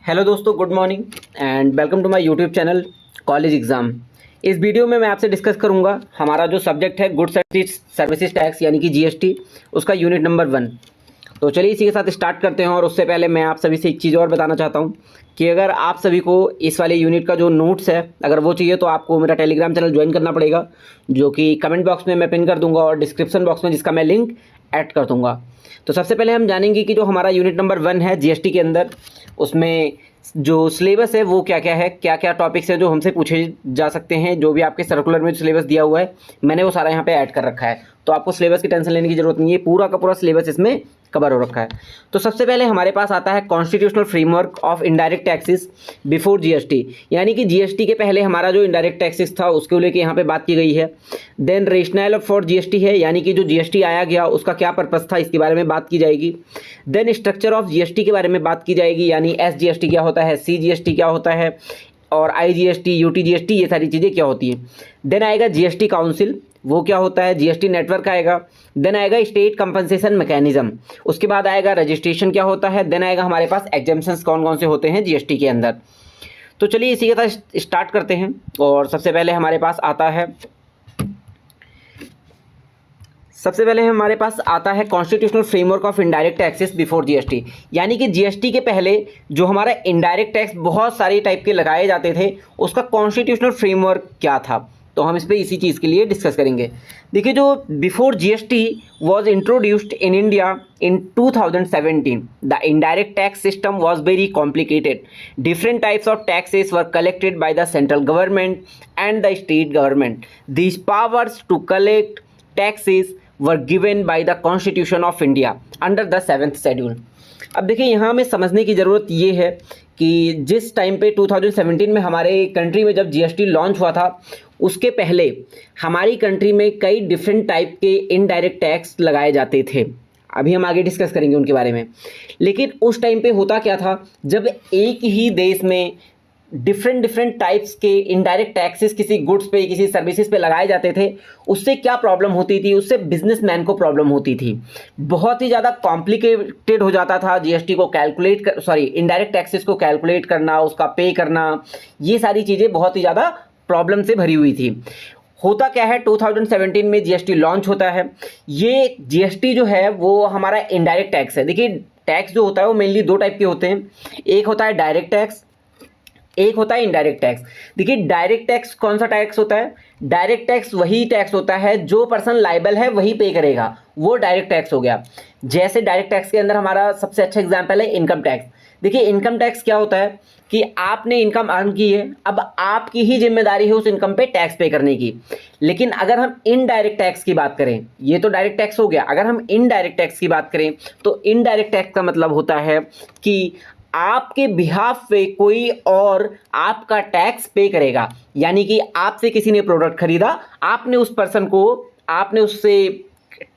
Hello दोस्तों, good morning and welcome to my YouTube channel college exam. इस video में मैं आपसे डिस्कस करूंगा हमारा जो सब्जेक्ट है गुड्स एंड सर्विसेज टैक्स यानी कि जीएसटी, उसका यूनिट नंबर 1। तो चलिए इसी के साथ स्टार्ट करते हैं। और उससे पहले मैं आप सभी से एक चीज़ और बताना चाहता हूं कि अगर आप सभी को इस वाले यूनिट का जो नोट्स है अगर वो चाहिए तो आपको मेरा टेलीग्राम चैनल ज्वाइन करना पड़ेगा, जो कि कमेंट बॉक्स में मैं पिन कर दूँगा और डिस्क्रिप्शन बॉक्स में जिसका मैं लिंक ऐड कर दूँगा। तो सबसे पहले हम जानेंगे कि जो हमारा यूनिट नंबर 1 है जीएसटी के अंदर, उसमें जो सिलेबस है वो क्या क्या है, क्या क्या टॉपिक्स हैं जो हमसे पूछे जा सकते हैं। जो भी आपके सर्कुलर में सिलेबस दिया हुआ है मैंने वो सारा यहाँ पे ऐड कर रखा है, तो आपको सिलेबस की टेंशन लेने की ज़रूरत नहीं है, पूरा का पूरा सिलेबस इसमें कवर हो रखा है। तो सबसे पहले हमारे पास आता है constitutional framework of indirect taxes before GST, यानी कि जीएसटी के पहले हमारा जो इनडायरेक्ट टैक्सेस था उसको लेके यहाँ पे बात की गई है। देन रेशनल फॉर जीएसटी है, यानी कि जो जीएसटी आया गया उसका क्या पर्पस था इसके बारे में बात की जाएगी। देन स्ट्रक्चर ऑफ जीएसटी के बारे में बात की जाएगी, यानी एसजीएसटी क्या होता है, सीजीएसटी क्या होता है, और आईजीएसटी, यूटीजीएसटी, ये सारी चीज़ें क्या होती हैं। देन आएगा जीएसटी काउंसिल, वो क्या होता है, जीएसटी नेटवर्क आएगा। देन आएगा स्टेट कंपनसेशन मैकेनिज्म, उसके बाद आएगा रजिस्ट्रेशन क्या होता है। देन आएगा हमारे पास एग्जेम्पशंस कौन कौन से होते हैं जीएसटी के अंदर। तो चलिए इसी के साथ स्टार्ट करते हैं। और सबसे पहले हमारे पास आता है constitutional framework of indirect taxes before GST, यानी कि जीएसटी के पहले जो हमारा इनडायरेक्ट टैक्स बहुत सारी टाइप के लगाए जाते थे उसका कॉन्स्टिट्यूशनल फ्रेमवर्क क्या था। तो हम इस पर इसी चीज़ के लिए डिस्कस करेंगे। देखिए, जो before GST was introduced in India in 2017, the indirect tax system was very complicated. Different types of taxes were collected by the central government and the state government. These powers to collect taxes were given by the constitution of India under the 7th schedule. अब देखिए, यहाँ हमें समझने की ज़रूरत ये है कि जिस टाइम पे 2017 में हमारे कंट्री में जब जीएसटी लॉन्च हुआ था उसके पहले हमारी कंट्री में कई डिफरेंट टाइप के इनडायरेक्ट टैक्स लगाए जाते थे। अभी हम आगे डिस्कस करेंगे उनके बारे में। लेकिन उस टाइम पे होता क्या था, जब एक ही देश में डिफरेंट टाइप्स के इनडायरेक्ट टैक्सेस किसी गुड्स पे, किसी सर्विसेज पे लगाए जाते थे, उससे क्या प्रॉब्लम होती थी, उससे बिजनेसमैन को प्रॉब्लम होती थी। बहुत ही ज़्यादा कॉम्प्लिकेटेड हो जाता था जीएसटी को इनडायरेक्ट टैक्सेस को कैलकुलेट करना, उसका पे करना, ये सारी चीज़ें बहुत ही ज़्यादा प्रॉब्लम से भरी हुई थी। होता क्या है, 2017 में जीएसटी लॉन्च होता है। ये जीएसटी जो है वो हमारा इनडायरेक्ट टैक्स है। देखिए, टैक्स जो होता है वो मेनली 2 टाइप के होते हैं, एक होता है डायरेक्ट टैक्स, एक होता है इनडायरेक्ट टैक्स। देखिए, डायरेक्ट टैक्स कौन सा टैक्स होता है, डायरेक्ट टैक्स वही टैक्स होता है जो पर्सन लायबल है वही पे करेगा, वो डायरेक्ट टैक्स हो गया। जैसे डायरेक्ट टैक्स के अंदर हमारा सबसे अच्छा एग्जांपल है इनकम टैक्स। देखिए, इनकम टैक्स क्या होता है कि आपने इनकम अर्न की है, अब आपकी ही जिम्मेदारी है उस इनकम पे टैक्स पे करने की। लेकिन अगर हम इनडायरेक्ट टैक्स की बात करें, ये तो डायरेक्ट टैक्स हो गया, अगर हम इनडायरेक्ट टैक्स की बात करें तो इनडायरेक्ट टैक्स का मतलब होता है कि आपके बिहाफ पे कोई और आपका टैक्स पे करेगा। यानी कि आपसे किसी ने प्रोडक्ट खरीदा, आपने उससे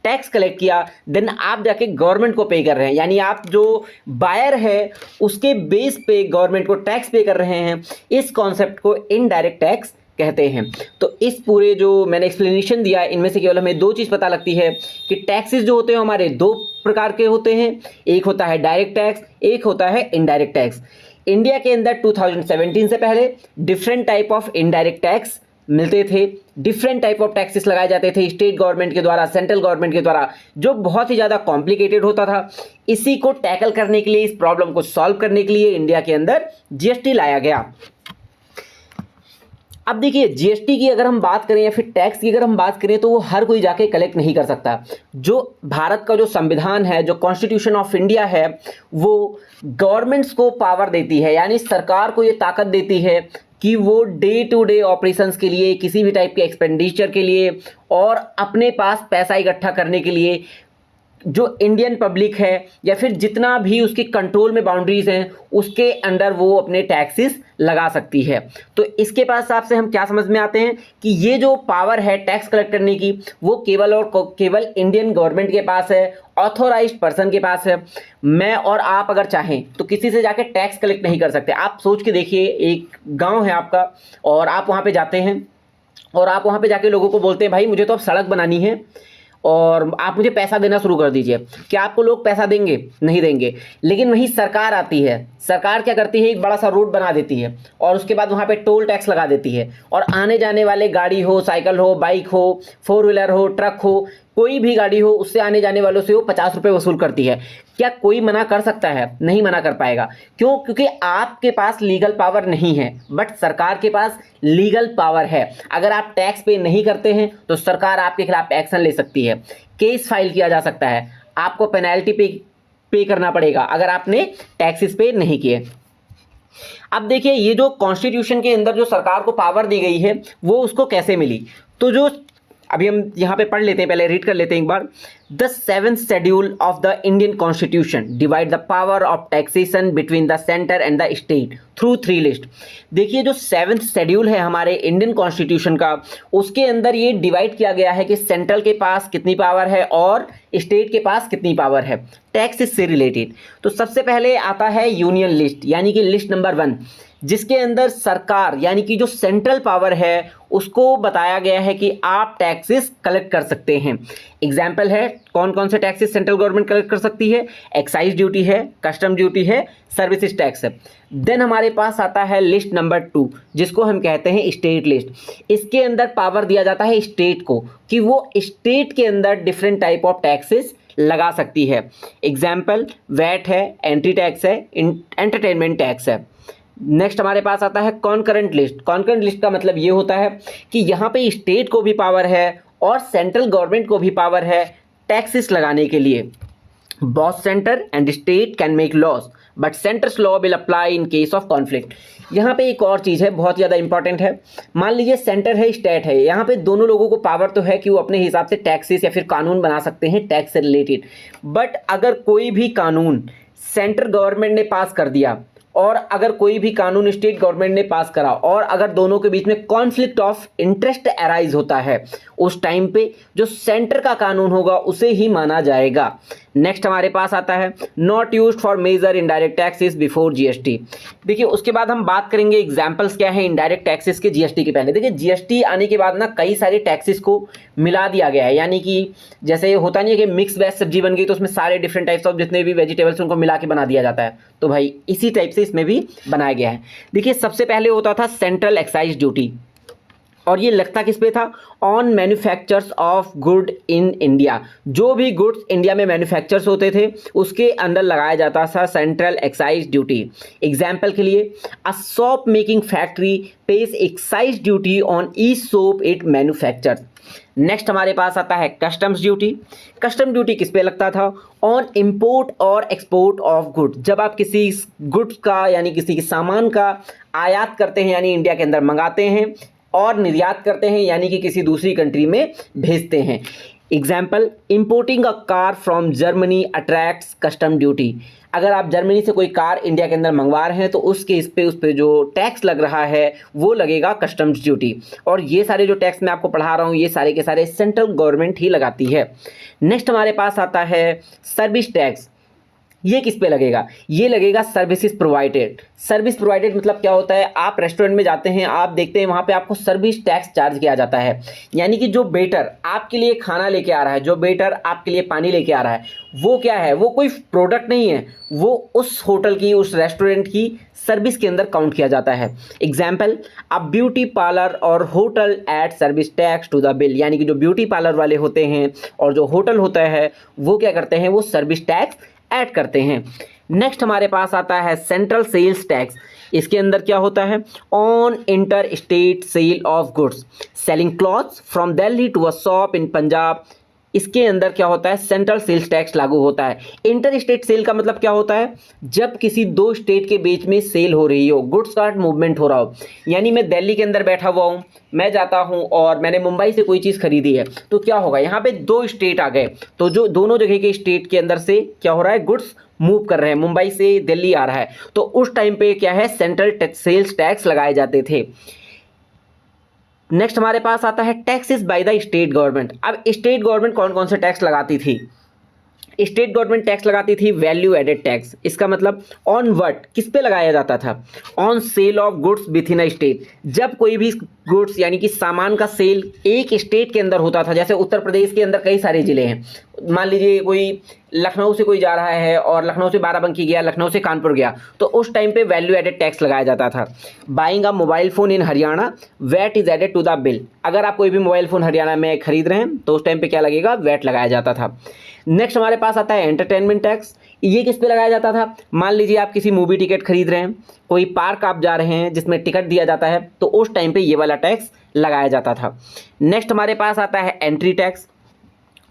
टैक्स कलेक्ट किया, देन आप जाके गवर्नमेंट को पे कर रहे हैं, यानी आप जो बायर है उसके बेस पे गवर्नमेंट को टैक्स पे कर रहे हैं। इस कॉन्सेप्ट को इनडायरेक्ट टैक्स कहते हैं। तो इस पूरे जो मैंने एक्सप्लेनेशन दिया, इनमें से केवल हमें 2 चीज़ पता लगती है कि टैक्सेस जो होते हैं हमारे 2 प्रकार के होते हैं, एक होता है डायरेक्ट टैक्स, एक होता है इनडायरेक्ट टैक्स। इंडिया के अंदर 2017 से पहले different type of indirect tax मिलते थे, डिफरेंट टाइप ऑफ टैक्सेस लगाए जाते थे स्टेट गवर्नमेंट के द्वारा, सेंट्रल गवर्नमेंट के द्वारा, जो बहुत ही ज़्यादा कॉम्प्लिकेटेड होता था। इसी को टैकल करने के लिए, इस प्रॉब्लम को सॉल्व करने के लिए इंडिया के अंदर जीएसटी लाया गया। अब देखिए, जीएसटी की अगर हम बात करें या फिर टैक्स की अगर हम बात करें तो वो हर कोई जाके कलेक्ट नहीं कर सकता। जो भारत का जो संविधान है, जो कॉन्स्टिट्यूशन ऑफ इंडिया है, वो गवर्नमेंट्स को पावर देती है, यानी सरकार को ये ताकत देती है कि वो डे टू डे ऑपरेशंस के लिए, किसी भी टाइप के एक्सपेंडिचर के लिए और अपने पास पैसा इकट्ठा करने के लिए जो इंडियन पब्लिक है या फिर जितना भी उसके कंट्रोल में बाउंड्रीज हैं उसके अंडर वो अपने टैक्सेस लगा सकती है। तो इसके पास हिसाब से हम क्या समझ में आते हैं कि ये जो पावर है टैक्स कलेक्ट करने की वो केवल और केवल इंडियन गवर्नमेंट के पास है, ऑथोराइज्ड पर्सन के पास है। मैं और आप अगर चाहें तो किसी से जाके टैक्स कलेक्ट नहीं कर सकते। आप सोच के देखिए, एक गाँव है आपका और आप वहाँ पर जाते हैं और आप वहाँ पर जाके लोगों को बोलते हैं भाई मुझे तो अब सड़क बनानी है, और आप मुझे पैसा देना शुरू कर दीजिए। क्या आपको लोग पैसा देंगे? नहीं देंगे। लेकिन वहीं सरकार आती है, सरकार क्या करती है, एक बड़ा सा रोड बना देती है और उसके बाद वहाँ पे टोल टैक्स लगा देती है, और आने जाने वाले गाड़ी हो, साइकिल हो, बाइक हो, 4 व्हीलर हो, ट्रक हो, कोई भी गाड़ी हो, उससे आने जाने वालों से वो 50 रुपये वसूल करती है। क्या कोई मना कर सकता है? नहीं मना कर पाएगा। क्यों? क्योंकि आपके पास लीगल पावर नहीं है, बट सरकार के पास लीगल पावर है। अगर आप टैक्स पे नहीं करते हैं तो सरकार आपके खिलाफ एक्शन ले सकती है, केस फाइल किया जा सकता है, आपको पेनल्टी पे करना पड़ेगा अगर आपने टैक्सेस पे नहीं किए। अब देखिए, ये जो कॉन्स्टिट्यूशन के अंदर जो सरकार को पावर दी गई है वो उसको कैसे मिली, तो जो अभी हम यहाँ पे पढ़ लेते हैं, पहले रीड कर लेते हैं एक बार। The 7th schedule of the Indian constitution divide the power of taxation between the centre and the state through 3 list. देखिए, जो 7th शेड्यूल है हमारे इंडियन कॉन्स्टिट्यूशन का, उसके अंदर ये डिवाइड किया गया है कि सेंट्रल के पास कितनी पावर है और स्टेट के पास कितनी पावर है टैक्सेस से रिलेटेड। तो सबसे पहले आता है यूनियन लिस्ट, यानी कि लिस्ट नंबर 1, जिसके अंदर सरकार यानी कि जो सेंट्रल पावर है उसको बताया गया है कि आप टैक्सेस कलेक्ट कर सकते हैं। एग्जाम्पल है, कौन कौन से टैक्सेस सेंट्रल गवर्नमेंट कलेक्ट कर सकती है? एक्साइज ड्यूटी है, कस्टम ड्यूटी है, सर्विसेज टैक्स है। देन हमारे पास आता है लिस्ट नंबर 2, जिसको हम कहते हैं स्टेट लिस्ट। इसके अंदर पावर दिया जाता है स्टेट को कि वो स्टेट के अंदर डिफरेंट टाइप ऑफ टैक्सेस लगा सकती है। एग्जाम्पल वैट है, एंट्री टैक्स है, एंटरटेनमेंट टैक्स है। नेक्स्ट हमारे पास आता है कॉन्करेंट लिस्ट। कॉन्करेंट लिस्ट का मतलब ये होता है कि यहाँ पे स्टेट को भी पावर है और सेंट्रल गवर्नमेंट को भी पावर है टैक्सेस लगाने के लिए। Both centre and state can make laws but centre's law will apply in case of conflict. यहाँ पे एक और चीज़ है, बहुत ज़्यादा इंपॉर्टेंट है। मान लीजिए सेंटर है, स्टेट है, यहाँ पे दोनों लोगों को पावर तो है कि वो अपने हिसाब से टैक्सेस या फिर कानून बना सकते हैं टैक्स से रिलेटेड। बट अगर कोई भी कानून सेंट्रल गवर्नमेंट ने पास कर दिया और अगर कोई भी कानून स्टेट गवर्नमेंट ने पास करा और अगर दोनों के बीच में कॉन्फ्लिक्ट ऑफ इंटरेस्ट अराइज होता है, उस टाइम पे जो सेंटर का कानून होगा उसे ही माना जाएगा। नेक्स्ट हमारे पास आता है not used for major indirect taxes before GST. देखिए, उसके बाद हम बात करेंगे एग्जांपल्स क्या है इनडायरेक्ट टैक्सेस के जीएसटी के पहले। देखिए, जीएसटी आने के बाद ना कई सारे टैक्सेस को मिला दिया गया है, यानी कि जैसे होता नहीं है कि मिक्स वेज सब्जी बन गई तो उसमें सारे डिफरेंट टाइप्स ऑफ जितने भी वेजिटेबल्स उनको मिला के बना दिया जाता है, तो भाई इसी टाइप से इसमें भी बनाया गया है। देखिए, सबसे पहले होता था सेंट्रल एक्साइज ड्यूटी, और ये लगता किस पे था? On manufactures of good in India. जो भी गुड्स इंडिया में मैन्युफैक्चर्स होते थे उसके अंदर लगाया जाता था सेंट्रल एक्साइज ड्यूटी। एग्जाम्पल के लिए, a soap making factory pays excise duty on each soap it manufactures. Next हमारे पास आता है कस्टम्स ड्यूटी। कस्टम ड्यूटी किस पे लगता था? ऑन इंपोर्ट और एक्सपोर्ट ऑफ गुड। जब आप किसी गुड्स का यानी किसी के सामान का आयात करते हैं यानी इंडिया के अंदर मंगाते हैं, और निर्यात करते हैं यानी कि किसी दूसरी कंट्री में भेजते हैं। Example, importing a car from Germany attracts custom duty. अगर आप जर्मनी से कोई कार इंडिया के अंदर मंगवा रहे हैं तो उस पे जो टैक्स लग रहा है वो लगेगा कस्टम्स ड्यूटी। और ये सारे जो टैक्स मैं आपको पढ़ा रहा हूँ ये सारे के सारे सेंट्रल गवर्नमेंट ही लगाती है। नेक्स्ट हमारे पास आता है सर्विस टैक्स। ये किस पे लगेगा? ये लगेगा सर्विसेज प्रोवाइडेड। सर्विस प्रोवाइडेड मतलब क्या होता है? आप रेस्टोरेंट में जाते हैं, आप देखते हैं वहाँ पे आपको सर्विस टैक्स चार्ज किया जाता है, यानी कि जो वेटर आपके लिए खाना लेके आ रहा है, जो वेटर आपके लिए पानी लेके आ रहा है, वो क्या है? वो कोई प्रोडक्ट नहीं है, वो उस होटल की, उस रेस्टोरेंट की सर्विस के अंदर काउंट किया जाता है। एग्जाम्पल, अ ब्यूटी पार्लर और hotel add service tax to the bill. यानी कि जो ब्यूटी पार्लर वाले होते हैं और जो होटल होता है वो क्या करते हैं? वो सर्विस टैक्स ऐड करते हैं। नेक्स्ट हमारे पास आता है सेंट्रल सेल्स टैक्स। इसके अंदर क्या होता है? On inter state sale of goods selling clothes from Delhi to a shop in Punjab. इसके अंदर क्या होता है? सेंट्रल सेल्स टैक्स लागू होता है। इंटर स्टेट सेल का मतलब क्या होता है? जब किसी दो स्टेट के बीच में सेल हो रही हो, गुड्स का मूवमेंट हो रहा हो, यानी मैं दिल्ली के अंदर बैठा हुआ हूँ, मैं जाता हूँ और मैंने मुंबई से कोई चीज़ खरीदी है, तो क्या होगा? यहाँ पे दो स्टेट आ गए, तो जो दोनों जगह के स्टेट के अंदर से क्या हो रहा है? गुड्स मूव कर रहे हैं, मुंबई से दिल्ली आ रहा है, तो उस टाइम पे क्या है? सेंट्रल सेल्स टैक्स लगाए जाते थे। नेक्स्ट हमारे पास आता है taxes by the state government. अब स्टेट गवर्नमेंट कौन कौन से टैक्स लगाती थी? स्टेट गवर्नमेंट टैक्स लगाती थी वैल्यू एडेड टैक्स। इसका मतलब ऑन व्हाट, किस पे लगाया जाता था? On sale of goods with in a state. जब कोई भी गुड्स यानी कि सामान का सेल एक स्टेट के अंदर होता था, जैसे उत्तर प्रदेश के अंदर कई सारे ज़िले हैं, मान लीजिए कोई लखनऊ से कोई जा रहा है और लखनऊ से बाराबंकी गया, लखनऊ से कानपुर गया, तो उस टाइम पे वैल्यू एडेड टैक्स लगाया जाता था। Buying a mobile phone in Haryana VAT is added to the bill. अगर आप कोई भी मोबाइल फ़ोन हरियाणा में खरीद रहे हैं तो उस टाइम पे क्या लगेगा? वैट लगाया जाता था। नेक्स्ट हमारे पास आता है एंटरटेनमेंट टैक्स। ये किस पे लगाया जाता था? मान लीजिए आप किसी मूवी टिकट खरीद रहे हैं, कोई पार्क आप जा रहे हैं जिसमें टिकट दिया जाता है, तो उस टाइम पे ये वाला टैक्स लगाया जाता था। नेक्स्ट हमारे पास आता है entry tax.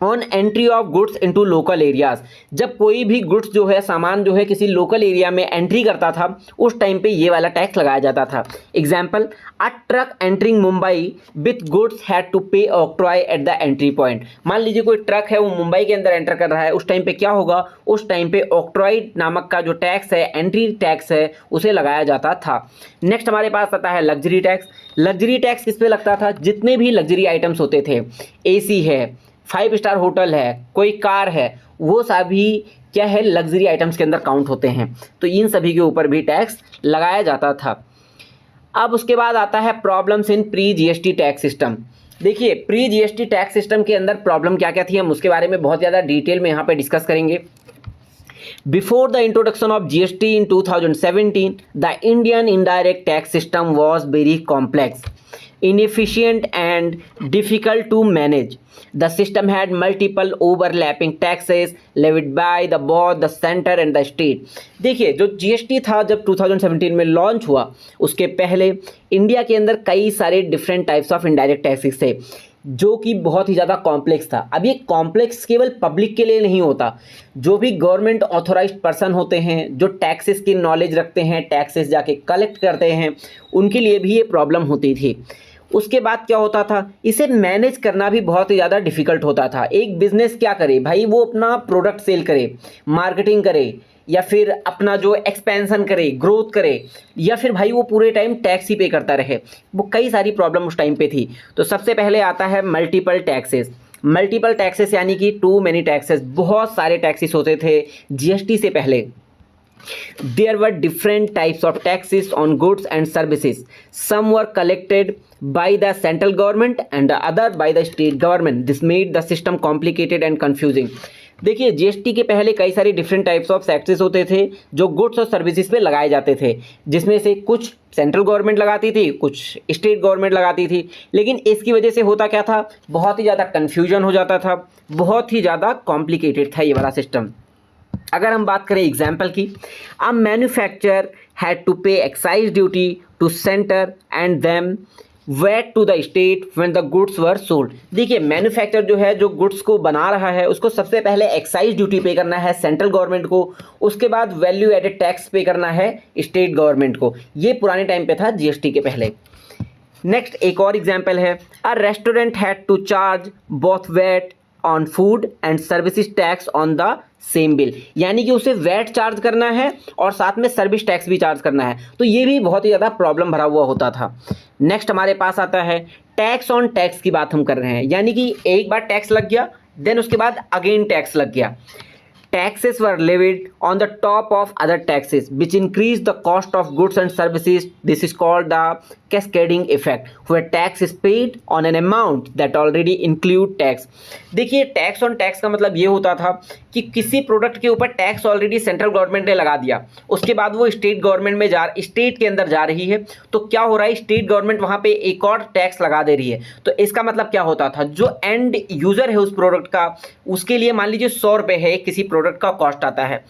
On entry of goods into local areas. जब कोई भी गुड्स जो है, सामान जो है, किसी लोकल एरिया में एंट्री करता था, उस टाइम पे ये वाला टैक्स लगाया जाता था। Example, a truck entering Mumbai with goods had to pay octroi at the entry point. मान लीजिए कोई ट्रक है, वो मुंबई के अंदर एंटर कर रहा है, उस टाइम पे क्या होगा? उस टाइम पे ऑक्ट्रॉय नामक का जो टैक्स है, एंट्री टैक्स है, उसे लगाया जाता था। नेक्स्ट हमारे पास आता है लग्जरी टैक्स। लग्जरी टैक्स किस पे लगता था? जितने भी लग्जरी आइटम्स होते थे, एसी है, 5 स्टार होटल है, कोई कार है, वो सभी क्या है? लग्जरी आइटम्स के अंदर काउंट होते हैं, तो इन सभी के ऊपर भी टैक्स लगाया जाता था। अब उसके बाद आता है problems in pre GST tax system. देखिए, प्री जीएसटी टैक्स सिस्टम के अंदर प्रॉब्लम क्या क्या थी, हम उसके बारे में बहुत ज़्यादा डिटेल में यहाँ पे डिस्कस करेंगे। Before the introduction of GST in 2017, the Indian indirect tax system was very complex, inefficient and difficult to manage. The system had multiple overlapping taxes levied by both the center and the state. देखिए, जो GST था जब 2017 में launch हुआ, उसके पहले India के अंदर कई सारे different types of indirect taxes थे, जो कि बहुत ही ज़्यादा कॉम्प्लेक्स था। अब ये कॉम्प्लेक्स केवल पब्लिक के लिए नहीं होता, जो भी गवर्नमेंट ऑथोराइज्ड पर्सन होते हैं, जो टैक्सेस की नॉलेज रखते हैं, टैक्सेस जाके कलेक्ट करते हैं, उनके लिए भी ये प्रॉब्लम होती थी। उसके बाद क्या होता था? इसे मैनेज करना भी बहुत ही ज़्यादा डिफ़िकल्ट होता था। एक बिज़नेस क्या करे भाई? वो अपना प्रोडक्ट सेल करे, मार्केटिंग करे, या फिर अपना जो एक्सपेंशन करे, ग्रोथ करे, या फिर भाई वो पूरे टाइम टैक्स ही पे करता रहे। वो कई सारी प्रॉब्लम उस टाइम पे थी। तो सबसे पहले आता है मल्टीपल टैक्सेस। मल्टीपल टैक्सेस यानी कि टू मैनी टैक्सेस, बहुत सारे टैक्सेस होते थे जीएसटी से पहले। There were different types of taxes on goods and services. Some were collected by the central government and the other by the state government. This made the system complicated and confusing. देखिए, GST के पहले कई सारी different types of taxes होते थे जो goods और services पे लगाए जाते थे, जिसमें से कुछ सेंट्रल गवर्नमेंट लगाती थी, कुछ स्टेट गवर्नमेंट लगाती थी। लेकिन इसकी वजह से होता क्या था? बहुत ही ज़्यादा कन्फ्यूजन हो जाता था, बहुत ही ज़्यादा कॉम्प्लिकेटेड था ये वाला सिस्टम। अगर हम बात करें एग्जाम्पल की, a manufacturer had to pay excise duty to centre and then VAT to the state when the goods were sold. देखिए, मैन्युफैक्चर जो है, जो गुड्स को बना रहा है, उसको सबसे पहले एक्साइज ड्यूटी पे करना है सेंट्रल गवर्नमेंट को, उसके बाद वैल्यू एडेड टैक्स पे करना है स्टेट गवर्नमेंट को। ये पुराने टाइम पे था जीएसटी के पहले। नेक्स्ट एक और एग्जाम्पल है, a restaurant had to charge both VAT on food and services tax on the same bill. यानी कि उसे वैट चार्ज करना है और साथ में सर्विस टैक्स भी चार्ज करना है। तो ये भी बहुत ही ज़्यादा प्रॉब्लम भरा हुआ होता था। नेक्स्ट हमारे पास आता है टैक्स ऑन टैक्स की बात हम कर रहे हैं, यानी कि एक बार टैक्स लग गया, देन उसके बाद अगेन टैक्स लग गया। Taxes were levied on the top of other taxes, which increased the cost of goods and services. This is called the cascading effect, where tax is paid on an amount that already include tax. देखिए, tax on tax का मतलब ये होता था कि किसी product के ऊपर टैक्स ऑलरेडी सेंट्रल गवर्नमेंट ने लगा दिया, उसके बाद वो स्टेट गवर्नमेंट में स्टेट के अंदर जा रही है, तो क्या हो रहा है? स्टेट गवर्नमेंट वहाँ पे एक और टैक्स लगा दे रही है। तो इसका मतलब क्या होता था? जो एंड यूज़र है उस प्रोडक्ट का, उसके लिए मान लीजिए 100 रुपये है, किसी प्रोडक्ट का कॉस्ट आता है,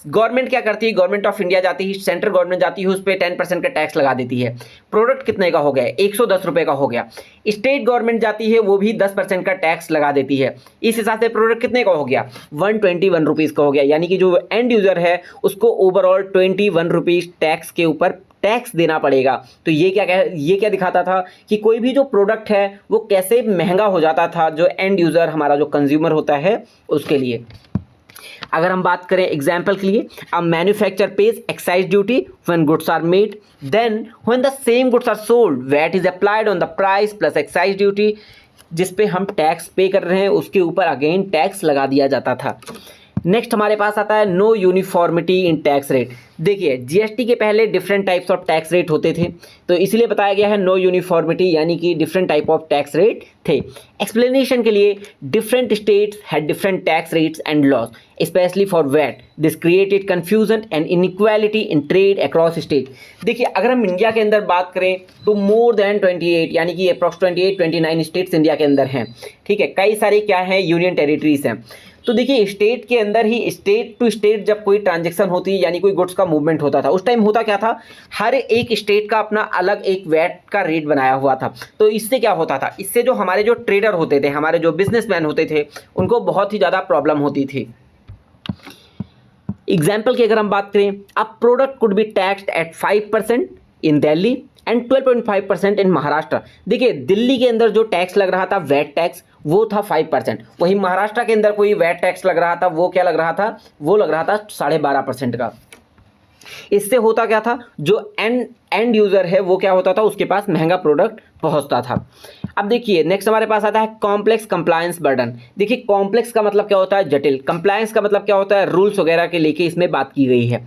गवर्नमेंट क्या करती है? गवर्नमेंट ऑफ इंडिया जाती है, सेंट्रल गवर्नमेंट जाती है, उस पर 10% का टैक्स लगा देती है। प्रोडक्ट कितने का हो गया? 110 रुपये का हो गया। स्टेट गवर्नमेंट जाती है, वो भी 10% का टैक्स लगा देती है। इस हिसाब से प्रोडक्ट कितने का हो गया? 121 रुपीज़ का हो गया। यानी कि जो एंड यूज़र है उसको ओवरऑल 21 रुपीज़ टैक्स के ऊपर टैक्स देना पड़ेगा। तो ये क्या दिखाता था कि कोई भी जो प्रोडक्ट है वो कैसे महंगा हो जाता था, जो एंड यूज़र हमारा जो कंज्यूमर होता है उसके लिए। अगर हम बात करें एग्जाम्पल के लिए, a manufacture pays excise duty when goods are made, then when the same goods are sold VAT is applied on the price plus excise duty, जिस पे हम टैक्स पे कर रहे हैं उसके ऊपर अगेन टैक्स लगा दिया जाता था। नेक्स्ट हमारे पास आता है no uniformity in tax rate. देखिए जीएसटी के पहले different types of tax rate होते थे, तो इसलिए बताया गया है नो यूनिफॉर्मिटी, यानी कि different type of tax rate थे। एक्सप्लेनेशन के लिए different states had different tax rates and laws specially for VAT, this created confusion and inequality in trade across state. देखिए अगर हम इंडिया के अंदर बात करें तो मोर देन 28 यानी कि अप्रॉक्स 29 स्टेट्स इंडिया के अंदर हैं, ठीक है। कई सारे क्या हैं, यूनियन टेरिटरीज हैं। तो देखिए स्टेट के अंदर ही स्टेट टू स्टेट जब कोई ट्रांजैक्शन होती है यानी कोई गुड्स का मूवमेंट होता था, उस टाइम होता क्या था, हर एक स्टेट का अपना अलग एक वैट का रेट बनाया हुआ था। तो इससे क्या होता था, इससे जो हमारे जो ट्रेडर होते थे, हमारे जो बिजनेसमैन होते थे, उनको बहुत ही ज़्यादा प्रॉब्लम होती थी। एग्जाम्पल की अगर हम बात करें, a product could be taxed eight 5% in Delhi and 12.5% इन महाराष्ट्र। देखिए दिल्ली के अंदर जो टैक्स लग रहा था वैट टैक्स, वो था 5%। वहीं महाराष्ट्र के अंदर कोई वैट टैक्स लग रहा था, वो क्या लग रहा था, वो लग रहा था 12.5% का। इससे होता क्या था, जो एंड यूज़र है वो क्या होता था, उसके पास महंगा प्रोडक्ट पहुंचता था। अब देखिए नेक्स्ट हमारे पास आता है कॉम्प्लेक्स कंप्लायंस बर्डन। देखिए कॉम्प्लेक्स का मतलब क्या होता है, जटिल। कंप्लायंस का मतलब क्या होता है, रूल्स वगैरह के लेके इसमें बात की गई है।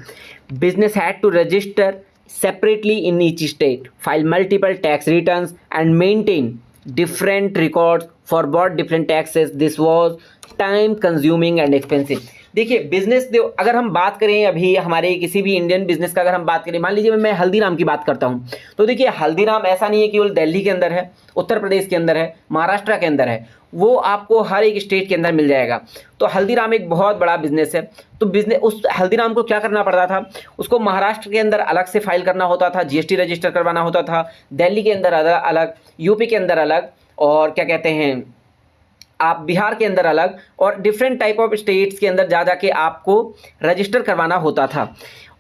Business had to register separately in each state, file multiple tax returns and maintain different records for both different taxes. This was time consuming and expensive. देखिए बिजनेस, अगर हम बात करें अभी हमारे किसी भी इंडियन बिजनेस का अगर हम बात करें, मान लीजिए मैं हल्दीराम की बात करता हूं, तो देखिए हल्दीराम ऐसा नहीं है केवल दिल्ली के अंदर है, उत्तर प्रदेश के अंदर है, महाराष्ट्र के अंदर है, वो आपको हर एक स्टेट के अंदर मिल जाएगा। तो हल्दीराम एक बहुत बड़ा बिजनेस है। तो बिजनेस, उस हल्दीराम को क्या करना पड़ता था, उसको महाराष्ट्र के अंदर अलग से फाइल करना होता था, जीएसटी रजिस्टर करवाना होता था, दिल्ली के अंदर अलग, यूपी के अंदर अलग, और क्या कहते हैं आप बिहार के अंदर अलग, और डिफरेंट टाइप ऑफ स्टेट्स के अंदर जा जाके आपको रजिस्टर करवाना होता था।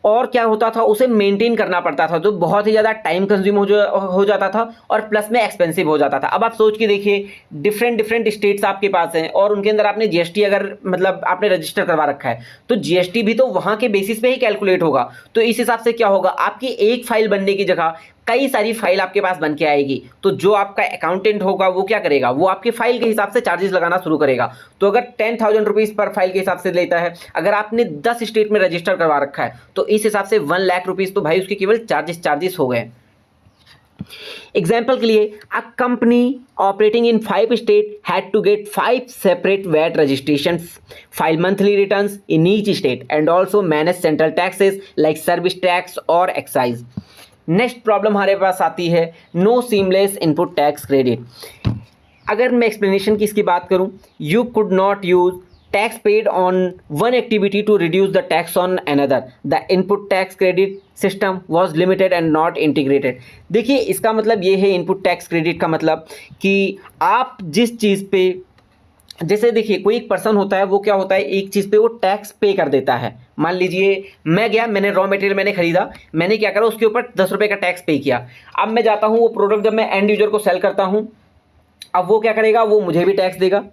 और क्या होता था, उसे मेंटेन करना पड़ता था, जो बहुत ही ज़्यादा टाइम कंज्यूम हो जाता था और प्लस में एक्सपेंसिव हो जाता था। अब आप सोच के देखिए, डिफरेंट स्टेट्स आपके पास हैं और उनके अंदर आपने जीएसटी अगर मतलब आपने रजिस्टर करवा रखा है, तो जीएसटी भी तो वहाँ के बेसिस पे ही कैलकुलेट होगा। तो इस हिसाब से क्या होगा, आपकी एक फाइल बनने की जगह कई सारी फाइल आपके पास बन के आएगी। तो जो आपका अकाउंटेंट होगा वो क्या करेगा, वो आपकी फाइल के हिसाब से चार्जेस लगाना शुरू करेगा। तो अगर 10,000 रुपीज़ पर फाइल के हिसाब से लेता है, अगर आपने 10 स्टेट में रजिस्टर करवा रखा है, तो इस हिसाब से 1 लाख रुपीज़ तो भाई उसके केवल चार्जेस हो गए। एग्जाम्पल के लिए, a company operating in 5 state had to get 5 separate VAT registration, file monthly returns in each state and also manage central taxes like service tax और एक्साइज। नेक्स्ट प्रॉब्लम हमारे पास आती है no seamless input tax credit. अगर मैं explanation की इसकी बात करूं, you could not use tax paid on one activity to reduce the tax on another, the input tax credit system was limited and not integrated. देखिए इसका मतलब ये है, इनपुट टैक्स क्रेडिट का मतलब कि आप जिस चीज़ पे, जैसे देखिए कोई एक पर्सन होता है, वो क्या होता है, एक चीज़ पे वो टैक्स पे कर देता है। मान लीजिए मैं गया, मैंने रॉ मटेरियल मैंने खरीदा, मैंने क्या करा, उसके ऊपर 10 रुपये का टैक्स पे किया। अब मैं जाता हूँ वो प्रोडक्ट जब मैं एंड यूजर को सेल करता हूँ, अब वो क्या करेगा, वो मुझे भी टैक्स देगा,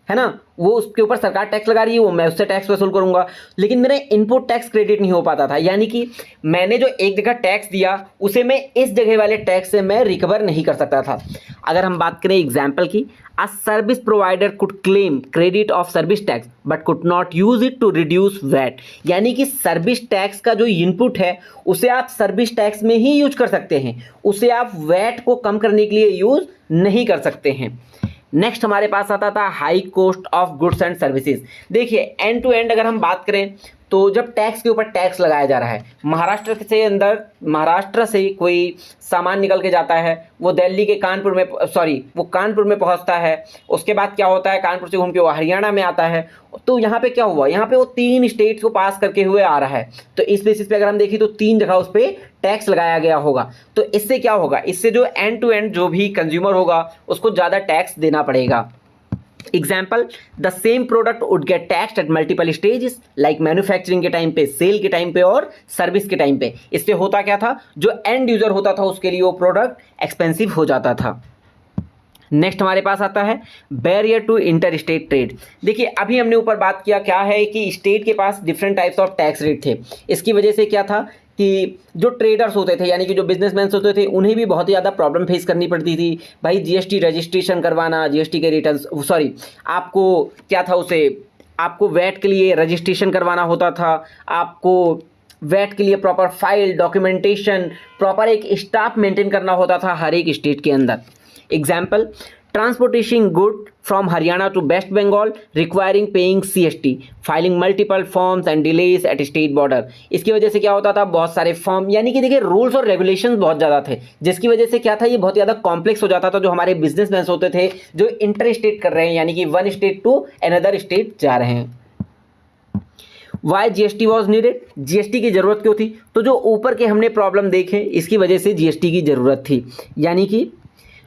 है ना, वो उसके ऊपर सरकार टैक्स लगा रही है, वो मैं उससे टैक्स वसूल करूंगा। लेकिन मेरा इनपुट टैक्स क्रेडिट नहीं हो पाता था, यानी कि मैंने जो एक जगह टैक्स दिया उसे मैं इस जगह वाले टैक्स से मैं रिकवर नहीं कर सकता था। अगर हम बात करें एग्जाम्पल की, a service provider could claim credit of service tax but could not use it to reduce VAT. यानी कि सर्विस टैक्स का जो इनपुट है उसे आप सर्विस टैक्स में ही यूज कर सकते हैं, उसे आप वैट को कम करने के लिए यूज नहीं कर सकते हैं। नेक्स्ट हमारे पास आता था high cost of goods and services. देखिए एंड टू एंड अगर हम बात करें तो जब टैक्स के ऊपर टैक्स लगाया जा रहा है, महाराष्ट्र से कोई सामान निकल के जाता है, वो दिल्ली के कानपुर में पहुंचता है, उसके बाद क्या होता है, कानपुर से घूम के वो हरियाणा में आता है। तो यहाँ पे क्या हुआ, यहाँ पे वो 3 स्टेट्स को पास करके हुए आ रहा है। तो इस बेसिस पे अगर हम देखें तो 3 जगह उस पर टैक्स लगाया गया होगा। तो इससे क्या होगा, इससे जो एंड टू एंड जो भी कंज्यूमर होगा उसको ज़्यादा टैक्स देना पड़ेगा। Example, the same product would get taxed at multiple stages, like manufacturing के टाइम पे, सेल के टाइम पे और सर्विस के टाइम पे। इससे होता क्या था, जो एंड यूजर होता था उसके लिए वो प्रोडक्ट एक्सपेंसिव हो जाता था। नेक्स्ट हमारे पास आता है barrier to inter state trade. देखिए अभी हमने ऊपर बात किया क्या है कि स्टेट के पास different types of tax rate थे। इसकी वजह से क्या था कि जो ट्रेडर्स होते थे, यानी कि जो बिजनेसमैन होते थे, उन्हें भी बहुत ही ज़्यादा प्रॉब्लम फेस करनी पड़ती थी। भाई जीएसटी रजिस्ट्रेशन करवाना, जीएसटी के रिटर्न, आपको क्या था, उसे आपको वैट के लिए रजिस्ट्रेशन करवाना होता था, आपको वैट के लिए प्रॉपर फाइल डॉक्यूमेंटेशन, प्रॉपर एक स्टाफ मेंटेन करना होता था हर एक स्टेट के अंदर। Example, transportation good from Haryana to West Bengal requiring paying CST, filing multiple forms and delays at state border. इसकी वजह से क्या होता था, बहुत सारे फॉर्म, यानी कि देखिए रूल्स और रेगुलेशंस बहुत ज़्यादा थे, जिसकी वजह से क्या था, ये बहुत ज़्यादा कॉम्प्लेक्स हो जाता था। जो हमारे बिजनेसमैन होते थे जो इंटर स्टेट कर रहे हैं, यानी कि one state to another state जा रहे हैं। Why GST was needed, GST की ज़रूरत क्यों थी? तो जो ऊपर के हमने प्रॉब्लम देखे, इसकी वजह से GST की ज़रूरत थी। यानी कि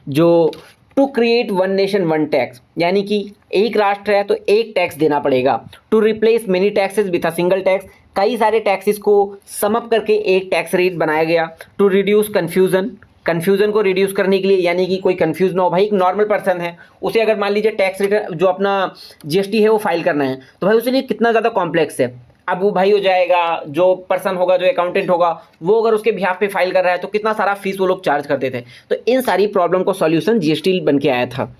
जो to create one nation one tax, यानी कि एक राष्ट्र है तो एक टैक्स देना पड़ेगा। To replace many taxes with a single tax, कई सारे टैक्सेस को समअप करके एक टैक्स रेट बनाया गया। टू रिड्यूस कन्फ्यूज़न को रिड्यूस करने के लिए, यानी कि कोई कंफ्यूज ना हो। भाई एक नॉर्मल पर्सन है, उसे अगर मान लीजिए टैक्स रिटर्न जो अपना GST है वो फाइल करना है, तो भाई उसके लिए कितना ज़्यादा कॉम्प्लेक्स है। अब वो भाई हो जाएगा, जो पर्सन होगा, जो अकाउंटेंट होगा, वो अगर उसके बिहाफ पे फाइल कर रहा है तो कितना सारा फीस वो लोग चार्ज करते थे। तो इन सारी प्रॉब्लम को सॉल्यूशन GST बन के आया था।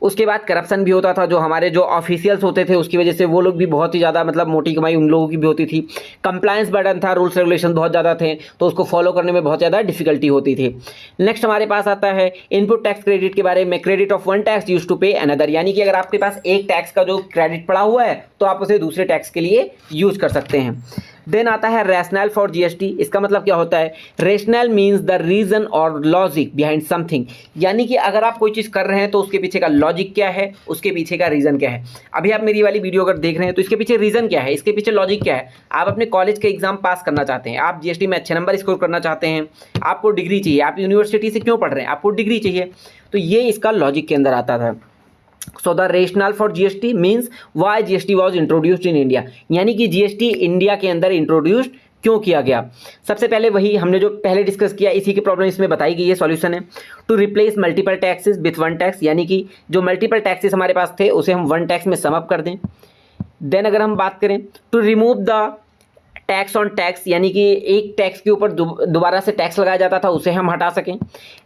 उसके बाद करप्शन भी होता था, जो हमारे जो ऑफिशियल्स होते थे उसकी वजह से वो लोग भी बहुत ही ज़्यादा मतलब मोटी कमाई उन लोगों की भी होती थी। कंप्लायंस बर्डन था, रूल्स रेगुलेशन बहुत ज़्यादा थे, तो उसको फॉलो करने में बहुत ज़्यादा डिफिकल्टी होती थी। नेक्स्ट हमारे पास आता है इनपुट टैक्स क्रेडिट के बारे में। Credit of one tax use to pay another, यानी कि अगर आपके पास एक टैक्स का जो क्रेडिट पड़ा हुआ है तो आप उसे दूसरे टैक्स के लिए यूज कर सकते हैं। देन आता है रैशनल फॉर GST। इसका मतलब क्या होता है? रैशनल मीन्स द रीजन और लॉजिक बिहाइंड समथिंग, यानी कि अगर आप कोई चीज़ कर रहे हैं तो उसके पीछे का लॉजिक क्या है, उसके पीछे का रीज़न क्या है। अभी आप मेरी वाली वीडियो अगर देख रहे हैं तो इसके पीछे रीज़न क्या है, इसके पीछे लॉजिक क्या है। आप अपने कॉलेज के एग्जाम पास करना चाहते हैं, आप GST में अच्छे नंबर स्कोर करना चाहते हैं, आपको डिग्री चाहिए, आप यूनिवर्सिटी से क्यों पढ़ रहे हैं, आपको डिग्री चाहिए, तो ये इसका लॉजिक के अंदर आता था। So the rational for GST means why GST was introduced in India, यानी कि GST इंडिया के अंदर इंट्रोड्यूस्ड क्यों किया गया। सबसे पहले वही हमने जो पहले डिस्कस किया, इसी की प्रॉब्लम इसमें बताई गई है, सॉल्यूशन है। To replace multiple taxes with one tax, यानी कि जो मल्टीपल टैक्सेस हमारे पास थे उसे हम वन टैक्स में सम अप कर दें। देन अगर हम बात करें to remove the tax on tax, यानी कि एक टैक्स के ऊपर दोबारा से टैक्स लगाया जाता था उसे हम हटा सकें।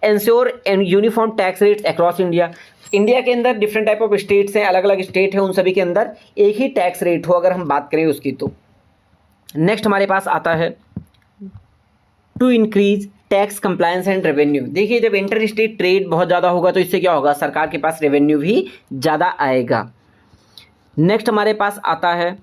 Ensure uniform tax rates across India, India के अंदर डिफरेंट टाइप ऑफ स्टेट्स हैं, अलग अलग स्टेट है, उन सभी के अंदर एक ही टैक्स रेट हो अगर हम बात करें उसकी। तो नेक्स्ट हमारे पास आता है to increase tax compliance and revenue. देखिए जब इंटर स्टेट ट्रेड बहुत ज़्यादा होगा तो इससे क्या होगा, सरकार के पास रेवेन्यू भी ज़्यादा आएगा। नेक्स्ट हमारे पास आता है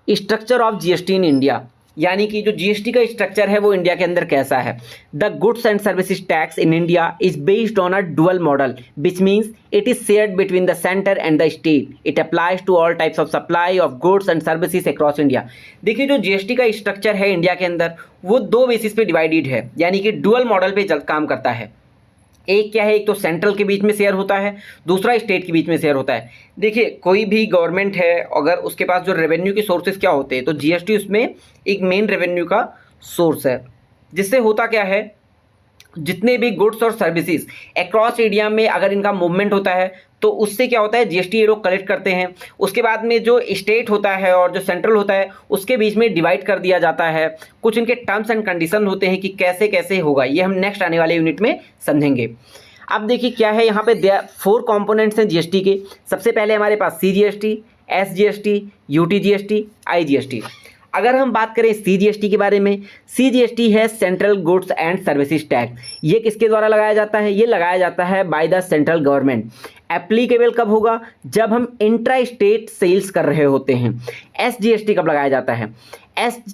structure of GST in India, यानी कि जो GST का स्ट्रक्चर है वो इंडिया के अंदर कैसा है। The goods and services tax in India is based on a dual model which means it is shared between the centre and the state. It applies to all types of supply of goods and services across India. देखिए जो GST का structure है India के अंदर वो दो basis पे divided है, यानी कि डुअल मॉडल पे काम करता है। एक क्या है, एक तो सेंट्रल के बीच में शेयर होता है, दूसरा स्टेट के बीच में शेयर होता है। देखिए कोई भी गवर्नमेंट है अगर उसके पास जो रेवेन्यू के सोर्सेज क्या होते हैं, तो GST उसमें एक मेन रेवेन्यू का सोर्स है, जिससे होता क्या है, जितने भी गुड्स और सर्विसेज अक्रॉस इंडिया में अगर इनका मूवमेंट होता है तो उससे क्या होता है, GST ये लोग कलेक्ट करते हैं। उसके बाद में जो स्टेट होता है और जो सेंट्रल होता है उसके बीच में डिवाइड कर दिया जाता है। कुछ इनके टर्म्स एंड कंडीशन होते हैं कि कैसे कैसे होगा, ये हम नेक्स्ट आने वाले यूनिट में समझेंगे। अब देखिए क्या है, यहाँ पे 4 कंपोनेंट्स हैं GST के। सबसे पहले हमारे पास CGST, SGST, UTGST, IGST। अगर हम बात करें CGST के बारे में, CGST है central goods and services tax. ये किसके द्वारा लगाया जाता है, ये लगाया जाता है bye the central government. Applicable कब होगा, जब हम इंट्रा स्टेट सेल्स कर रहे होते हैं। SGST कब लगाया जाता है,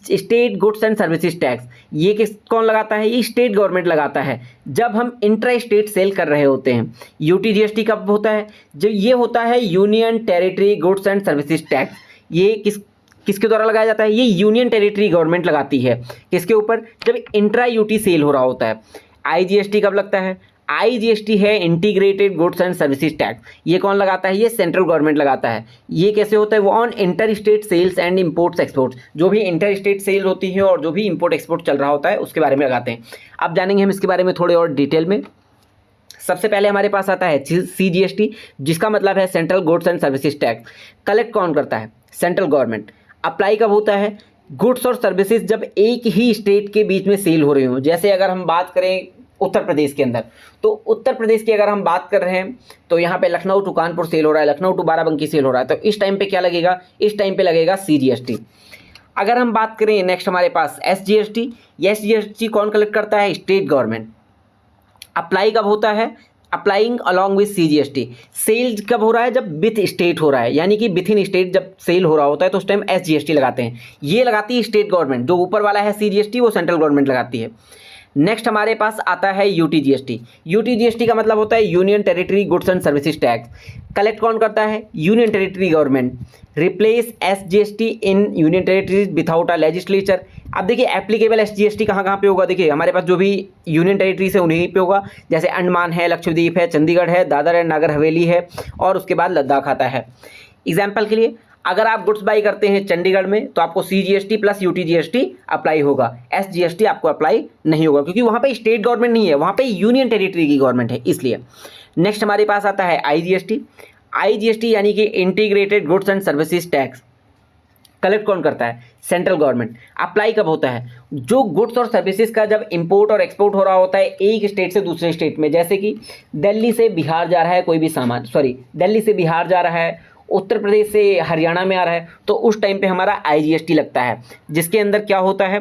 state goods and services tax, ये कौन लगाता है, ये स्टेट गवर्नमेंट लगाता है जब हम इंट्रा स्टेट सेल कर रहे होते हैं। UTGST कब होता है, जब ये होता है union territory goods and services tax. ये किसके द्वारा लगाया जाता है, ये यूनियन टेरिटरी गवर्नमेंट लगाती है। किसके ऊपर, जब इंट्रा यूटी सेल हो रहा होता है। IGST कब लगता है, IGST है integrated goods and services tax. ये कौन लगाता है, ये सेंट्रल गवर्नमेंट लगाता है। ये कैसे होता है, वो on inter state sales and imports exports, जो भी इंटर स्टेट सेल होती है और जो भी इम्पोर्ट एक्सपोर्ट चल रहा होता है उसके बारे में लगाते हैं। अब जानेंगे हम इसके बारे में थोड़े और डिटेल में। सबसे पहले हमारे पास आता है CGST, जिसका मतलब है central goods and services tax. Collect कौन करता है, सेंट्रल गवर्नमेंट। अप्लाई कब होता है, गुड्स और सर्विसेज जब एक ही स्टेट के बीच में सेल हो रही हो। जैसे अगर हम बात करें उत्तर प्रदेश के अंदर। तो उत्तर प्रदेश की अगर हम बात कर रहे हैं तो यहाँ पे लखनऊ टू कानपुर सेल हो रहा है, लखनऊ टू बाराबंकी सेल हो रहा है, तो इस टाइम पे क्या लगेगा, इस टाइम पे लगेगा CGST। अगर हम बात करें नेक्स्ट हमारे पास SGST, ये SGST कौन कलेक्ट करता है, स्टेट गवर्नमेंट। अप्लाई कब होता है, applying along with CGST। Sale कब हो रहा है, जब विथ स्टेट हो रहा है, यानी कि विथ इन स्टेट जब सेल हो रहा होता है तो उस टाइम SGST लगाते हैं। ये लगाती है स्टेट गवर्नमेंट, जो ऊपर वाला है CGST वो सेंट्रल गवर्नमेंट लगाती है। नेक्स्ट हमारे पास आता है UTGST। UTGST का मतलब होता है union territory goods and services tax. Collect कौन करता है, union territory government. Replace SGST in union territories without a legislature. अब देखिए एप्लीकेबल SGST कहाँ कहाँ पे होगा, देखिए हमारे पास जो भी यूनियन टेरिटरी है उन्हीं पे होगा, जैसे अंडमान है, लक्षद्वीप है, चंडीगढ़ है, दादर एंड नागर हवेली है, और उसके बाद लद्दाख आता है। एग्जाम्पल के लिए अगर आप गुड्स बाई करते हैं चंडीगढ़ में तो आपको CGST प्लस UTGST अप्लाई होगा, SGST आपको अप्लाई नहीं होगा, क्योंकि वहाँ पे स्टेट गवर्नमेंट नहीं है, वहाँ पे यूनियन टेरिटरी की गवर्नमेंट है, इसलिए। नेक्स्ट हमारे पास आता है IGST। IGST यानी कि integrated goods and services tax. Collect कौन करता है, सेंट्रल गवर्नमेंट। अप्लाई कब होता है, जो गुड्स और सर्विसेज का जब इंपोर्ट और एक्सपोर्ट हो रहा होता है एक स्टेट से दूसरे स्टेट में, जैसे कि दिल्ली से बिहार जा रहा है कोई भी सामान, दिल्ली से बिहार जा रहा है, उत्तर प्रदेश से हरियाणा में आ रहा है, तो उस टाइम पे हमारा IGST लगता है, जिसके अंदर क्या होता है।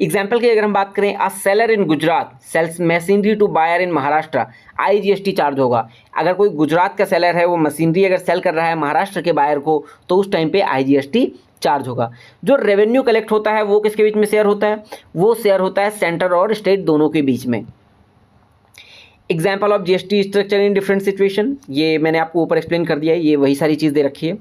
एग्जाम्पल की अगर हम बात करें, a seller in Gujarat sells machinery to buyer in Maharashtra, IGST charge होगा। अगर कोई गुजरात का सेलर है वो मशीनरी अगर सेल कर रहा है महाराष्ट्र के बायर को, तो उस टाइम पे IGST चार्ज होगा। जो रेवेन्यू कलेक्ट होता है वो किसके बीच में शेयर होता है, वो शेयर होता है सेंटर और स्टेट दोनों के बीच में। Example of GST structure in different situation, ये मैंने आपको ऊपर एक्सप्लेन कर दिया है, ये वही सारी चीज़ दे रखी है।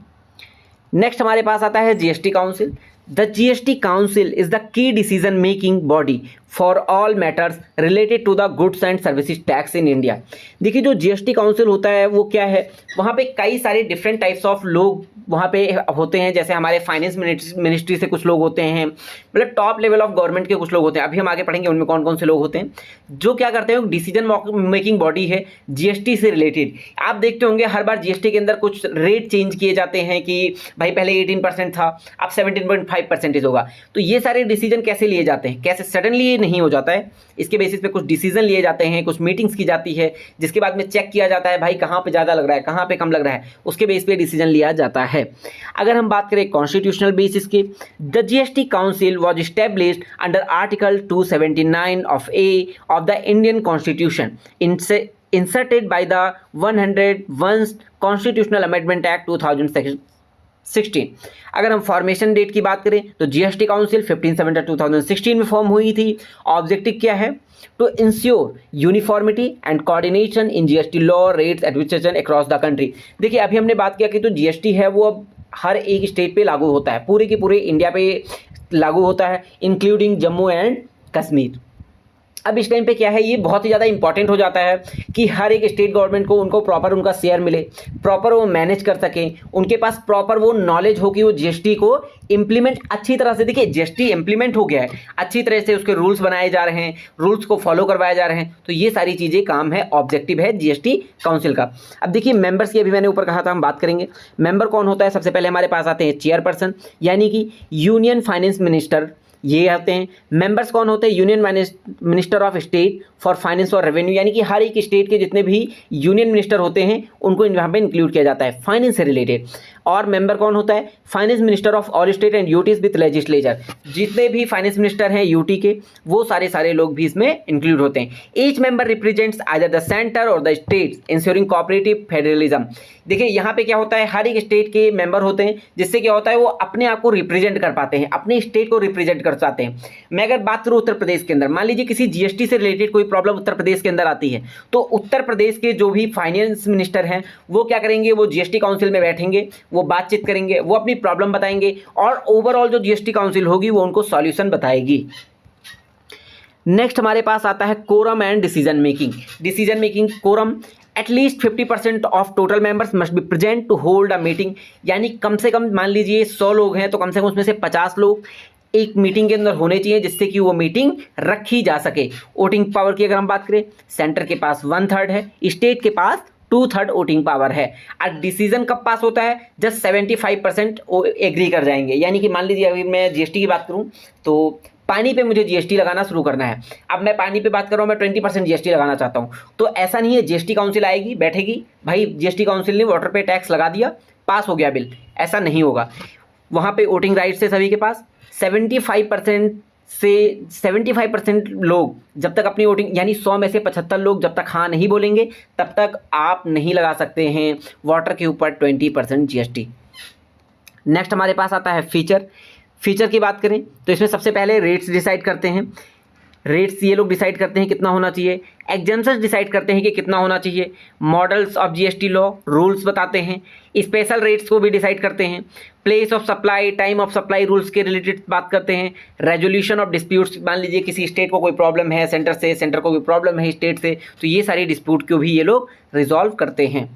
नेक्स्ट हमारे पास आता है GST council. The GST council is the key decision making body for all matters related to the goods and services tax in India. देखिए जो GST काउंसिल होता है वो क्या है, वहाँ पे कई सारे डिफरेंट टाइप्स ऑफ लोग वहाँ पे होते हैं, जैसे हमारे फाइनेंस मिनिस्ट्री से कुछ लोग होते हैं, मतलब टॉप लेवल ऑफ गवर्नमेंट के कुछ लोग होते हैं, अभी हम आगे पढ़ेंगे उनमें कौन कौन से लोग होते हैं, जो क्या करते हैं, डिसीजन मेकिंग बॉडी है GST से रिलेटेड। आप देखते होंगे हर बार GST के अंदर कुछ रेट चेंज किए जाते हैं कि भाई पहले 18% था अब 17.5% होगा, तो ये सारे डिसीजन कैसे लिए जाते हैं, कैसे सडनली ये नहीं हो जाता है, इसके बेसिस पे कुछ डिसीजन लिए जाते हैं, कुछ मीटिंग्स की जाती है, जिसके बाद में चेक किया जाता है भाई कहाँ पे ज़्यादा लग रहा है कहाँ पे कम लग रहा है, उसके बेस पे डिसीजन लिया जाता है। अगर हम बात करें कॉन्स्टिट्यूशनल बेसिस की, the GST council was established under article 279 of A of the Indian constitution inserted by the 101 constitutional amendment act 2016। अगर हम फॉर्मेशन डेट की बात करें तो GST काउंसिल 15 सितंबर 2016 में फॉर्म हुई थी। ऑब्जेक्टिव क्या है, to ensure uniformity and coordination in GST law rates administration across the country. देखिए अभी हमने बात किया कि तो GST है वो अब हर एक स्टेट पे लागू होता है, पूरे के पूरे इंडिया पे लागू होता है, इंक्लूडिंग जम्मू एंड कश्मीर। अब इस टाइम पे क्या है, ये बहुत ही ज़्यादा इंपॉर्टेंट हो जाता है कि हर एक स्टेट गवर्नमेंट को उनको प्रॉपर उनका शेयर मिले, प्रॉपर वो मैनेज कर सकें, उनके पास प्रॉपर वो नॉलेज हो कि वो GST को इम्प्लीमेंट अच्छी तरह से, देखिए GST इम्प्लीमेंट हो गया है अच्छी तरह से, उसके रूल्स बनाए जा रहे हैं, रूल्स को फॉलो करवाए जा रहे हैं, तो ये सारी चीज़ें काम है, ऑब्जेक्टिव है GST काउंसिल का। अब देखिए मेंबर्स की अभी मैंने ऊपर कहा था हम बात करेंगे, मेंबर कौन होता है, सबसे पहले हमारे पास आते हैं चेयरपर्सन यानी कि यूनियन फाइनेंस मिनिस्टर, ये आते हैं। मेंबर्स कौन होते हैं, union minister of state for finance और रेवेन्यू, यानी कि हर एक स्टेट के जितने भी यूनियन मिनिस्टर होते हैं उनको यहाँ पे इंक्लूड किया जाता है फाइनेंस से रिलेटेड। और मेंबर कौन होता है, finance minister of all state and UTs with legislature, जितने भी फाइनेंस मिनिस्टर हैं यूटी के वो सारे लोग भी इसमें इंक्लूड होते हैं। Each member represents either the centre or the state ensuring cooperative federalism. देखिए यहाँ पे क्या होता है, हर एक स्टेट के मेंबर होते हैं, जिससे क्या होता है वो अपने आप को रिप्रेजेंट कर पाते हैं, अपने स्टेट को रिप्रेजेंट कर पाते हैं। मैं अगर बात करूँ उत्तर प्रदेश के अंदर, मान लीजिए किसी GST से रिलेटेड कोई प्रॉब्लम उत्तर प्रदेश के अंदर आती है, तो उत्तर प्रदेश के जो भी फाइनेंस मिनिस्टर हैं वो क्या करेंगे, वो GST काउंसिल में बैठेंगे, वो बातचीत करेंगे, वो अपनी प्रॉब्लम बताएंगे और ओवरऑल जो GST काउंसिल होगी वो उनको सॉल्यूशन बताएगी। नेक्स्ट हमारे पास आता है quorum and decision making. Decision making quorum, at least 50% of total members must be present to hold a meeting, यानी कम से कम मान लीजिए 100 लोग हैं तो कम से कम उसमें से 50 लोग एक मीटिंग के अंदर होने चाहिए, जिससे कि वो मीटिंग रखी जा सके। वोटिंग पावर की अगर हम बात करें, सेंटर के पास 1/3 है, स्टेट के पास 2/3 वोटिंग पावर है। अब डिसीजन कब पास होता है, जस्ट 75% एग्री कर जाएंगे, यानी कि मान लीजिए अभी मैं GST की बात करूं तो पानी पे मुझे जीएसटी लगाना शुरू करना है। अब मैं पानी पे बात कर रहा हूँ, मैं 20% जीएसटी लगाना चाहता हूँ, तो ऐसा नहीं है जीएसटी काउंसिल आएगी बैठेगी, भाई जीएसटी काउंसिल ने वाटर पे टैक्स लगा दिया, पास हो गया बिल, ऐसा नहीं होगा। वहाँ पे वोटिंग राइट्स है सभी के पास। 75% लोग जब तक अपनी वोटिंग, यानी 100 में से 75 लोग जब तक हाँ नहीं बोलेंगे तब तक आप नहीं लगा सकते हैं वाटर के ऊपर 20% जीएसटी। नेक्स्ट हमारे पास आता है फीचर की बात करें तो इसमें सबसे पहले रेट्स डिसाइड करते हैं, रेट्स ये लोग डिसाइड करते हैं कितना होना चाहिए। एग्जाम्पन्स डिसाइड करते हैं कि कितना होना चाहिए। Models of GST law rules बताते हैं। स्पेशल रेट्स को भी डिसाइड करते हैं। Place of supply, time of supply rules के रिलेटेड बात करते हैं। रेजोल्यूशन ऑफ डिस्प्यूट्स, मान लीजिए किसी स्टेट को कोई प्रॉब्लम है सेंटर से, सेंटर को कोई प्रॉब्लम है स्टेट से, तो ये सारी डिस्प्यूट को भी ये लोग रिजॉल्व करते हैं।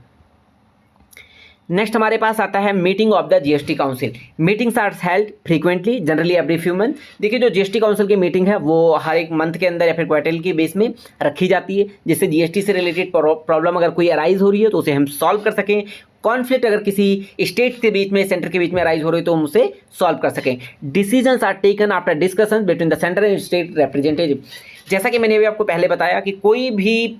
नेक्स्ट हमारे पास आता है meeting of the GST council. Meetings are held frequently, generally every few month. देखिए जो जीएसटी काउंसिल की मीटिंग है वो हर एक मंथ के अंदर या फिर क्वार्टर के बेस में रखी जाती है, जिससे जीएसटी से रिलेटेड प्रॉब्लम अगर कोई अराइज हो रही है तो उसे हम सॉल्व कर सकें। कॉन्फ्लिक्ट अगर किसी स्टेट के बीच में, सेंटर के बीच में अराइज हो रही है तो हम उसे सॉल्व कर सकें। Decisions are taken after discussion between the centre and state representative. जैसा कि मैंने अभी आपको पहले बताया कि कोई भी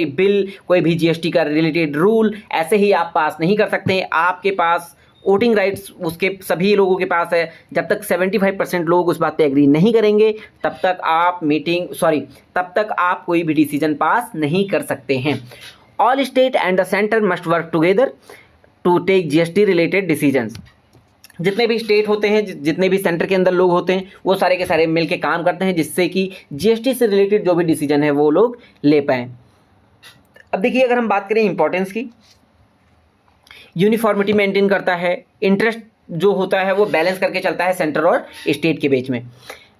बिल, कोई भी जीएसटी का रिलेटेड रूल ऐसे ही आप पास नहीं कर सकते हैं। आपके पास वोटिंग राइट्स उसके सभी लोगों के पास है। जब तक 75% लोग उस बात पे एग्री नहीं करेंगे तब तक आप कोई भी डिसीजन पास नहीं कर सकते हैं। All state and the centre must work together to take GST related decisions. जितने भी स्टेट होते हैं, जितने भी सेंटर के अंदर लोग होते हैं, वो सारे के सारे मिलके काम करते हैं जिससे कि जीएसटी से रिलेटेड जो भी डिसीजन है वो लोग ले पाएँ। अब देखिए अगर हम बात करें इंपॉर्टेंस की, यूनिफॉर्मिटी मेंटेन करता है, इंटरेस्ट जो होता है वो बैलेंस करके चलता है सेंटर और स्टेट के बीच में।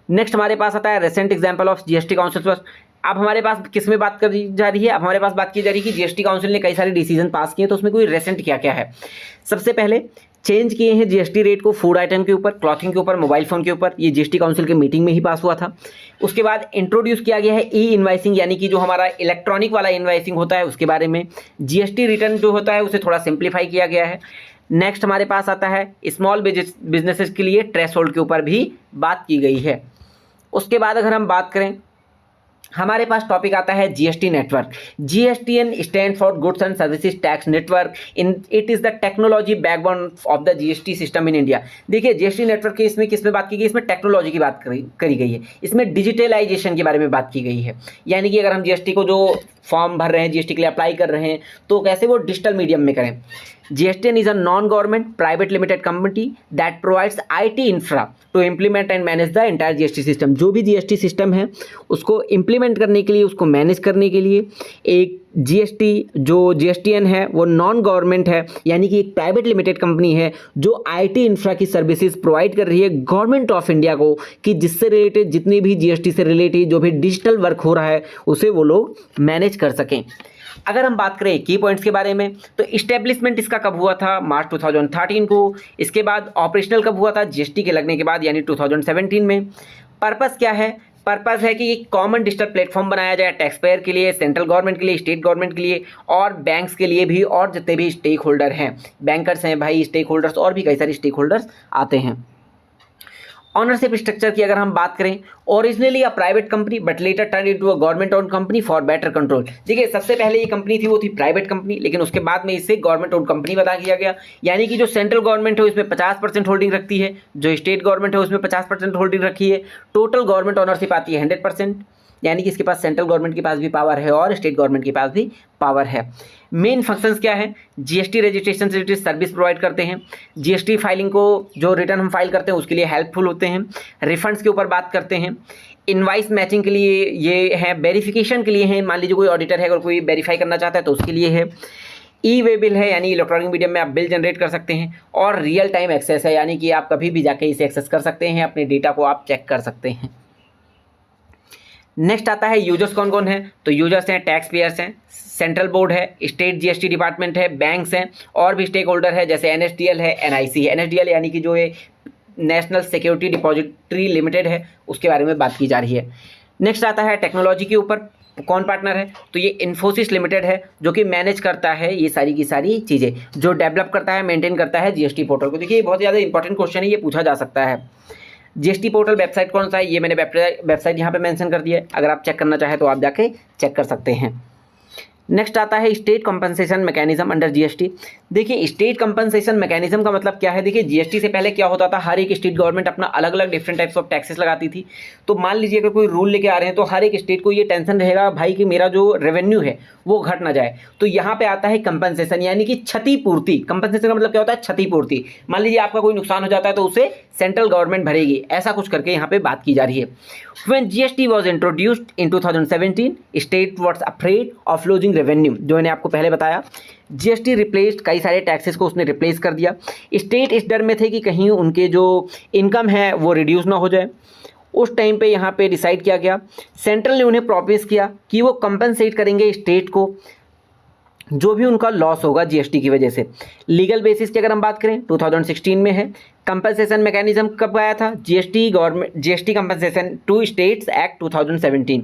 नेक्स्ट हमारे पास आता है recent example of GST council. अब हमारे पास किस में बात करी जा रही है, अब हमारे पास बात की जा रही है कि जीएसटी काउंसिल ने कई सारे डिसीजन पास किए, तो उसमें कोई रिसेंट क्या क्या है। सबसे पहले चेंज किए हैं जीएसटी रेट को फूड आइटम के ऊपर, क्लॉथिंग के ऊपर, मोबाइल फ़ोन के ऊपर। ये जीएसटी काउंसिल की मीटिंग में ही पास हुआ था। उसके बाद इंट्रोड्यूस किया गया है ई इनवाइसिंग, यानी कि जो हमारा इलेक्ट्रॉनिक वाला इनवाइसिंग होता है उसके बारे में। जीएसटी रिटर्न जो होता है उसे थोड़ा सिंप्लीफाई किया गया है। नेक्स्ट हमारे पास आता है स्मॉल बिजनेसेस के लिए थ्रेशोल्ड के ऊपर भी बात की गई है। उसके बाद अगर हम बात करें, हमारे पास टॉपिक आता है GST network. GSTN stand for goods and services tax network. It is the technology backbone of the GST system in India. देखिए जीएसटी नेटवर्क की इसमें किस में बात की गई, इसमें टेक्नोलॉजी की बात करी गई है। इसमें डिजिटलाइजेशन के बारे में बात की गई है, यानी कि अगर हम जीएसटी को जो फॉर्म भर रहे हैं, जीएसटी के लिए अप्लाई कर रहे हैं, तो कैसे वो डिजिटल मीडियम में करें। GSTN is a non-government private limited company that provides IT infra to implement and manage the entire GST system। जो भी GST सिस्टम है उसको इम्प्लीमेंट करने के लिए, उसको मैनेज करने के लिए एक जो GSTN है वो नॉन गवर्नमेंट है, यानी कि एक प्राइवेट लिमिटेड कंपनी है जो IT इंफ्रा की सर्विसेज प्रोवाइड कर रही है गवर्नमेंट ऑफ इंडिया को, कि जिससे रिलेटेड जितनी भी GST से रिलेटेड जो भी डिजिटल वर्क हो रहा है उसे वो लोग मैनेज कर सकें। अगर हम बात करें की पॉइंट्स के बारे में, तो इस्टेब्लिशमेंट इसका कब हुआ था, मार्च 2013 को। इसके बाद ऑपरेशनल कब हुआ था, जीएसटी के लगने के बाद, यानी 2017 में। पर्पस क्या है, पर्पस है कि एक कॉमन डिजिटल प्लेटफॉर्म बनाया जाए टैक्स पेयर के लिए, सेंट्रल गवर्नमेंट के लिए, स्टेट गवर्नमेंट के लिए और बैंक्स के लिए भी, और जितने भी स्टेक होल्डर हैं, बैंकर्स हैं भाई, स्टेक होल्डर्स और भी कई सारे स्टेक होल्डर्स आते हैं। ऑनरशिप स्ट्रक्चर की अगर हम बात करें, originally a private company but later turn into a government own company for better control. देखिए सबसे पहले ये कंपनी थी वो थी प्राइवेट कंपनी, लेकिन उसके बाद में इसे गवर्नमेंट ओन कंपनी बता दिया गया। यानी कि जो सेंट्रल गवर्नमेंट है उसमें 50% होल्डिंग रखती है, जो स्टेट गवर्नमेंट है उसमें 50% होल्डिंग रखी है। टोटल गवर्नमेंट ओनरशिप आती है 100%, यानी कि इसके पास सेंट्रल गवर्नमेंट के पास भी पावर है और स्टेट गवर्नमेंट के पास भी पावर है। मेन फंक्शंस क्या है, जीएसटी रजिस्ट्रेशन से रिलेटेड सर्विस प्रोवाइड करते हैं, जीएसटी फाइलिंग को जो रिटर्न हम फाइल करते हैं उसके लिए हेल्पफुल होते हैं, रिफंड्स के ऊपर बात करते हैं, इनवाइस मैचिंग के लिए ये है, वेरिफिकेशन के लिए है, मान लीजिए कोई ऑडिटर है अगर कोई वेरीफाई करना चाहता है तो उसके लिए है, ई वे बिल है यानी इलेक्ट्रॉनिक मीडियम में आप बिल जनरेट कर सकते हैं, और रियल टाइम एक्सेस है यानी कि आप कभी भी जाके इसे एक्सेस कर सकते हैं, अपने डेटा को आप चेक कर सकते हैं। नेक्स्ट आता है यूजर्स कौन कौन है, तो यूजर्स हैं टैक्स पेयर्स हैं, सेंट्रल बोर्ड है, स्टेट जीएसटी डिपार्टमेंट है, बैंक्स हैं और भी स्टेक होल्डर है जैसे एनएसडीएल है, एनआईसी है। एनएसडीएल यानी कि जो ये नेशनल सिक्योरिटी डिपॉजिटरी लिमिटेड है उसके बारे में बात की जा रही है। नेक्स्ट आता है टेक्नोलॉजी के ऊपर कौन पार्टनर है, तो ये इन्फोसिस लिमिटेड है जो कि मैनेज करता है ये सारी की सारी चीज़ें, जो डेवलप करता है, मेंटेन करता है जीएसटी पोर्टल को। देखिए ये बहुत ज़्यादा इंपॉर्टेंट क्वेश्चन है, ये पूछा जा सकता है। जीएसटी पोर्टल वेबसाइट कौन सा है, ये मैंने वेबसाइट यहाँ पे मेंशन कर दिया है, अगर आप चेक करना चाहें तो आप जाके चेक कर सकते हैं। नेक्स्ट आता है state compensation mechanism under GST. देखिए स्टेट कंपनसेशन मैकेनिज्म का मतलब क्या है, देखिए जीएसटी से पहले क्या होता था, हर एक स्टेट गवर्नमेंट अपना अलग अलग डिफरेंट टाइप्स ऑफ टैक्सेस लगाती थी। तो मान लीजिए अगर कोई रूल लेके आ रहे हैं तो हर एक स्टेट को ये टेंशन रहेगा भाई कि मेरा जो रेवेन्यू है वो घट ना जाए। तो यहाँ पे आता है कंपनसेशन, यानी कि क्षतिपूर्ति। कंपनसेशन का मतलब क्या होता है, क्षतिपूर्ति। मान लीजिए आपका कोई नुकसान हो जाता है तो उसे सेंट्रल गवर्नमेंट भरेगी, ऐसा कुछ करके यहाँ पे बात की जा रही है। When GST was introduced in 2017, state was afraid of losing revenue। जो मैंने आपको पहले बताया, जीएसटी रिप्लेस्ड, कई सारे टैक्सेस को उसने रिप्लेस कर दिया। स्टेट इस डर में थे कि कहीं उनके जो इनकम है वो रिड्यूस ना हो जाए। उस टाइम पे यहाँ पे डिसाइड किया गया, सेंट्रल ने उन्हें प्रॉमिस किया कि वो कंपनसेट करेंगे स्टेट को जो भी उनका लॉस होगा जीएसटी की वजह से। लीगल बेसिस की अगर हम बात करें 2016 में है। कंपनसेशन मैकेनिज्म कब आया था, GST compensation to states act 2017।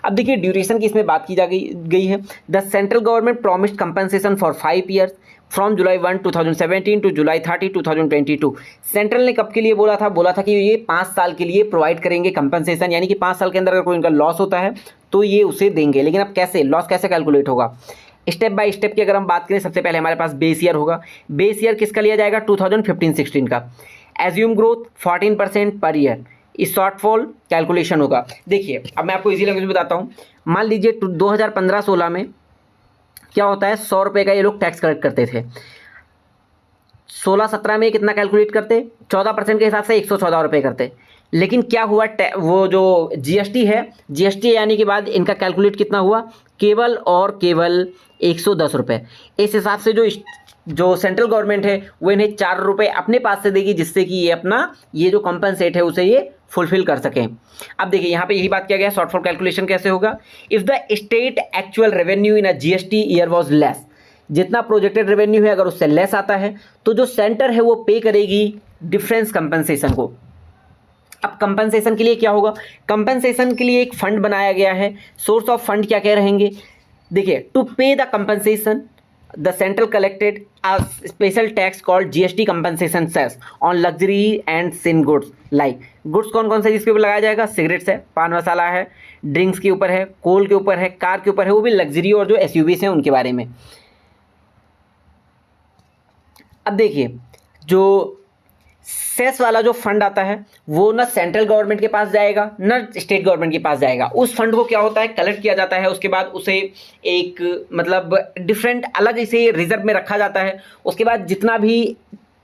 अब देखिए ड्यूरेशन की इसमें बात की जा गई है। The central government promised compensation for 5 years from July 1 2017 to July 30 2022। Central ने कब के लिए बोला था कि ये 5 साल के लिए प्रोवाइड करेंगे कंपनसेशन, यानी कि 5 साल के अंदर अगर कोई उनका लॉस होता है तो ये उसे देंगे। लेकिन अब कैसे लॉस कैसे कैलकुलेट होगा, स्टेप बाय स्टेप की अगर हम बात करें, सबसे पहले हमारे पास बेस ईयर होगा। बेस ईयर किसका लिया जाएगा, 2015-16 का। एज्यूम ग्रोथ 14% पर ईयर, इस शॉर्टफॉल कैलकुलेशन होगा। देखिए अब मैं आपको इजी लैंग्वेज में बताता हूँ। मान लीजिए 2015-16 में क्या होता है, 100 रुपये का ये लोग टैक्स कलेक्ट करते थे। 16-17 में कितना कैलकुलेट करते, 14% के हिसाब से 114 रुपये करते। लेकिन क्या हुआ, वो जो जीएसटी है, जीएसटी यानी के बाद इनका कैलकुलेट कितना हुआ, केवल और केवल 110 रुपये। इस हिसाब से जो सेंट्रल गवर्नमेंट है वो इन्हें 4 रुपये अपने पास से देगी, जिससे कि ये अपना ये जो कंपनसेट है उसे ये फुलफिल कर सकें। अब देखिए यहाँ पे यही बात किया गया, शॉर्टफॉल कैलकुलेशन कैसे होगा। If the state actual revenue in a GST year was less, जितना प्रोजेक्टेड रेवेन्यू है अगर उससे लेस आता है तो जो सेंटर है वो पे करेगी डिफरेंस कंपनसेशन को। अब कंपनसेशन के लिए क्या होगा, कंपनसेशन के लिए एक फंड बनाया गया है। सोर्स ऑफ फंड क्या क्या रहेंगे, देखिए to pay the compensation the central collected a special tax called GST compensation cess on luxury and sin goods. Like goods कौन कौन से जिसके ऊपर लगाया जाएगा, सिगरेट्स है, पान मसाला है, ड्रिंक्स के ऊपर है, कोल के ऊपर है, कार के ऊपर है, वो भी लग्जरी और जो एसयूवीज हैं उनके बारे में। अब देखिए जो सेस वाला जो फंड आता है वो ना सेंट्रल गवर्नमेंट के पास जाएगा ना स्टेट गवर्नमेंट के पास जाएगा। उस फंड को क्या होता है, कलेक्ट किया जाता है, उसके बाद उसे एक मतलब डिफरेंट अलग इसे रिजर्व में रखा जाता है। उसके बाद जितना भी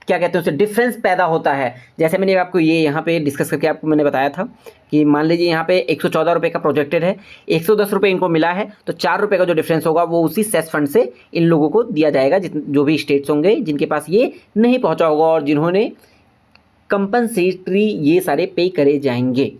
क्या कहते हैं उसे डिफरेंस पैदा होता है, जैसे मैंने आपको ये यहाँ पे डिस्कस करके आपको मैंने बताया था कि मान लीजिए यहाँ पे 114 रुपये का प्रोजेक्टेड है, 110 रुपये इनको मिला है, तो 4 रुपये का जो डिफरेंस होगा वो उसी सेस फंड से इन लोगों को दिया जाएगा, जो भी स्टेट्स होंगे जिनके पास ये नहीं पहुँचा होगा और जिन्होंने कंपनसेटरी ये सारे पे करे जाएंगे।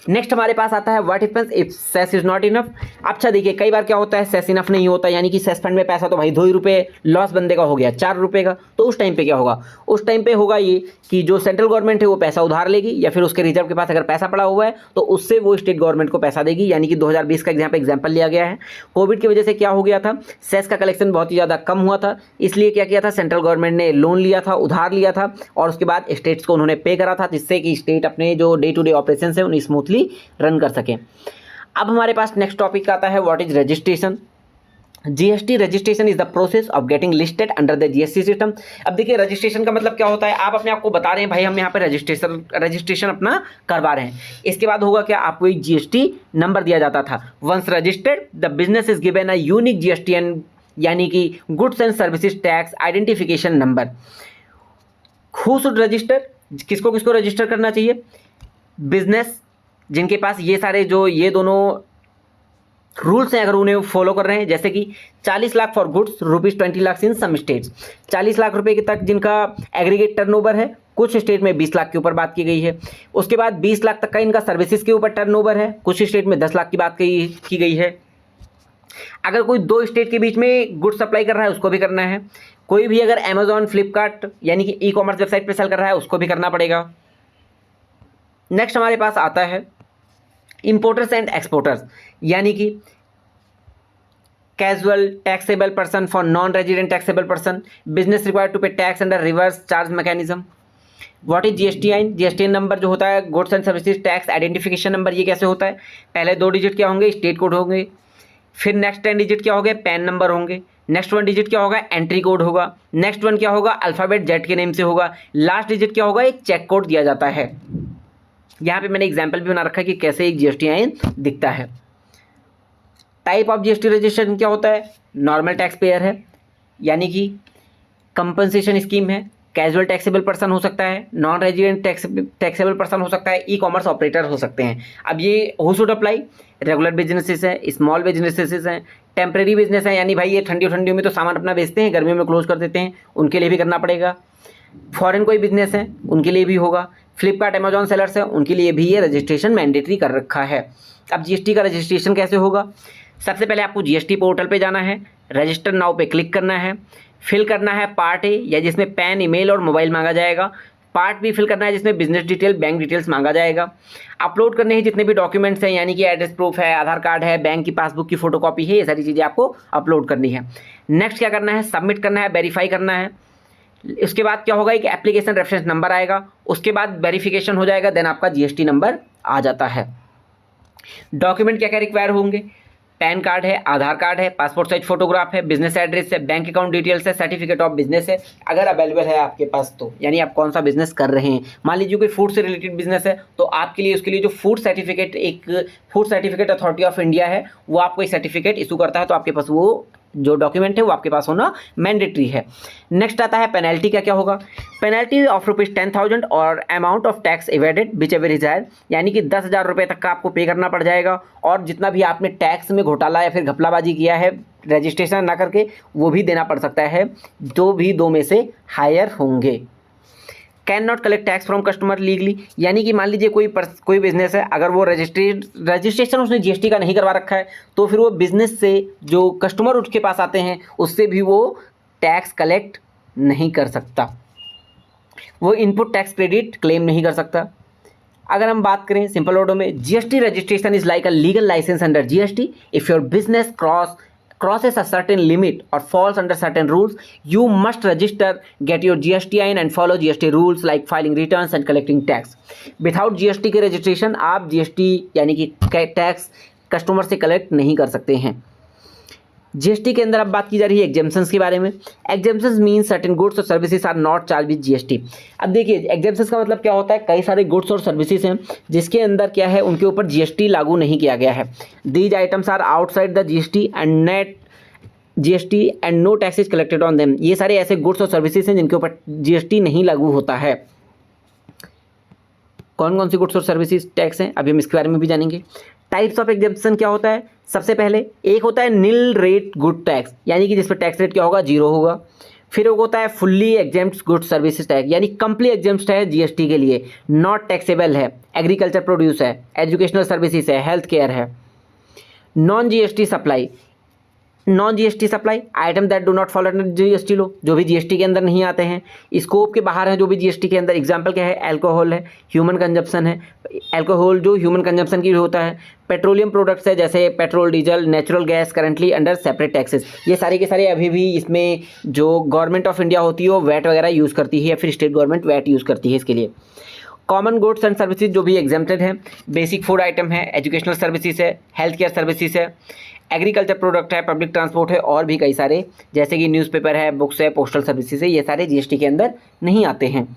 नेक्स्ट हमारे पास आता है what happens if cess is not enough. अच्छा देखिए कई बार क्या होता है, सेस इनफ नहीं होता, यानी कि सेस फंड में पैसा तो भाई 2 ही रुपये लॉस बंदे का हो गया 4 रुपये का। तो उस टाइम पे क्या होगा, उस टाइम पे होगा ये कि जो सेंट्रल गवर्नमेंट है वो पैसा उधार लेगी, या फिर उसके रिजर्व के पास अगर पैसा पड़ा हुआ है तो उससे वो स्टेट गवर्नमेंट को पैसा देगी। यानी कि 2020 का एग्जाम्पल लिया गया है। कोविड की वजह से क्या हो गया था, सेस का कलेक्शन बहुत ही ज़्यादा कम हुआ था, इसलिए क्या किया था, सेंट्रल गवर्नमेंट ने लोन लिया था, उधार लिया था, और उसके बाद स्टेट्स को उन्होंने पे करा था, जिससे कि स्टेट अपने जो डे टू डे ऑपरेशन है उन्हें स्मूथली रन कर सकें। अब हमारे पास नेक्स्ट टॉपिक आता है what is registration. GST registration is the process of getting listed under the GST system. अब देखिए रजिस्ट्रेशन का मतलब क्या होता है, आप अपने आप को बता रहे हैं भाई हम यहाँ पे रजिस्ट्रेशन अपना करवा रहे हैं। इसके बाद होगा क्या, आपको एक जीएसटी नंबर दिया जाता था। Once registered the business is given a unique GSTN, यानी कि goods and services tax identification number. Who should register, किसको किसको रजिस्टर करना चाहिए, बिजनेस जिनके पास ये सारे जो ये दोनों रूल्स हैं अगर उन्हें फॉलो कर रहे हैं, जैसे कि 40 lakh for goods, ₹20 lakh in some states. 40 lakh रुपए के तक जिनका एग्रीगेट टर्नओवर है, कुछ स्टेट में 20 लाख के ऊपर बात की गई है। उसके बाद 20 लाख तक का इनका सर्विसेज के ऊपर टर्नओवर है, कुछ स्टेट में 10 लाख की बात की गई है। अगर कोई 2 स्टेट के बीच में गुड्स सप्लाई कर रहा है उसको भी करना है। कोई भी अगर अमेजॉन, फ्लिपकार्ट यानी कि ई कॉमर्स वेबसाइट पर सेल कर रहा है उसको भी करना पड़ेगा। नेक्स्ट हमारे पास आता है इंपोर्टर्स एंड एक्सपोर्टर्स, यानी कि casual taxable person for non resident taxable person, business required to pay tax under reverse charge mechanism. What is GSTIN? GSTIN number जो होता है goods and services tax identification number, ये कैसे होता है? पहले 2 डिजिट क्या होंगे? स्टेट कोड होंगे, फिर नेक्स्ट 10 डिजिट क्या हो गए? पैन नंबर होंगे, नेक्स्ट 1 डिजिट क्या होगा? एंट्री कोड होगा, नेक्स्ट 1 क्या होगा? अल्फ़ाबेट जेड के नेम से होगा, लास्ट डिजिट क्या होगा? एक चेक कोड दिया जाता है। यहाँ पे मैंने एग्जाम्पल भी बना रखा है कि कैसे एक जीएसटीआईएन दिखता है। टाइप ऑफ जीएसटी रजिस्ट्रेशन क्या होता है? नॉर्मल टैक्स पेयर है, यानी कि कंपनसेशन स्कीम है, कैजुअल टैक्सेबल पर्सन हो सकता है, नॉन रेजिडेंट टैक्सेबल पर्सन हो सकता है, ई कॉमर्स ऑपरेटर हो सकते हैं। अब ये who should apply? Regular businesses हैं, स्मॉल बिजनेसेस हैं, टेम्प्रेरी बिजनेस है, यानी भाई ये ठंडियों में तो सामान अपना बेचते हैं, गर्मियों में क्लोज कर देते हैं, उनके लिए भी करना पड़ेगा। फॉरेन कोई बिजनेस है उनके लिए भी होगा। फ्लिपकार्ट अमेजॉन सेलर्स है उनके लिए भी ये रजिस्ट्रेशन मैंडेटरी कर रखा है। अब जीएसटी का रजिस्ट्रेशन कैसे होगा? सबसे पहले आपको जीएसटी पोर्टल पे जाना है, रजिस्टर नाउ पे क्लिक करना है, फिल करना है पार्ट ए या जिसमें पैन, ईमेल और मोबाइल मांगा जाएगा, पार्ट बी फिल करना है जिसमें बिजनेस डिटेल, बैंक डिटेल्स मांगा जाएगा। अपलोड करने हैं जितने भी डॉक्यूमेंट्स हैं, यानी कि एड्रेस प्रूफ है, आधार कार्ड है, बैंक की पासबुक की फोटोकॉपी है, ये सारी चीज़ें आपको अपलोड करनी है। नेक्स्ट क्या करना है? सबमिट करना है, वेरीफाई करना है। उसके बाद क्या होगा? एक एप्लीकेशन रेफरेंस नंबर आएगा, उसके बाद वेरिफिकेशन हो जाएगा, देन आपका जीएसटी नंबर आ जाता है। डॉक्यूमेंट क्या क्या रिक्वायर होंगे? पैन कार्ड है, आधार कार्ड है, पासपोर्ट साइज फोटोग्राफ है, बिजनेस एड्रेस है, बैंक अकाउंट डिटेल्स है, सर्टिफिकेट ऑफ बिजनेस है अगर अवेलेबल है आपके पास तो, यानी आप कौन सा बिजनेस कर रहे हैं। मान लीजिए कोई फूड से रिलेटेड बिजनेस है तो आपके लिए उसके लिए जो फूड सर्टिफिकेट, एक food certificate authority of India है वो आपको एक सर्टिफिकेट इशू करता है, तो आपके पास वो जो डॉक्यूमेंट है वो आपके पास होना मैंडेटरी है। नेक्स्ट आता है पेनल्टी का क्या होगा? पेनल्टी ऑफ ₹10,000 और amount of tax evaded whichever is higher, यानी कि 10,000 रुपये तक का आपको पे करना पड़ जाएगा, और जितना भी आपने टैक्स में घोटाला या फिर घपलाबाजी किया है रजिस्ट्रेशन ना करके वो भी देना पड़ सकता है, जो भी 2 में से हायर होंगे। Can not collect tax from customer legally, यानी कि मान लीजिए कोई बिजनेस है, अगर वो रजिस्ट्रेशन उसने जीएसटी का नहीं करवा रखा है तो फिर वो बिजनेस से जो कस्टमर उसके पास आते हैं उससे भी वो टैक्स कलेक्ट नहीं कर सकता, वो इनपुट टैक्स क्रेडिट क्लेम नहीं कर सकता। अगर हम बात करें सिंपल वर्डों में, GST registration is like a legal licence under GST. If your business crosses a certain limit or falls under certain rules, you must register, get your GSTIN and follow GST rules like filing returns and collecting tax. Without GST के registration आप GST यानी कि tax customer से collect नहीं कर सकते हैं। GST के अंदर अब बात की जा रही है एग्जेम्पशंस के बारे में। एग्जेम्पशंस मीन सर्टेन गुड्स और services are not charge with GST. अब देखिए एग्जेम्पशंस का मतलब क्या होता है? कई सारे गुड्स और सर्विसेज हैं जिसके अंदर क्या है, उनके ऊपर जीएसटी लागू नहीं किया गया है। These items are outside the GST and no taxes collected on them. ये सारे ऐसे गुड्स और सर्विसेज हैं जिनके ऊपर जीएसटी नहीं लागू होता है। कौन कौन सी गुड्स और सर्विसेज टैक्स हैं अभी हम इसके बारे में भी जानेंगे। टाइप्स ऑफ एग्जेम्पशन क्या होता है? सबसे पहले एक होता है नील रेट गुड टैक्स, यानी कि जिस पर टैक्स रेट क्या होगा? 0 होगा। फिर एक होता है fully exempt good services tax, यानी कंप्लीट एग्जेम्प्ट है जीएसटी के लिए, नॉट टैक्सेबल है। एग्रीकल्चर प्रोड्यूस है, एजुकेशनल सर्विसेज है, हेल्थ केयर है। Non GST supply, non GST supply item that do not follow under GST law, जो भी जीएसटी के अंदर नहीं आते हैं, स्कोप के बाहर हैं जो भी जीएसटी के अंदर। एग्जांपल क्या है? अल्कोहल है, ह्यूमन कंजप्शन है, अल्कोहल जो ह्यूमन कंजप्शन की होता है। पेट्रोलियम प्रोडक्ट्स है जैसे petrol, diesel, natural gas currently under separate taxes. ये सारे के सारे अभी भी इसमें जो गवर्नमेंट ऑफ इंडिया होती है वो वैट वगैरह यूज़ करती है या फिर स्टेट गवर्नमेंट वैट यूज़ करती है इसके लिए। कॉमन गुड्स एंड सर्विसेज जो भी एग्जेम्प्टेड है, बेसिक फूड आइटम है, एजुकेशनल सर्विसेज है, हेल्थ केयर सर्विसेज है, एग्रीकल्चर प्रोडक्ट है, पब्लिक ट्रांसपोर्ट है और भी कई सारे जैसे कि न्यूज़पेपर है, बुक्स है, पोस्टल सर्विसेज है, ये सारे जीएसटी के अंदर नहीं आते हैं।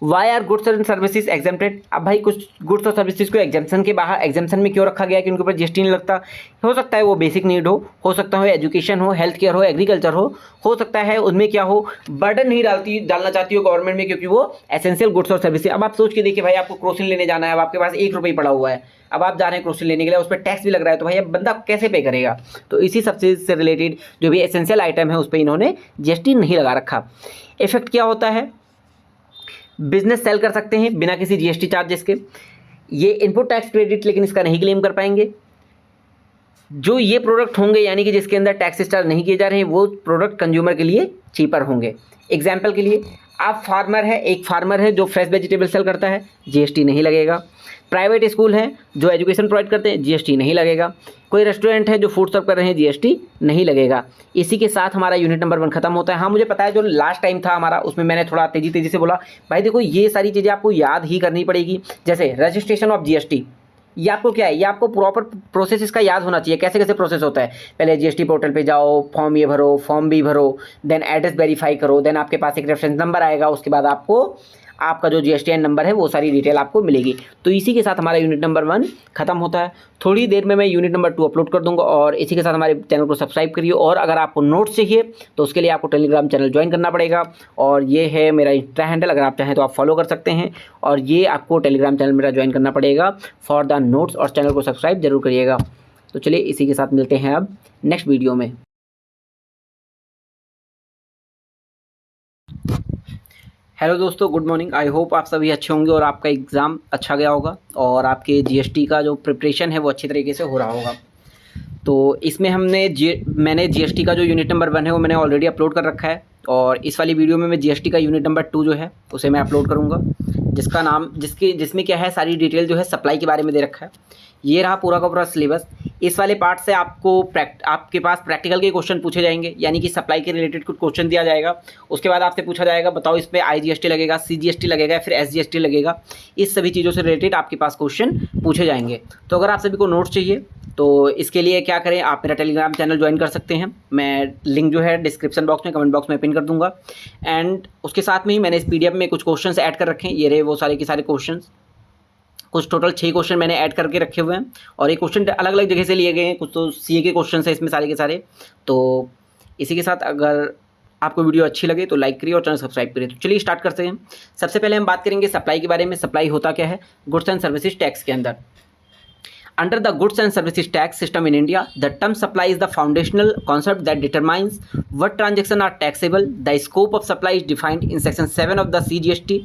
Why are goods and services exempted? अब भाई कुछ गुड्स और सर्विसेज को एग्जेम्पशन के बाहर, एग्जेम्पशन में क्यों रखा गया कि उनके ऊपर जीएसटी नहीं लगता? हो सकता है वो बेसिक नीड हो सकता है एजुकेशन हो, हेल्थ केयर हो, एग्रीकल्चर हो सकता है उनमें क्या हो, बर्डन नहीं डालना चाहती हो गवर्नमेंट में क्योंकि वो एसेंशियल गुड्स और सर्विसेज। अब आप सोच के देखिए भाई, आपको क्रोसिन लेने जाना है, अब आपके पास 1 रुपये पड़ा हुआ है, अब आप जा रहे हैं क्रोसिन लेने के लिए, उस पर टैक्स भी लग रहा है, तो भाई अब बंदा कैसे पे करेगा? तो इसी सब चीज़ से रिलेटेड जो भी एसेंशियल आइटम है उस पर इन्होंने जीएसटी नहीं लगा रखा। इफेक्ट क्या होता है? बिजनेस सेल कर सकते हैं बिना किसी जीएसटी चार्जेस के। ये इनपुट टैक्स क्रेडिट लेकिन इसका नहीं क्लेम कर पाएंगे। जो ये प्रोडक्ट होंगे यानी कि जिसके अंदर टैक्सेस चार्ज नहीं किए जा रहे हैं वो प्रोडक्ट कंज्यूमर के लिए चीपर होंगे। एग्जाम्पल के लिए आप फार्मर है, एक फार्मर है जो फ्रेश वेजिटेबल सेल करता है, जीएसटी नहीं लगेगा। प्राइवेट स्कूल है जो एजुकेशन प्रोवाइड करते हैं, जीएसटी नहीं लगेगा। कोई रेस्टोरेंट है जो फूड सर्व कर रहे हैं, जीएसटी नहीं लगेगा। इसी के साथ हमारा यूनिट नंबर 1 खत्म होता है। हाँ, मुझे पता है जो लास्ट टाइम था हमारा उसमें मैंने थोड़ा तेज़ी से बोला। भाई देखो, ये सारी चीज़ें आपको याद ही करनी पड़ेगी। जैसे रजिस्ट्रेशन ऑफ जीएसटी, ये आपको क्या है, ये आपको प्रॉपर प्रोसेस इसका याद होना चाहिए, कैसे कैसे प्रोसेस होता है। पहले जीएसटी पोर्टल पे जाओ, फॉर्म ये भरो, फॉर्म बी भरो, देन एड्रेस वेरीफाई करो, देन आपके पास एक रेफरेंस नंबर आएगा, उसके बाद आपको आपका जो जीएसटीएन नंबर है वो सारी डिटेल आपको मिलेगी। तो इसी के साथ हमारा यूनिट नंबर 1 खत्म होता है। थोड़ी देर में मैं यूनिट नंबर 2 अपलोड कर दूंगा और इसी के साथ हमारे चैनल को सब्सक्राइब करिए। और अगर आपको नोट्स चाहिए तो उसके लिए आपको टेलीग्राम चैनल ज्वाइन करना पड़ेगा, और ये है मेरा इंस्टा हैंडल, अगर आप चाहें तो आप फॉलो कर सकते हैं। और ये आपको टेलीग्राम चैनल मेरा ज्वाइन करना पड़ेगा फॉर द नोट्स, और चैनल को सब्सक्राइब जरूर करिएगा। तो चलिए इसी के साथ मिलते हैं अब नेक्स्ट वीडियो में। हेलो दोस्तों, गुड मॉर्निंग। आई होप आप सभी अच्छे होंगे और आपका एग्ज़ाम अच्छा गया होगा और आपके जीएसटी का जो प्रिपरेशन है वो अच्छी तरीके से हो रहा होगा। तो इसमें मैंने जीएसटी का जो यूनिट नंबर 1 है वो मैंने ऑलरेडी अपलोड कर रखा है, और इस वाली वीडियो में मैं जीएसटी का यूनिट नंबर 2 जो है उसे मैं अपलोड करूँगा, जिसमें क्या है, सारी डिटेल जो है सप्लाई के बारे में दे रखा है। ये रहा पूरा का पूरा सिलेबस। इस वाले पार्ट से आपके पास प्रैक्टिकल के क्वेश्चन पूछे जाएंगे, यानी कि सप्लाई के रिलेटेड कुछ क्वेश्चन दिया जाएगा। उसके बाद आपसे पूछा जाएगा, बताओ इस पर IGST लगेगा, CGST लगेगा या फिर SGST लगेगा। इस सभी चीज़ों से रिलेटेड आपके पास क्वेश्चन पूछे जाएंगे। तो अगर आप सभी को नोट्स चाहिए तो इसके लिए क्या करें, आप मेरा टेलीग्राम चैनल ज्वाइन कर सकते हैं। मैं लिंक जो है डिस्क्रिप्शन बॉक्स में, कमेंट बॉक्स में पिन कर दूंगा। एंड उसके साथ में ही मैंने इस PDF में कुछ क्वेश्चंस ऐड कर रखे हैं। ये रहे वो सारे के सारे क्वेश्चंस, कुछ टोटल 6 क्वेश्चन मैंने ऐड करके रखे हुए हैं, और ये क्वेश्चन अलग अलग जगह से लिए गए हैं। कुछ तो CA के क्वेश्चन है इसमें सारे के सारे। तो इसी के साथ अगर आपको वीडियो अच्छी लगे तो लाइक करिए और चैनल सब्सक्राइब करिए। तो चलिए स्टार्ट करते हैं। सबसे पहले हम बात करेंगे सप्लाई के बारे में। सप्लाई होता क्या है गुड्स एंड सर्विसेज टैक्स के अंदर। Under the goods and services tax system in India, the term supply is the foundational concept that determines what transactions are taxable. The scope of supply is defined in Section 7 of the CGST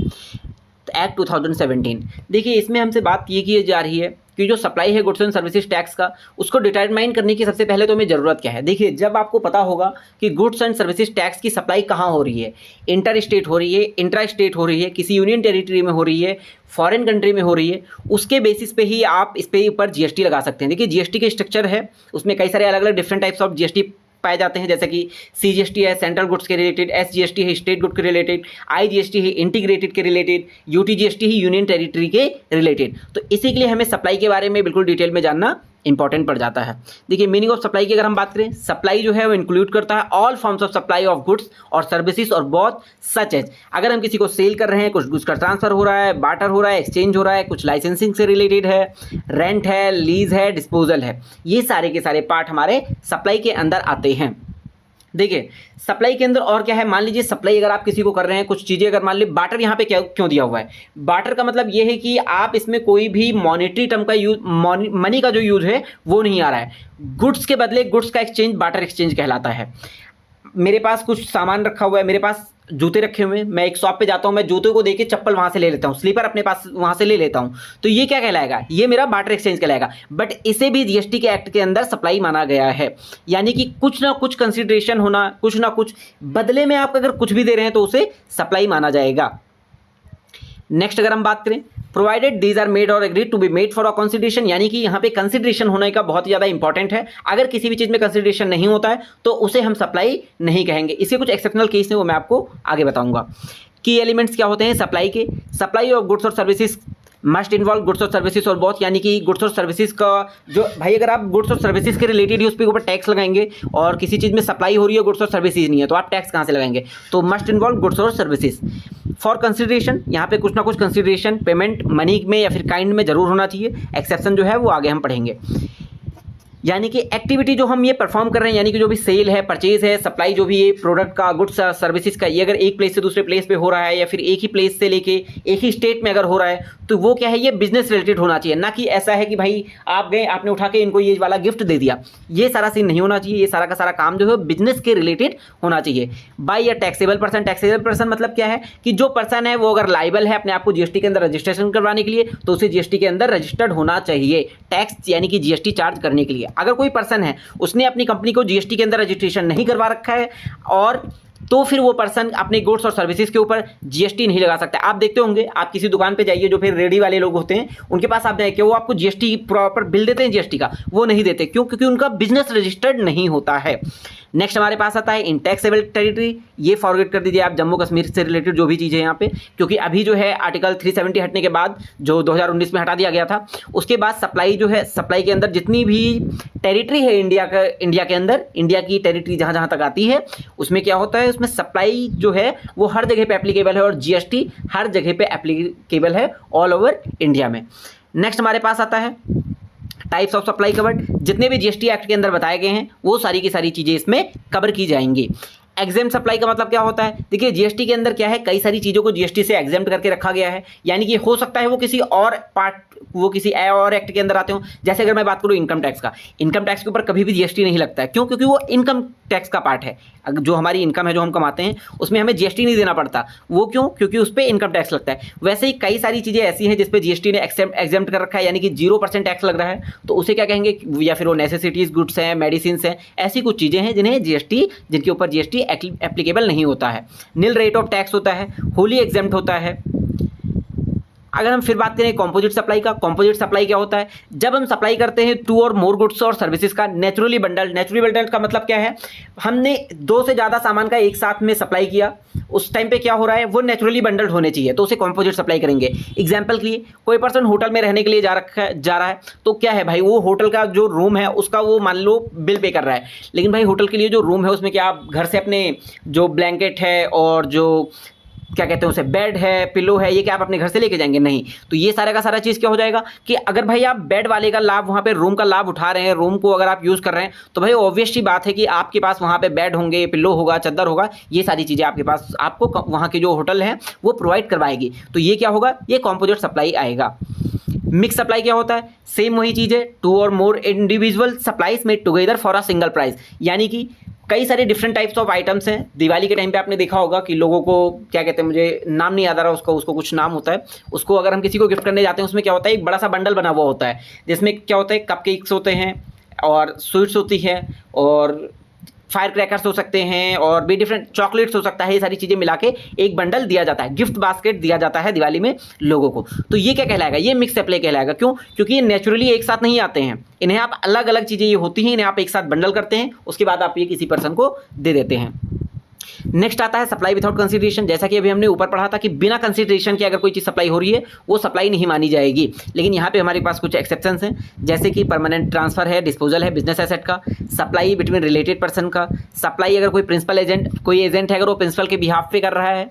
Act 2017। देखिए, इसमें हमसे बात ये की जा रही है कि जो सप्लाई है गुड्स एंड सर्विसेज टैक्स का, उसको डिटरमाइन करने की सबसे पहले तो हमें ज़रूरत क्या है। देखिए, जब आपको पता होगा कि गुड्स एंड सर्विसेज टैक्स की सप्लाई कहाँ हो रही है, इंटर स्टेट हो रही है, इंट्रा स्टेट हो रही है, किसी यूनियन टेरिटरी में हो रही है, फॉरेन कंट्री में हो रही है, उसके बेसिस पे ही आप इस पे ऊपर जीएसटी लगा सकते हैं। देखिए, जीएसटी के स्ट्रक्चर है, उसमें कई सारे अलग अलग डिफरेंट टाइप्स ऑफ जीएसटी पाए जाते हैं, जैसे कि CGST है सेंट्रल गुड्स के रिलेटेड, SGST है स्टेट गुड के रिलेटेड, IGST है इंटीग्रेटेड के रिलेटेड, UTGST ही यूनियन टेरिटरी के रिलेटेड। तो इसी के लिए हमें सप्लाई के बारे में बिल्कुल डिटेल में जानना इंपॉर्टेंट पड़ जाता है। देखिए, मीनिंग ऑफ सप्लाई की अगर हम बात करें, सप्लाई जो है वो इंक्लूड करता है all forms of supply of goods और सर्विसेज और बोथ सच एज, अगर हम किसी को सेल कर रहे हैं, कुछ गुड्स का ट्रांसफर हो रहा है, बार्टर हो रहा है, एक्सचेंज हो रहा है, कुछ लाइसेंसिंग से रिलेटेड है, रेंट है, लीज है, डिस्पोजल है, ये सारे के सारे पार्ट हमारे सप्लाई के अंदर आते हैं। देखिए, सप्लाई के अंदर और क्या है, मान लीजिए सप्लाई अगर आप किसी को कर रहे हैं कुछ चीज़ें, अगर मान लीजिए बार्टर यहाँ पे क्यों दिया हुआ है। बार्टर का मतलब ये है कि आप इसमें कोई भी मॉनेटरी टर्म का यूज, मनी का जो यूज है वो नहीं आ रहा है। गुड्स के बदले गुड्स का एक्सचेंज बार्टर एक्सचेंज कहलाता है। मेरे पास कुछ सामान रखा हुआ है, मेरे पास जूते रखे हुए हैं, मैं एक शॉप पे जाता हूँ, मैं जूते को देके चप्पल वहाँ से ले लेता हूँ, स्लीपर अपने पास वहाँ से ले लेता हूँ, तो ये क्या कहलाएगा, ये मेरा बार्टर एक्सचेंज कहलाएगा। बट इसे भी जीएसटी के एक्ट के अंदर सप्लाई माना गया है, यानी कि कुछ ना कुछ कंसिडरेशन होना, कुछ ना कुछ बदले में आप अगर कुछ भी दे रहे हैं तो उसे सप्लाई माना जाएगा। नेक्स्ट अगर हम बात करें, प्रोवाइडेड दीज आर मेड और agreed to be made for a consideration, यानी कि यहाँ पे कंसिडरेशन होने का बहुत ज़्यादा इंपॉर्टेंट है। अगर किसी भी चीज़ में कंसिडरेशन नहीं होता है तो उसे हम सप्लाई नहीं कहेंगे। इसके कुछ एक्सेप्शनल केस हैं, वो मैं आपको आगे बताऊंगा। की एलिमेंट्स क्या होते हैं सप्लाई के, सप्लाई ऑफ गुड्स और सर्विसेज मस्ट इन्वॉल्व गुड्स और सर्विसेज और बोथ, यानी कि गुड्स और सर्विसेज का जो, भाई अगर आप गुड्स और सर्विसेज के रिलेटेड ही उस पर ऊपर टैक्स लगाएंगे और किसी चीज़ में सप्लाई हो रही है गुड्स और सर्विसेज नहीं है, तो आप टैक्स कहाँ से लगाएंगे। तो मस्ट इन्वॉल्व गुड्स और सर्विसेज फॉर कंसिडरेशन, यहाँ पे कुछ ना कुछ कंसिडरेशन पेमेंट मनी में या फिर काइंड में जरूर होना चाहिए। एक्सेप्शन जो है वो आगे हम पढ़ेंगे। यानी कि एक्टिविटी जो हम ये परफॉर्म कर रहे हैं, यानी कि जो भी सेल है, परचेज है, सप्लाई, जो भी ये प्रोडक्ट का, गुड्स सर्विसेज का, ये अगर एक प्लेस से दूसरे प्लेस पे हो रहा है या फिर एक ही प्लेस से लेके एक ही स्टेट में अगर हो रहा है, तो वो क्या है, ये बिजनेस रिलेटेड होना चाहिए। ना कि ऐसा है कि भाई आप गए, आपने उठा के इनको ये वाला गिफ्ट दे दिया, ये सारा सीन नहीं होना चाहिए। ये सारा का सारा काम जो है बिजनेस के रिलेटेड होना चाहिए। By a taxable person, taxable person मतलब क्या है कि जो पर्सन है वो अगर लाइबल है अपने आप को जीएसटी के अंदर रजिस्ट्रेशन करवाने के लिए, तो उसे जीएसटी के अंदर रजिस्टर्ड होना चाहिए टैक्स यानी कि जीएसटी चार्ज करने के लिए। अगर कोई पर्सन है उसने अपनी कंपनी को जीएसटी के अंदर रजिस्ट्रेशन नहीं करवा रखा है और तो फिर वो पर्सन अपने गुड्स और सर्विसेज के ऊपर जीएसटी नहीं लगा सकता। आप देखते होंगे, आप किसी दुकान पे जाइए, जो फिर रेडी वाले लोग होते हैं उनके पास आप जाइए, वो आपको जीएसटी प्रॉपर बिल देते हैं जीएसटी का, वो नहीं देते। क्यों? क्योंकि उनका बिजनेस रजिस्टर्ड नहीं होता है। नेक्स्ट हमारे पास आता है इनटैक्सेबल टेरिटरी। ये फॉरवर्ड कर दीजिए आप, जम्मू कश्मीर से रिलेटेड जो भी चीज़ें यहाँ पे, क्योंकि अभी जो है आर्टिकल 370 हटने के बाद, जो 2019 में हटा दिया गया था, उसके बाद सप्लाई जो है, सप्लाई के अंदर जितनी भी टेरिटरी है इंडिया के अंदर, इंडिया की टेरिटरी जहाँ जहाँ तक आती है, उसमें क्या होता है, उसमें सप्लाई जो है वो हर जगह पे एप्लीकेबल है और जीएसटी हर जगह पे एप्लीकेबल है ऑल ओवर इंडिया में। नेक्स्ट हमारे पास आता है टाइप्स ऑफ सप्लाई कवर्ड। जितने भी जीएसटी एक्ट के अंदर बताए गए हैं वो सारी की सारी चीज़ें इसमें कवर की जाएंगी। एग्जेम्प्ट सप्लाई का मतलब क्या होता है? देखिए जीएसटी के अंदर क्या है, कई सारी चीज़ों को जीएसटी से एग्जेम्प्ट करके रखा गया है, यानी कि हो सकता है वो किसी और और एक्ट के अंदर आते हो। जैसे अगर मैं बात करूँ इनकम टैक्स का, इनकम टैक्स के ऊपर कभी भी जीएसटी नहीं लगता है। क्यों? क्योंकि वो इनकम टैक्स का पार्ट है। जो हमारी इनकम है, जो हम कमाते हैं, उसमें हमें जीएसटी नहीं देना पड़ता। वो क्यों? क्योंकि उस पर इनकम टैक्स लगता है। वैसे ही कई सारी चीज़ें ऐसी हैं जिस पे जीएसटी ने एग्जेम्प्ट कर रखा है, यानी कि 0% टैक्स लग रहा है, तो उसे क्या कहेंगे? या फिर वो नेसेसिटीज़ गुड्स हैं, मेडिसिन हैं, ऐसी कुछ चीज़ें हैं जिनके ऊपर जीएसटी एप्लीकेबल नहीं होता है। नील रेट ऑफ टैक्स होता है, होली एग्जेम्प्ट होता है। अगर हम फिर बात करें कंपोजिट सप्लाई का, कंपोजिट सप्लाई क्या होता है? जब हम सप्लाई करते हैं 2 और मोर गुड्स और सर्विसेज का नेचुरली बंडल्ड का मतलब क्या है? हमने 2 से ज़्यादा सामान का एक साथ में सप्लाई किया, उस टाइम पे क्या हो रहा है, वो नेचुरली बंडल्ड होने चाहिए, तो उसे कंपोजिट सप्लाई करेंगे। एग्जाम्पल के लिए, कोई पर्सन होटल में रहने के लिए जा रहा है, तो क्या है भाई, वो होटल का जो रूम है उसका वो मान लो बिल पे कर रहा है, लेकिन भाई होटल के लिए जो रूम है उसमें क्या आप घर से अपने जो ब्लैंकेट है और जो क्या कहते हैं उसे, बेड है, पिलो है, ये क्या आप अपने घर से लेके जाएंगे? नहीं। तो ये सारा का सारा चीज़ क्या हो जाएगा कि अगर भाई आप बेड वाले का लाभ, वहाँ पे रूम का लाभ उठा रहे हैं, रूम को अगर आप यूज़ कर रहे हैं, तो भाई ऑब्वियस सी बात है कि आपके पास वहाँ पे बेड होंगे, पिलो होगा, चादर होगा, ये सारी चीज़ें आपके पास, आपको वहाँ की जो होटल है वो प्रोवाइड करवाएगी। तो ये क्या होगा? ये कॉम्पोजिट सप्लाई आएगा। मिक्स सप्लाई क्या होता है? सेम वही चीज़ है, 2 or more individual supplies made together for a single price, यानी कि कई सारे डिफरेंट टाइप्स ऑफ आइटम्स हैं। दिवाली के टाइम पे आपने देखा होगा कि लोगों को क्या कहते हैं, मुझे नाम नहीं याद आ रहा उसको कुछ नाम होता है, उसको अगर हम किसी को गिफ्ट करने जाते हैं, उसमें क्या होता है, एक बड़ा सा बंडल बना हुआ होता है, जिसमें क्या होता है, कपकेक्स होते हैं और स्वीट्स होती है और फायर क्रैकर्स हो सकते हैं और भी डिफरेंट चॉकलेट्स हो सकता है, ये सारी चीज़ें मिला के एक बंडल दिया जाता है, गिफ्ट बास्केट दिया जाता है दिवाली में लोगों को। तो ये क्या कहलाएगा? ये मिक्स सप्लाई कहलाएगा। क्यों? क्योंकि ये नेचुरली एक साथ नहीं आते हैं, इन्हें आप अलग अलग चीज़ें ये होती हैं, इन्हें आप एक साथ बंडल करते हैं, उसके बाद आप ये किसी पर्सन को दे देते हैं। नेक्स्ट आता है सप्लाई विदाउट कंसीडरेशन। जैसा कि अभी हमने ऊपर पढ़ा था कि बिना कंसीडरेशन के अगर कोई चीज़ सप्लाई हो रही है वो सप्लाई नहीं मानी जाएगी, लेकिन यहाँ पे हमारे पास कुछ एक्सेप्शंस हैं, जैसे कि परमानेंट ट्रांसफर है, डिस्पोजल है बिजनेस एसेट का, सप्लाई बिटवीन रिलेटेड पर्सन का, सप्लाई अगर कोई प्रिंसिपल एजेंट, कोई एजेंट है अगर वो प्रिंसिपल के बिहाफ पे कर रहा है।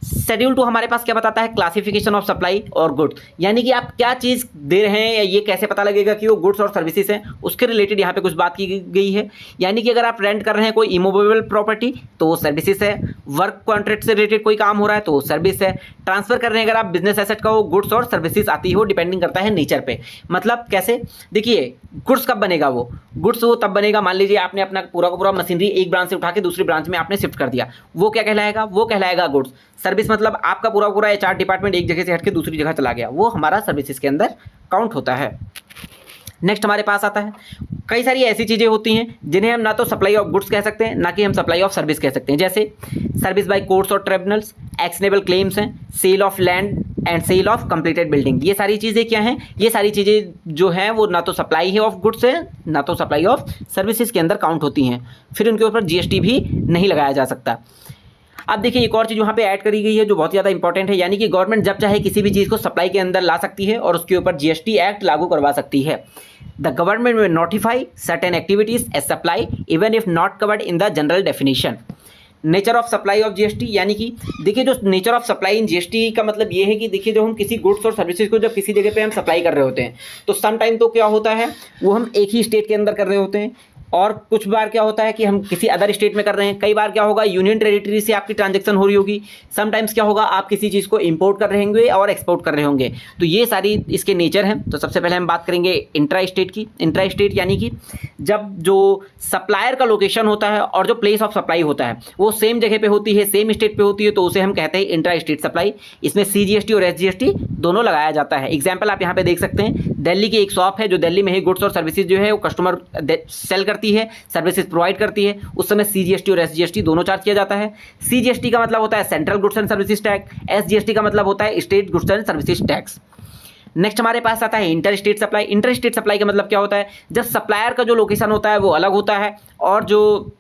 शेड्यूल 2 हमारे पास क्या बताता है? क्लासिफिकेशन ऑफ सप्लाई और गुड्स, यानी कि आप क्या चीज़ दे रहे हैं या ये कैसे पता लगेगा कि वो गुड्स और सर्विसेज हैं, उसके रिलेटेड यहाँ पे कुछ बात की गई है। यानी कि अगर आप रेंट कर रहे हैं कोई इमूवेबल प्रॉपर्टी तो वो सर्विसेज है, वर्क कॉन्ट्रैक्ट से रिलेटेड कोई काम हो रहा है तो वो सर्विस है, ट्रांसफर कर रहे हैं अगर आप बिजनेस एसेट का, वो गुड्स और सर्विसेज आती हो, डिपेंडिंग करता है नेचर पे। मतलब कैसे? देखिए गुड्स कब बनेगा? वो गुड्स वो तब बनेगा, मान लीजिए आपने अपना पूरा का पूरा मशीनरी एक ब्रांच से उठा के दूसरी ब्रांच में आपने शिफ्ट कर दिया, वो क्या कहलाएगा? वो कहलाएगा गुड्स। सर्विस मतलब आपका पूरा पूरा एचआर डिपार्टमेंट एक जगह से हट के दूसरी जगह चला गया, वो हमारा सर्विसेज के अंदर काउंट होता है। नेक्स्ट हमारे पास आता है, कई सारी ऐसी चीज़ें होती हैं जिन्हें हम ना तो सप्लाई ऑफ गुड्स कह सकते हैं, ना कि हम सप्लाई ऑफ सर्विस कह सकते हैं। जैसे सर्विस बाय कोर्ट्स और ट्रिब्यूनल्स, एक्शनेबल क्लेम्स हैं, sale of land and sale of completed building. ये सारी चीज़ें क्या हैं? ये सारी चीज़ें जो हैं वो ना तो सप्लाई है ऑफ गुड्स है, ना तो सप्लाई ऑफ सर्विसेज के अंदर काउंट होती हैं। फिर उनके ऊपर जीएसटी भी नहीं लगाया जा सकता। अब देखिए एक और चीज़ वहाँ पे ऐड करी गई है जो बहुत ज़्यादा इंपॉर्टेंट है, यानी कि गवर्नमेंट जब चाहे किसी भी चीज़ को सप्लाई के अंदर ला सकती है और उसके ऊपर जीएसटी एक्ट लागू करवा सकती है। The government will notify certain activities as supply even if not covered in the general definition. Nature of supply of GST, यानी कि देखिए जो nature of supply in GST का मतलब ये है कि देखिए जो हम किसी गुड्स और सर्विसेज को जब किसी जगह पे हम सप्लाई कर रहे होते हैं तो सम टाइम तो क्या होता है वो हम एक ही स्टेट के अंदर कर रहे होते हैं, और कुछ बार क्या होता है कि हम किसी अदर स्टेट में कर रहे हैं, कई बार क्या होगा यूनियन टेरिटरी से आपकी ट्रांजैक्शन हो रही होगी, समटाइम्स क्या होगा आप किसी चीज़ को इंपोर्ट कर रहे होंगे और एक्सपोर्ट कर रहे होंगे। तो ये सारी इसके नेचर हैं। तो सबसे पहले हम बात करेंगे इंट्रा स्टेट की। इंट्रा स्टेट यानी कि जब जो सप्लायर का लोकेशन होता है और जो प्लेस ऑफ सप्लाई होता है वो सेम जगह पे होती है, सेम स्टेट पे होती है, तो उसे हम कहते हैं इंट्रा स्टेट सप्लाई। इसमें CGST और SGST दोनों लगाया जाता है। एग्जाम्पल आप यहाँ पे देख सकते हैं, दिल्ली की एक शॉप है जो दिल्ली में ही गुड्स और सर्विसेज जो है वो कस्टमर सेल करती करती है, सर्विसेज प्रोवाइड करती है, उस समय CGST और SGST दोनों चार्ज किया जाता है। CGST का मतलब होता है central goods and services tax, SGST का मतलब होता है state goods and services tax. Next हमारे पास आता है inter state supply. Inter state supply का मतलब क्या होता है, जब सप्लायर का जो लोकेशन होता है वो अलग होता है और जो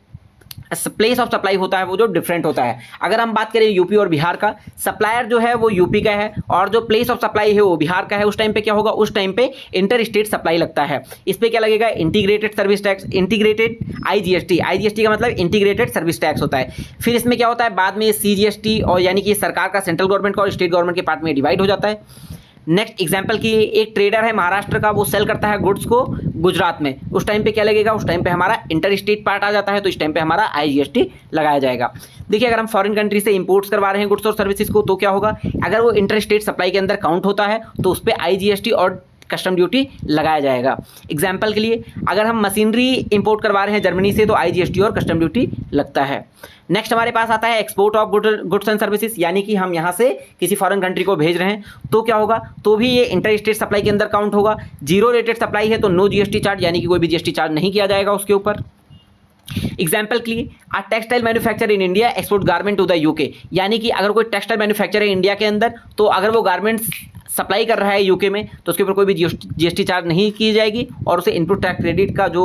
प्लेस ऑफ सप्लाई होता है वो जो डिफरेंट होता है। अगर हम बात करें यूपी और बिहार का, सप्लायर जो है वो यूपी का है और जो प्लेस ऑफ सप्लाई है वो बिहार का है, उस टाइम पे क्या होगा, उस टाइम पे इंटर स्टेट सप्लाई लगता है। इस पे क्या लगेगा, integrated service tax, integrated IGST। IGST का मतलब इंटीग्रेटेड सर्विस टैक्स होता है। फिर इसमें क्या होता है, बाद में CGST और यानी कि सरकार का, सेंट्रल गवर्नमेंट का और स्टेट गवर्नमेंट के पार्ट में डिवाइड हो जाता है। नेक्स्ट एग्जाम्पल की, एक ट्रेडर है महाराष्ट्र का, वो सेल करता है गुड्स को गुजरात में, उस टाइम पे क्या लगेगा, उस टाइम पे हमारा इंटर स्टेट पार्ट आ जाता है, तो इस टाइम पे हमारा IGST लगाया जाएगा। देखिए अगर हम फॉरेन कंट्री से इंपोर्ट्स करवा रहे हैं गुड्स और सर्विसेज को, तो क्या होगा, अगर वो इंटर स्टेट सप्लाई के अंदर काउंट होता है तो उस पर IGST और कस्टम ड्यूटी लगाया जाएगा। एग्जाम्पल के लिए अगर हम मशीनरी इंपोर्ट करवा रहे हैं जर्मनी से, तो IGST और कस्टम ड्यूटी लगता है। नेक्स्ट हमारे पास आता है export of goods and services, यानी कि हम यहाँ से किसी फॉरेन कंट्री को भेज रहे हैं, तो क्या होगा, तो भी ये इंटर स्टेट सप्लाई के अंदर काउंट होगा। जीरो रेटेड सप्लाई है तो नो GST चार्ज, यानी कि कोई भी GST चार्ज नहीं किया जाएगा उसके ऊपर। एग्जाम्पल के लिए, a textile manufacture in India export garment to the UK, यानी कि अगर कोई टेक्सटाइल मैन्युफैक्चर है इंडिया के अंदर, तो अगर वो गारमेंट्स सप्लाई कर रहा है UK में, तो उसके ऊपर कोई भी GST चार्ज नहीं की जाएगी और उसे इनपुट टैक्स क्रेडिट का जो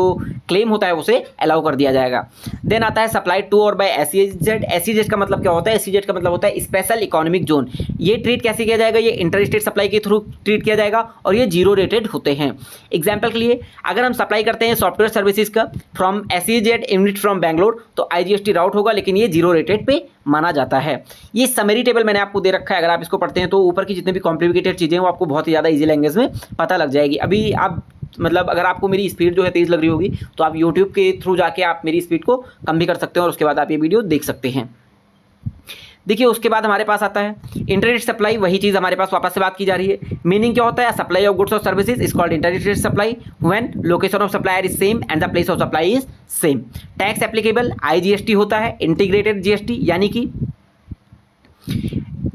क्लेम होता है उसे अलाउ कर दिया जाएगा। देन आता है सप्लाई टू और बाय SEZ। SEZ का मतलब क्या होता है, SEZ का मतलब होता है स्पेशल इकोनॉमिक जोन। ये ट्रीट कैसे किया जाएगा, ये इंटर स्टेट सप्लाई के थ्रू ट्रीट किया जाएगा और ये जीरो रेटेड होते हैं। एग्जाम्पल के लिए अगर हम सप्लाई करते हैं सॉफ्टवेयर सर्विसेज का from SEZ unit from Bangalore, तो IGST राउट होगा, लेकिन ये जीरो रेटेड पे माना जाता है। ये समरी टेबल मैंने आपको दे रखा है, अगर आप इसको पढ़ते हैं तो ऊपर की जितने भी कॉम्प्लिकेटेड चीज़ें वो आपको बहुत ही ज़्यादा इजी लैंग्वेज में पता लग जाएगी। अभी आप मतलब अगर आपको मेरी स्पीड जो है तेज़ लग रही होगी, तो आप यूट्यूब के थ्रू जाके आप मेरी स्पीड को कम भी कर सकते हैं और उसके बाद आप ये वीडियो देख सकते हैं। देखिए उसके बाद हमारे पास आता है इंटरनेट सप्लाई, वही चीज़ हमारे पास वापस से बात की जा रही है। मीनिंग क्या होता है, सप्लाई ऑफ गुड्स और services is called internet supply when location of supplier is same and the place of supply is same. Tax applicable IGST होता है, इंटीग्रेटेड GST, यानी कि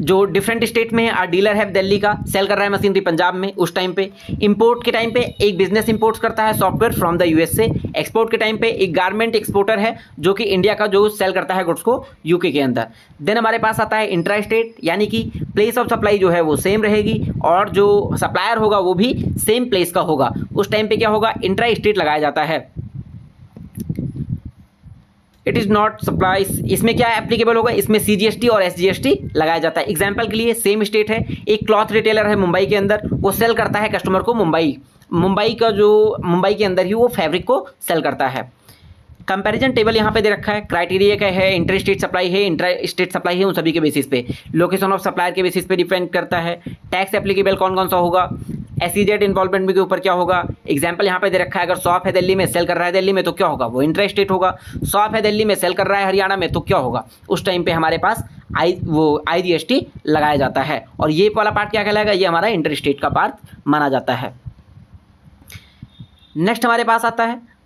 जो डिफरेंट स्टेट में है, डीलर है दिल्ली का, सेल कर रहा है मशीनरी पंजाब में, उस टाइम पे इंपोर्ट के टाइम पे एक बिजनेस इंपोर्ट्स करता है सॉफ्टवेयर फ्रॉम द US से। एक्सपोर्ट के टाइम पे एक गारमेंट एक्सपोर्टर है जो कि इंडिया का जो सेल करता है गुड्स को UK के अंदर। देन हमारे पास आता है इंट्रा स्टेट, यानी कि प्लेस ऑफ सप्लाई जो है वो सेम रहेगी और जो सप्लायर होगा वो भी सेम प्लेस का होगा, उस टाइम पे क्या होगा, इंट्रा स्टेट लगाया जाता है। इट इज़ नॉट सप्लाई, इसमें क्या एप्लीकेबल होगा, इसमें CGST और SGST लगाया जाता है। एग्जाम्पल के लिए सेम स्टेट है, एक क्लॉथ रिटेलर है मुंबई के अंदर, वो सेल करता है कस्टमर को मुंबई के अंदर ही वो फैब्रिक को सेल करता है। कंपैरिजन टेबल यहाँ पे दे रखा है, क्राइटेरिया का है, इंटर स्टेट सप्लाई है, इंट्रा स्टेट सप्लाई है, उन सभी के बेसिस पे लोकेशन ऑफ सप्लायर के बेसिस पे डिपेंड करता है। टैक्स एप्लीकेबल कौन कौन सा होगा, SEZ इन्वॉल्वमेंट के ऊपर क्या होगा। एग्जाम्पल यहाँ पे दे रखा है, अगर शॉप है दिल्ली में, सेल कर रहा है दिल्ली में, तो क्या होगा, वो इंटर स्टेट होगा। शॉप है दिल्ली में, सेल कर रहा है हरियाणा में, तो क्या होगा, उस टाइम पे हमारे पास IGST लगाया जाता है और ये वाला पार्ट क्या कहलाएगा, ये हमारा इंटर स्टेट का पार्ट माना जाता है। नेक्स्ट हमारे पास आता है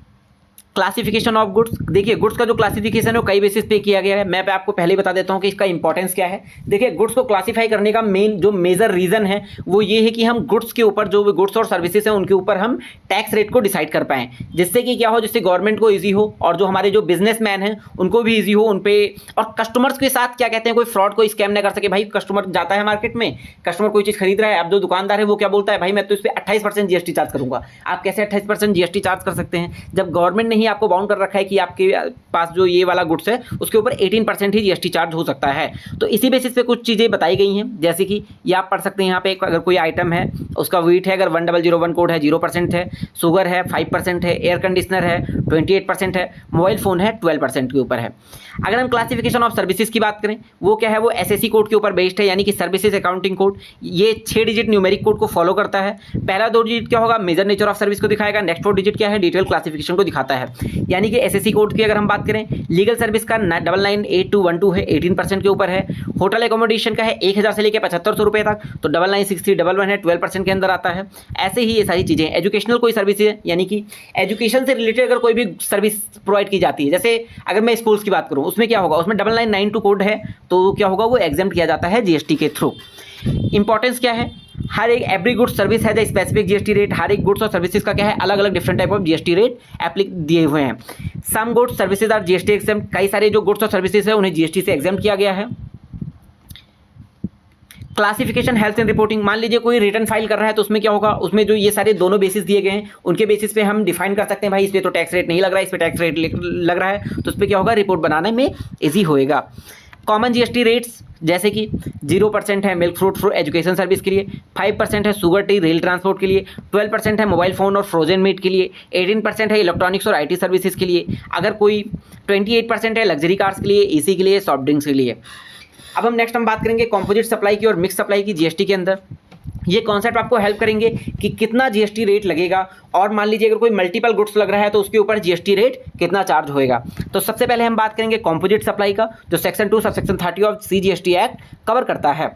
क्लासिफिकेशन ऑफ गुड्स। देखिए गुड्स का जो क्लासिफिकेशन है वो कई बेसिस पे किया गया है, मैं आपको पहले बता देता हूँ कि इसका इंपॉर्टेंस क्या है। देखिए गुड्स को क्लासिफाई करने का मेजर रीज़न है वो ये है कि हम गुड्स के ऊपर, जो भी गुड्स और सर्विसेज हैं उनके ऊपर हम टैक्स रेट को डिसाइड कर पाएँ, जिससे कि क्या हो, जिससे गवर्नमेंट को ईजी हो और जो हमारे जो बिजनेसमैन हैं उनको भी ईजी हो, उन पर और कस्टमर्स के साथ क्या कहते हैं, कोई फ्रॉड कोई स्कैम ना कर सके। भाई कस्टमर जाता है मार्केट में, कस्टमर कोई चीज़ खरीद रहा है, अब जो दुकानदार है वो क्या बोलता है, भाई मैं तो इस पर 28% GST चार्ज करूँगा। आप कैसे 28% GST चार्ज कर सकते हैं जब गवर्नमेंट ने ही आपको बाउंड कर रखा है कि आपके पास जो ये वाला गुड्स है उसके ऊपर 18% ही GST चार्ज हो सकता है। तो इसी बेसिस पे कुछ चीज़ें बताई गई हैं, जैसे कि ये आप पढ़ सकते हैं यहाँ पे, अगर कोई आइटम है उसका वेट है, अगर 1001 कोड है 0% है, शुगर है 5% है, एयर कंडीशनर है 28% है, मोबाइल फ़ोन है 12% के ऊपर है। अगर हम क्लासिफिकेशन ऑफ सर्विसेज की बात करें, वो क्या है, वो SSC कोड के ऊपर बेस्ड है, यानी कि सर्विसेज अकाउंटिंग कोड। ये 6 डिजिट न्यूमेरिक कोड को फॉलो करता है। पहला 2 डिजिट क्या होगा, मेजर नेचर ऑफ सर्विस को दिखाएगा, नेक्स्ट 4 डिजिट क्या है, डिटेल क्लासिफिकेशन को दिखाता है। यानी कि SSC कोड की अगर हम बात करें, लीगल सर्विस का 998212 है, 18% के ऊपर है। होटल एकोमोडेशन का है 1000 से लेकर 7500 रुपये तक, तो 996311 है, 12% के अंदर आता है। ऐसे ही ये सारी चीज़ें। एजुकेशनल कोई सर्विस है, यानी कि एजुकेशन से रिलेटेड अगर कोई भी सर्विस प्रोवाइड की जाती है, जैसे अगर मैं स्कूल्स की बात करूँ, उसमें क्या होगा, उसमें 9992 कोड है, तो क्या होगा, वो एग्जाम्प्ट किया जाता है GST के थ्रू। इंपॉर्टेंस क्या है, हर एक एवरी गुड्स सर्विस है द स्पेसिफिक जीएसटी रेट। हर एक गुड्स और सर्विसेज का क्या है, अलग अलग different type of GST rate एप्लिक दिए हुए हैं। Some goods services are GST exempt, कई सारे जो गुड्स और सर्विसेज है उन्हें जीएसटी से एग्जेम्प्ट किया गया है। क्लासिफिकेशन हेल्थ एंड रिपोर्टिंग, मान लीजिए कोई रिटर्न फाइल कर रहा है तो उसमें क्या होगा, उसमें जो ये सारे दोनों बेसिस दिए गए हैं उनके बेसिस पे हम डिफाइन कर सकते हैं भाई इस पे तो टैक्स रेट नहीं लग रहा है, इस पे टैक्स रेट लग रहा है, तो उस पर क्या होगा, रिपोर्ट बनाने में ईजी होएगा। कॉमन जीएसटी रेट्स जैसे कि 0% है मिल्क फ्रूट एजुकेशन सर्विस के लिए, 5% है शुगर टी रेल ट्रांसपोर्ट के लिए, 12% है मोबाइल फ़ोन और फ्रोजन मीट के लिए, 18% है इलेक्ट्रॉनिक्स और आईटी सर्विसेज के लिए, अगर कोई 28% है लग्जरी कार्स के लिए, एसी के लिए, सॉफ्ट ड्रिंक्स के लिए। अब हम नेक्स्ट बात करेंगे कंपोजिट सप्लाई की और मिक्स सप्लाई की जीएसटी के अंदर। ये कॉन्सेप्ट आपको हेल्प करेंगे कि कितना जीएसटी रेट लगेगा, और मान लीजिए अगर कोई मल्टीपल गुड्स लग रहा है तो उसके ऊपर जीएसटी रेट कितना चार्ज होएगा। तो सबसे पहले हम बात करेंगे कंपोजिट सप्लाई का, जो section 2 subsection 30 of CGST act cover करता है।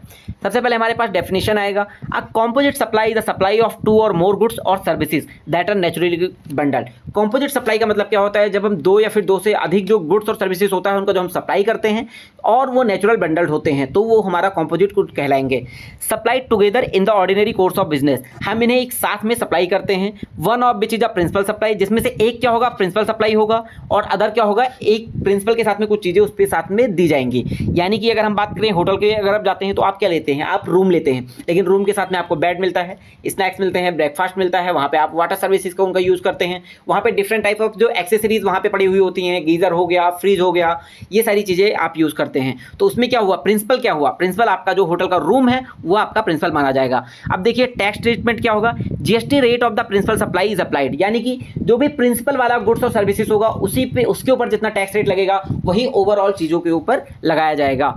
सबसे पहले हमारे पास डेफिनेशन आएगा, a composite supply the supply of 2 or more goods और services that are naturally bundled. Composite supply का मतलब क्या होता है, जब हम 2 या फिर 2 से अधिक जो गुड्स और सर्विसेज होता है उनका जो हम सप्लाई करते हैं और वो नेचुरल बंडल्ड होते हैं तो वो हमारा कंपोजिट गुड कहलाएंगे। Supply together in the ordinary course of business, हम इन्हें एक साथ में सप्लाई करते हैं। One of which is a principal supply, जिसमें से एक क्या होगा, प्रिंसिपल सप्लाई होगा, और अदर क्या होगा, एक प्रिंसिपल के साथ में कुछ चीज़ें उसके साथ में दी जाएंगी। यानी कि अगर हम बात करें होटल के, अगर आप जाते हैं तो आप क्या लेते हैं, आप रूम लेते हैं, लेकिन रूम के साथ में आपको बेड मिलता है, स्नैक्स मिलते हैं, ब्रेकफास्ट मिलता है, वहाँ पे आप वाटर सर्विसेज का उनका यूज़ करते हैं, वहाँ पे डिफरेंट टाइप ऑफ जो एक्सेसरीज वहाँ पे पड़ी हुई होती हैं, गीज़र हो गया, फ्रिज हो गया, ये सारी चीज़ें आप यूज़ करते हैं। तो उसमें क्या हुआ, प्रिंसिपल क्या हुआ, प्रिंसिपल आपका जो होटल का रूम है वो आपका प्रिंसिपल माना जाएगा। अब देखिए टैक्स ट्रीटमेंट क्या होगा, GST rate of the principal supply is applied, यानी कि जो भी प्रिंसिपल वाला गुड्स और सर्विसेज होगा उसी पे, उसके ऊपर जितना टैक्स रेट लगेगा वही ओवरऑल चीज़ों के ऊपर लगाया जाएगा।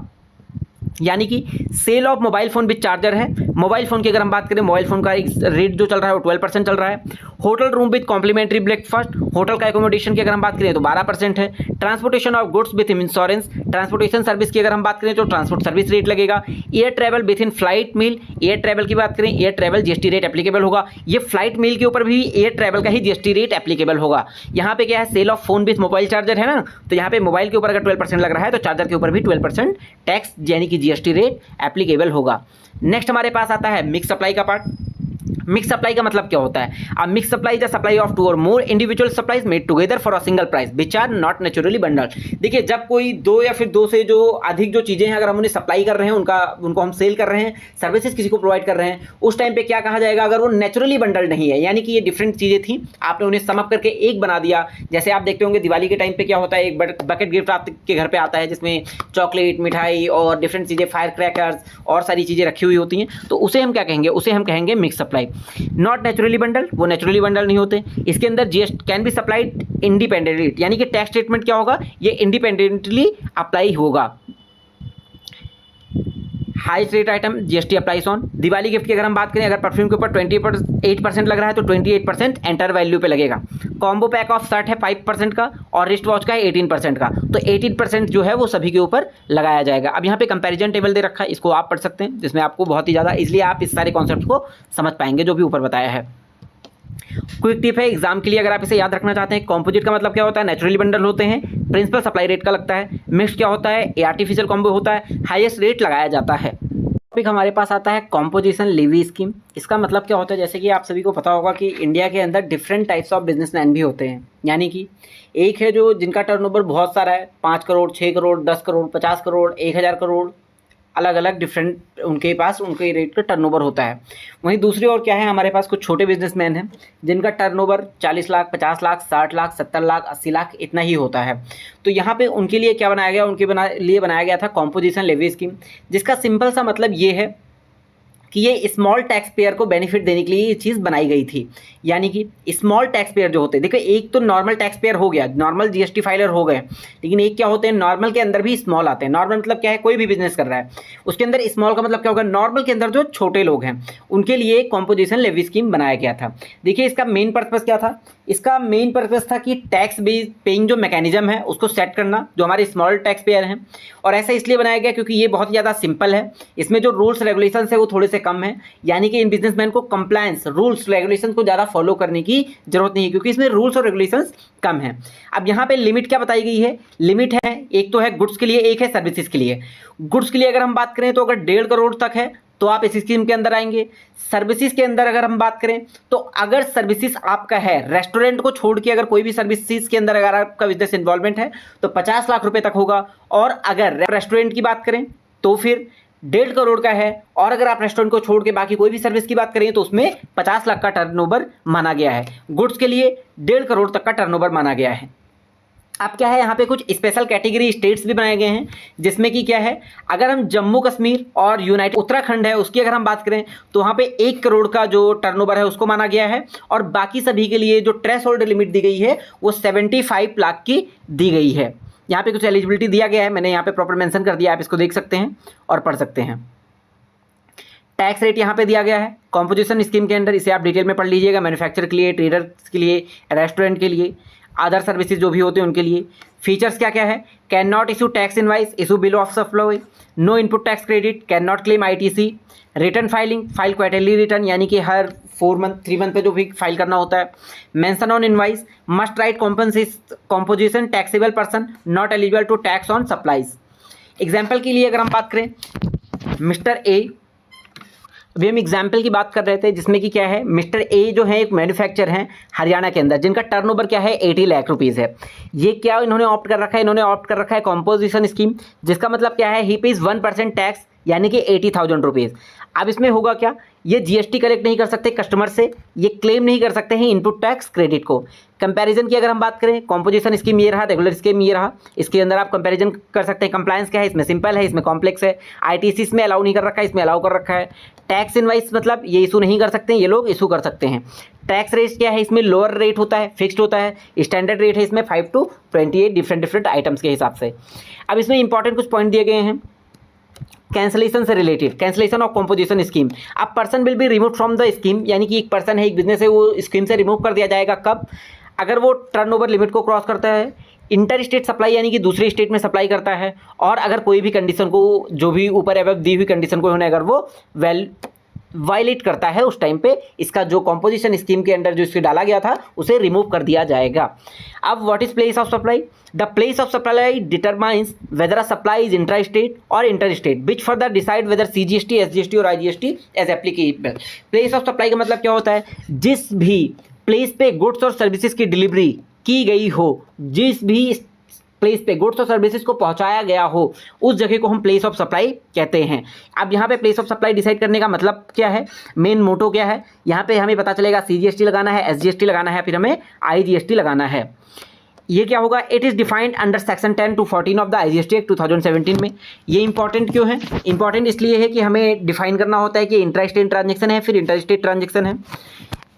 यानी कि sale of mobile phone with charger है, मोबाइल फ़ोन की अगर हम बात करें, मोबाइल फ़ोन का रेट जो चल रहा है वो 12% चल रहा है। Hotel room with complimentary breakfast, hotel का एकोमोडेशन की अगर हम बात करें तो 12% है। Transportation of goods with insurance, transportation service की अगर हम बात करें तो ट्रांसपोर्ट सर्विस रेट लगेगा। Air travel with in flight meal, air travel की बात करें, air travel GST rate applicable होगा। ये फ्लाइट मील के ऊपर भी एयर ट्रैवल का ही जीएसटी रेट एप्लीकेबल होगा। यहाँ पे क्या है, sale of phone with mobile charger है ना, तो यहाँ पे मोबाइल के ऊपर अगर 12% लग रहा है तो चार्जर के ऊपर भी 12% टैक्स यानी कि जीएसटी रेट एप्लीकेबल होगा। नेक्स्ट हमारे पास आता है मिक्स सप्लाई का पार्ट। मिक्स सप्लाई का मतलब क्या होता है, अब mix supply the supply of 2 or more individual supplies made together for a single price which are not naturally bundled. देखिए जब कोई 2 या फिर 2 से जो अधिक जो चीज़ें हैं अगर हम उन्हें सप्लाई कर रहे हैं, उनको हम सेल कर रहे हैं, सर्विसेज किसी को प्रोवाइड कर रहे हैं, उस टाइम पे क्या कहा जाएगा, अगर वो नेचुरली बंडल्ड नहीं है, यानी कि ये डिफरेंट चीज़ें थी, आपने उन्हें समअप करके एक बना दिया। जैसे आप देखते होंगे दिवाली के टाइम पे क्या होता है, एक बकेट गिफ्ट आपके घर पे आता है जिसमें चॉकलेट, मिठाई और डिफरेंट चीज़ें, फायर क्रैकर्स और सारी चीज़ें रखी हुई होती हैं, तो उसे हम क्या कहेंगे, उसे हम कहेंगे mix supply. Not naturally bundle, वो नेचुरली बंडल नहीं होते। इसके अंदर GST can be supplied independently, यानी कि टैक्स ट्रीटमेंट क्या होगा, ये इंडिपेंडेंटली अप्लाई होगा। High rate item GST applies on. Diwali gift की अगर हम बात करें, अगर परफ्यूम के ऊपर 28% लग रहा है तो 28% एंटर वैल्यू पे लगेगा। कॉम्बो पैक ऑफ शर्ट है 5% का और रिस्ट वॉच का है 18% का, तो 18% जो है वो सभी के ऊपर लगाया जाएगा। अब यहाँ पे कंपैरिजन टेबल दे रखा है, इसको आप पढ़ सकते हैं, जिसमें आपको बहुत ही ज़्यादा इसलिए आप इस सारे कॉन्सेप्ट को समझ पाएंगे जो भी ऊपर बताया है। क्विक टिप है एग्जाम के लिए, अगर आप इसे याद रखना चाहते हैं, कंपोजिट का मतलब क्या होता है, नेचुरली बंडल होते हैं, प्रिंसिपल सप्लाई रेट का लगता है, मिक्स क्या होता है, ये आर्टिफिशियल कॉम्बो होता है, हाईएस्ट रेट लगाया जाता है। टॉपिक हमारे पास आता है कॉम्पोजिशन लेवी स्कीम। इसका मतलब क्या होता है, जैसे कि आप सभी को पता होगा कि इंडिया के अंदर डिफरेंट टाइप्स ऑफ बिजनेसमैन भी होते हैं, यानी कि एक है जो जिनका टर्नओवर बहुत सारा है, 5 करोड़, 6 करोड़, 10 करोड़, 50 करोड़, 1000 करोड़, अलग अलग डिफरेंट उनके पास उनके रेट का टर्नओवर होता है। वहीं दूसरी ओर क्या है, हमारे पास कुछ छोटे बिजनेसमैन हैं जिनका टर्नओवर 40 लाख, 50 लाख, 60 लाख, 70 लाख, 80 लाख इतना ही होता है। तो यहाँ पे उनके लिए क्या बनाया गया, लिए बनाया गया था कॉम्पोजिशन लेवी स्कीम, जिसका सिंपल सा मतलब ये है कि ये स्मॉल टैक्स पेयर को बेनिफिट देने के लिए ये चीज़ बनाई गई थी। यानी कि स्मॉल टैक्स पेयर जो होते हैं, देखिए एक तो नॉर्मल टैक्स पेयर हो गया, नॉर्मल जीएसटी फाइलर हो गए, लेकिन एक क्या होते हैं, नॉर्मल के अंदर भी स्मॉल आते हैं। नॉर्मल मतलब क्या है, कोई भी बिजनेस कर रहा है उसके अंदर स्मॉल का मतलब क्या होगा, नॉर्मल के अंदर जो छोटे लोग हैं उनके लिए कॉम्पोजिशन लेवी स्कीम बनाया गया था। देखिए इसका मेन पर्पज़ क्या था, इसका मेन पर्पज़ था कि टैक्स बेस पेइंग जो मैकेनिज्म है उसको सेट करना, जो हमारे स्मॉल टैक्स पेयर हैं। और ऐसा इसलिए बनाया गया क्योंकि ये बहुत ज़्यादा सिंपल है, इसमें जो रूल्स रेगुलेशन है वो थोड़े से कम है, यानी कि इन बिजनेसमैन को कंप्लायंस रूल्स रेगुलेशन को ज़्यादा फॉलो करने की जरूरत नहीं है क्योंकि इसमें रूल्स और रेगुलेशंस कम है। अब यहाँ पे लिमिट क्या बताई गई है, लिमिट है एक तो है गुड्स के लिए, एक है सर्विसेज के लिए। गुड्स के लिए अगर हम बात करें तो अगर 1.5 करोड़ तक है तो आप इस स्कीम के अंदर आएंगे। सर्विसेज के अंदर अगर हम बात करें तो अगर सर्विसेज आपका है, रेस्टोरेंट को छोड़ के अगर कोई भी सर्विसेज के अंदर अगर आपका बिजनेस इन्वॉल्वमेंट है तो 50 लाख रुपए तक होगा। और अगर रेस्टोरेंट की बात करें तो फिर 1.5 करोड़ का है। और अगर आप रेस्टोरेंट को छोड़ के बाकी कोई भी सर्विस की बात करें तो उसमें 50 लाख का टर्नओवर माना गया है। गुड्स के लिए 1.5 करोड़ तक का टर्नओवर माना गया है। अब क्या है, यहाँ पे कुछ स्पेशल कैटेगरी स्टेट्स भी बनाए गए हैं, जिसमें कि क्या है, अगर हम जम्मू कश्मीर और यूनाइटेड उत्तराखंड है उसकी अगर हम बात करें तो वहाँ पे 1 करोड़ का जो टर्नओवर है उसको माना गया है। और बाकी सभी के लिए जो थ्रेशोल्ड लिमिट दी गई है वो 75 लाख की दी गई है। यहाँ पे कुछ एलिजिबिलिटी दिया गया है, मैंने यहाँ पे प्रॉपर मेंशन कर दिया, आप इसको देख सकते हैं और पढ़ सकते हैं। टैक्स रेट यहाँ पे दिया गया है कॉम्पोजिशन स्कीम के अंदर, इसे आप डिटेल में पढ़ लीजिएगा। मैन्युफैक्चर के लिए, ट्रेडर्स के लिए, रेस्टोरेंट के लिए, अदर सर्विसेज जो भी होते हैं उनके लिए। फीचर्स क्या क्या है, cannot issue tax invoice, issue bill of supply, no input tax credit, cannot claim ITC, return filing, file quarterly return यानी कि हर 4 मंथ 3 मंथ पे जो भी फाइल करना होता है। Mention on invoice, must write composition taxable person, not eligible to tax on supplies. Example के लिए अगर हम बात करें, मिस्टर ए, अभी हम एग्जाम्पल की बात कर रहे थे जिसमें कि क्या है, मिस्टर ए जो है एक मैन्युफैक्चर हैं हरियाणा के अंदर, जिनका टर्नओवर क्या है 80 लाख रुपीज़ है। ये क्या इन्होंने ऑप्ट कर रखा है, इन्होंने ऑप्ट कर रखा है कॉम्पोजिशन स्कीम, जिसका मतलब क्या है, ही पेज 1% टैक्स यानी कि 80,000 रुपीज़। अब इसमें होगा क्या, ये GST कलेक्ट नहीं कर सकते कस्टमर से, ये क्लेम नहीं कर सकते हैं इनपुट टैक्स क्रेडिट को। कंपैरिजन की अगर हम बात करें, कॉम्पोजिशन स्कीम ये रहा, रेगुलर स्कीम ये रहा, इसके अंदर आप कंपैरिजन कर सकते हैं। कंप्लायंस क्या है, इसमें सिंपल है, इसमें कॉम्प्लेक्स है। ITC इसमें अलाउ नहीं कर रखा है, इसमें अलाउ कर रखा है। टैक्स इनवाइस मतलब ये इशू नहीं कर सकते हैं, ये लोग इशू कर सकते हैं। टैक्स रेट क्या है, इसमें लोअर रेट होता है, फिक्स्ड होता है। स्टैंडर्ड रेट है इसमें 5 to 28 डिफरेंट आइटम्स के हिसाब से। अब इसमें इंपॉर्टेंट कुछ पॉइंट दिए गए हैं कैंसलेशन से related, cancellation of composition scheme. अब person will be remove from the scheme, यानी कि एक पर्सन है, एक बिजनेस है, वो स्कीम से रिमूव कर दिया जाएगा। कब, अगर वो टर्नओवर लिमिट को क्रॉस करता है, इंटर स्टेट सप्लाई यानी कि दूसरे स्टेट में सप्लाई करता है, और अगर कोई भी कंडीशन को, जो भी ऊपर एबव दी हुई कंडीशन को उन्होंने अगर वो वायलेट करता है, उस टाइम पे इसका जो कॉम्पोजिशन स्कीम के अंडर जो इसके डाला गया था उसे रिमूव कर दिया जाएगा। अब what is place of supply, the place of supply determines whether a supply is intra state or inter state, which further decide whether CGST, SGST और IGST as applicable. Place of supply का मतलब क्या होता है, जिस भी place पे goods और सर्विसेज की डिलीवरी की गई हो, जिस भी प्लेस पे गुड्स और सर्विसेज को पहुंचाया गया हो, उस जगह को हम प्लेस ऑफ सप्लाई कहते हैं। अब यहाँ पे प्लेस ऑफ सप्लाई डिसाइड करने का मतलब क्या है, मेन मोटो क्या है, यहाँ पे हमें पता चलेगा CGST लगाना है, SGST लगाना है, फिर हमें IGST लगाना है। ये क्या होगा, it is defined under section 10 to 14 of the IGST act 2017 में। ये इंपॉर्टेंट क्यों है, इंपॉर्टेंट इसलिए है कि हमें डिफाइन करना होता है कि इंट्रा स्टेट ट्रांजेक्शन है, फिर इंटर स्टेट ट्रांजेक्शन है।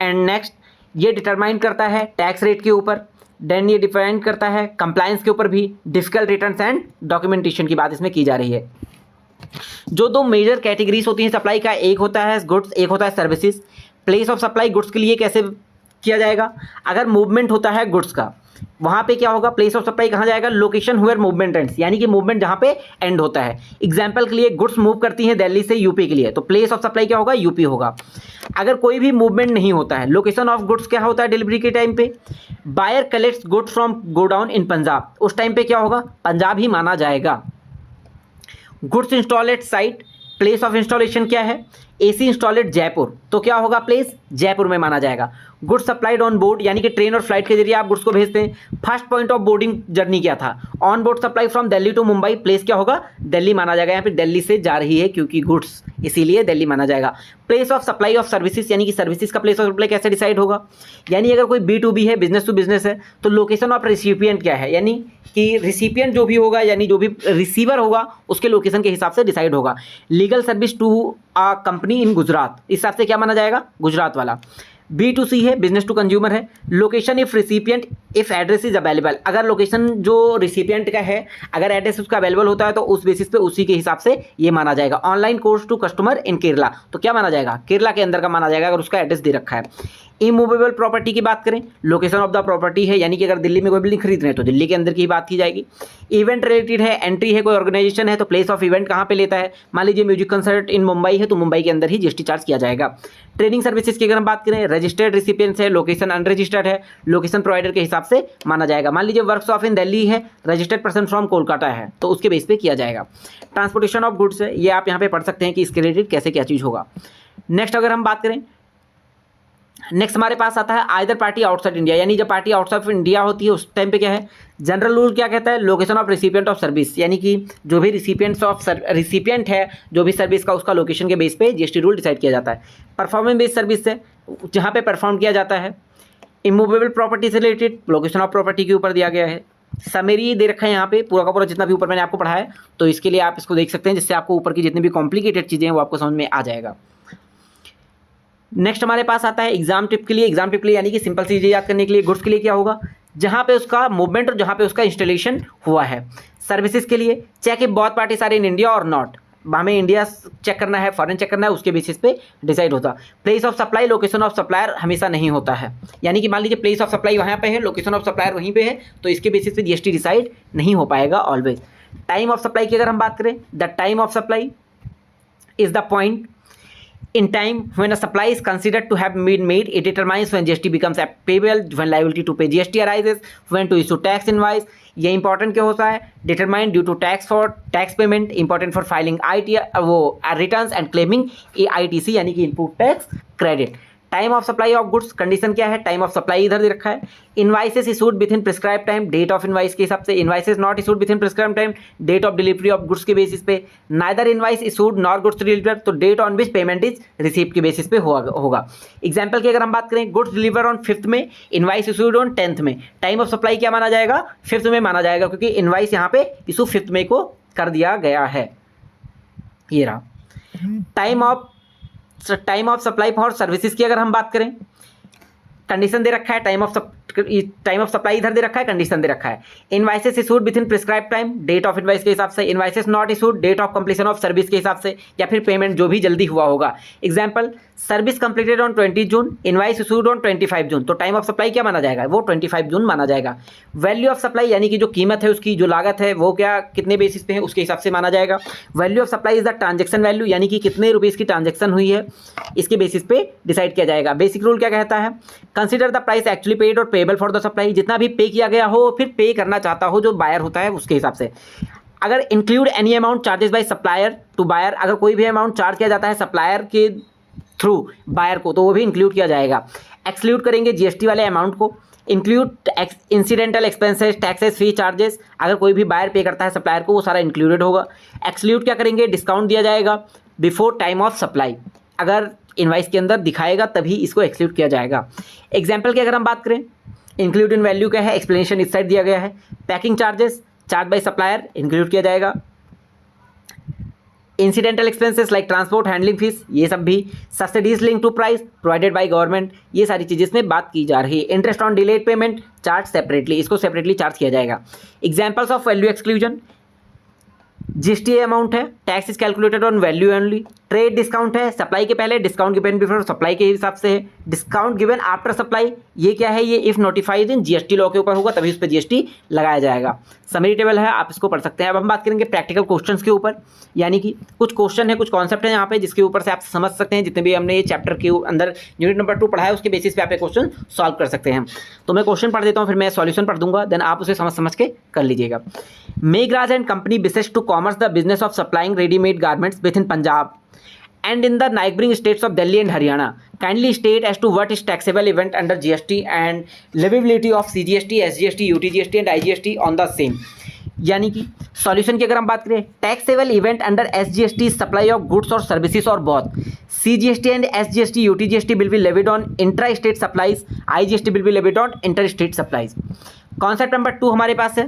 एंड नेक्स्ट, ये डिटरमाइन करता है टैक्स रेट के ऊपर, देन ये डिफाइन करता है कंप्लायंस के ऊपर भी, डिफिकल्ट रिटर्न्स एंड डॉक्यूमेंटेशन की बात इसमें की जा रही है। जो 2 मेजर कैटेगरीज होती हैं सप्लाई का, एक होता है गुड्स, एक होता है services. Place of supply goods के लिए कैसे किया जाएगा, अगर मूवमेंट होता है गुड्स का, वहाँ पे क्या होगा, प्लेस ऑफ सप्लाई कहाँ जाएगा, लोकेशन हुएर मूवमेंट एंड्स, यानी कि मूवमेंट जहाँ पे एंड होता है। एग्जाम्पल के लिए गुड्स मूव करती हैं दिल्ली से यूपी के लिए, तो प्लेस ऑफ सप्लाई क्या होगा, यूपी होगा। अगर कोई भी मूवमेंट नहीं होता है, लोकेशन ऑफ गुड्स क्या होता है डिलीवरी के टाइम पे, buyer collects goods from godown in Punjab, उस टाइम पे क्या होगा, पंजाब ही माना जाएगा। Goods install at site, place of installation क्या है, AC इंस्टॉल एट जयपुर, तो क्या होगा, प्लेस जयपुर में माना जाएगा। गुड्स सप्लाइड ऑन बोर्ड, यानी कि ट्रेन और फ्लाइट के जरिए आप गुड्स को भेजते हैं। First point of boarding journey क्या था, on board supply from Delhi to Mumbai, place क्या होगा, दिल्ली माना जाएगा। यहाँ पे दिल्ली से जा रही है क्योंकि गुड्स, इसीलिए दिल्ली माना जाएगा। Place of supply of services, यानी कि सर्विसेज का प्लेस ऑफ सप्लाई कैसे डिसाइड होगा, यानी अगर कोई B2B है, बिजनेस टू बिजनेस है, तो लोकेशन ऑफ रिसिपिएंट क्या है, यानी कि रिसिपिएंट जो भी होगा, यानी जो भी रिसीवर होगा उसके लोकेशन के हिसाब से डिसाइड होगा। Legal service to a company in Gujarat, इस हिसाब से क्या माना जाएगा, गुजरात वाला। B2C है, बिजनेस टू कंज्यूमर है। Location if recipient if address is available, अगर लोकेशन जो रिसिपिएंट का है अगर एड्रेस उसका अवेलेबल होता है तो उस बेसिस पे उसी के हिसाब से ये माना जाएगा। Online course to customer in Kerala, तो क्या माना जाएगा, केरला के अंदर का माना जाएगा अगर उसका एड्रेस दे रखा है। इमूवेबल प्रॉपर्टी की बात करें, लोकेशन ऑफ द प्रॉपर्टी है, यानी कि अगर दिल्ली में कोई बिल्डिंग खरीद रहे हैं तो दिल्ली के अंदर की बात की जाएगी। इवेंट रिलेटेड है, एंट्री है, कोई ऑर्गेनाइजेशन है तो प्लेस ऑफ इवेंट कहाँ पे लेता है, मान लीजिए म्यूजिक कंसर्ट इन मुंबई है तो मुंबई के अंदर ही GST चार्ज किया जाएगा। ट्रेनिंग सर्विसेज की अगर हम बात करें, रजिस्टर्ड रिसिपिएंट्स है, लोकेशन अनरजिस्टर्ड है, लोकेशन प्रोवाइडर के हिसाब से माना जाएगा। मान लीजिए वर्कशॉप इन दिल्ली है, रजिस्टर्ड पर्सन फ्रॉम कोलकाता है, तो उसके बेस पे किया जाएगा। ट्रांसपोर्टेशन ऑफ गुड्स है, ये आप यहाँ पे पढ़ सकते हैं कि इसके रिलेटेड कैसे क्या चीज़ होगा। नेक्स्ट अगर हम बात करें, नेक्स्ट हमारे पास आता है आइदर पार्टी आउटसाइड इंडिया, यानी जब पार्टी आउटसाइड इंडिया होती है उस टाइम पे क्या है, जनरल रूल क्या कहता है, location of recipient of service, यानी कि जो भी रिसिपिएंट है जो भी सर्विस का, उसका लोकेशन के बेस पे जीएसटी रूल डिसाइड किया जाता है। परफॉर्मेंस बेस्ड सर्विस है, जहाँ पे परफॉर्म किया जाता है। इमूवेबल प्रॉपर्टी से रिलेटेड लोकेशन ऑफ प्रॉपर्टी के ऊपर दिया गया है। समरी दे रखा है यहाँ पे पूरा का पूरा जितना भी ऊपर मैंने आपको पढ़ा है, तो इसके लिए आप इसको देख सकते हैं, जिससे आपको ऊपर की जितनी भी कॉम्प्लिकेटेड चीज़ें हैं वो आपको समझ में आ जाएगा। नेक्स्ट हमारे पास आता है एग्जाम टिप के लिए। एग्जाम टिप के लिए यानी कि सिंपल चीज़ें याद करने के लिए, गुड्स के लिए क्या होगा, जहाँ पे उसका मूवमेंट और जहाँ पे उसका इंस्टॉलेशन हुआ है। सर्विसेज के लिए check if both parties are in India or not, हमें इंडिया चेक करना है, फॉरेन चेक करना है, उसके बेसिस पे डिसाइड होता। Place of supply, location of supplier हमेशा नहीं होता है, यानी कि मान लीजिए प्लेस ऑफ सप्लाई वहाँ पे है, लोकेशन ऑफ सप्लायर वहीं पे है, तो इसके बेसिस पे जीएसटी डिसाइड नहीं हो पाएगा ऑलवेज। टाइम ऑफ सप्लाई की अगर हम बात करें, the time of supply is the point in time when a supply is considered to have been made. It determines when GST becomes payable, when liability to pay GST arises, when to issue tax invoice. ये important क्या होता है, determine due to tax payment, important for filing returns and claiming AITC यानी कि input tax credit. Time of supply of goods, condition क्या है, time of supply इधर दे रखा है। Invoices issued within prescribe time, date of invoice के हिसाब से। Invoices not issued within prescribe time, date of delivery of goods के बेसिस पे। Neither invoice issued nor goods delivered, तो date on which payment is received के basis पे होगा। Example की अगर हम बात करें, गुड्स डिलीवर ऑन 5th में, इनवाइस इशूड ऑन 10th में। टाइम ऑफ सप्लाई क्या माना जाएगा, 5th में माना जाएगा, क्योंकि इनवाइस यहाँ पे इशू 5th में को कर दिया गया है। ये रहा time of supply for services की अगर हम बात करें, कंडीशन दे रखा है, टाइम ऑफ सप्लाई इधर दे रखा है, कंडीशन दे रखा है। Invoices issued within prescribe time, date of invoice के हिसाब से। Invoices not issued, date of completion of service के हिसाब से, या फिर पेमेंट जो भी जल्दी हुआ होगा। Example, service completed on 20 June, invoice issued on 25 जून, तो टाइम ऑफ सप्लाई क्या माना जाएगा, वो 25 जून माना जाएगा। वैल्यू ऑफ सप्लाई यानी कि जो कीमत है उसकी, जो लागत है वो क्या कितने बेसिस पे है उसके हिसाब से माना जाएगा। Value of supply is the transaction value, यानी कि कितने रुपीज़ की ट्रांजेक्शन हुई है, इसके बेसिस पे डिसाइड किया जाएगा। बेसिक रूल क्या कहता है, consider the price actually paid और पेएबल फॉर द सप्लाई, जितना भी पे किया गया हो फिर पे करना चाहता हो जो बायर होता है उसके हिसाब से। अगर include any amount charges by supplier to buyer, अगर कोई भी अमाउंट चार्ज किया जाता है सप्लायर के थ्रू बायर को, तो वो भी इंक्लूड किया जाएगा। एक्सक्लूड करेंगे जीएसटी वाले अमाउंट को। इंक्लूड इंसिडेंटल एक्सपेंसेस, टैक्सेस, फी, चार्जेस, अगर कोई भी बायर पे करता है सप्लायर को वो सारा इंक्लूडेड होगा। एक्सक्लूड क्या करेंगे, डिस्काउंट दिया जाएगा बिफोर टाइम ऑफ सप्लाई, अगर इनवाइस के अंदर दिखाएगा तभी इसको एक्सक्लूड किया जाएगा। एग्जाम्पल की अगर हम बात करें, इंक्लूड इन वैल्यू क्या है, एक्सप्लेनेशन इस साइड दिया गया है। Packing charges charge by supplier include किया जाएगा। Incidental expenses like transport, handling fees, ये सब भी। Subsidies link to price provided by government, ये सारी चीज़ें इसमें बात की जा रही है। Interest on delayed payment charge separately, इसको सेपरेटली चार्ज किया जाएगा। Examples of value exclusion, GST amount है, tax is calculated on value only. Trade discount है, सप्लाई के पहले, डिस्काउंट गिवन बिफोर सप्लाई के हिसाब से है। डिस्काउंट गिवन आफ्टर सप्लाई, ये क्या है, ये if notified in GST law के ऊपर होगा तभी उस पर जीएसटी लगाया जाएगा। समरी टेबल है, आप इसको पढ़ सकते हैं। अब हम बात करेंगे प्रैक्टिकल क्वेश्चंस के ऊपर, यानी कि कुछ क्वेश्चन है, कुछ कॉन्सेप्ट है यहाँ पे जिसके ऊपर से आप समझ सकते हैं। जितने भी हमने ये चैप्टर के अंदर यूनिट नंबर 2 पढ़ा है उसके बेसिस पे आप क्वेश्चन सॉल्व कर सकते हैं। तो मैं क्वेश्चन पढ़ देता हूँ, फिर मैं सॉल्यूशन पढ़ दूंगा, देन आप उसे समझ के कर लीजिएगा। Meghraj and company wishes to commence the business of supplying readymade garments within Punjab and in the neighboring states of Delhi and Haryana. Kindly state as to what is taxable event under GST and leviability of CGST, SGST, UTGST and IGST on the same. यानी कि solution की अगर हम बात करें, taxable event under SGST supply of goods और services और both. CGST and SGST, UTGST will be levied on intra-state supplies, IGST will be levied on inter-state supplies. Concept number 2 हमारे पास है,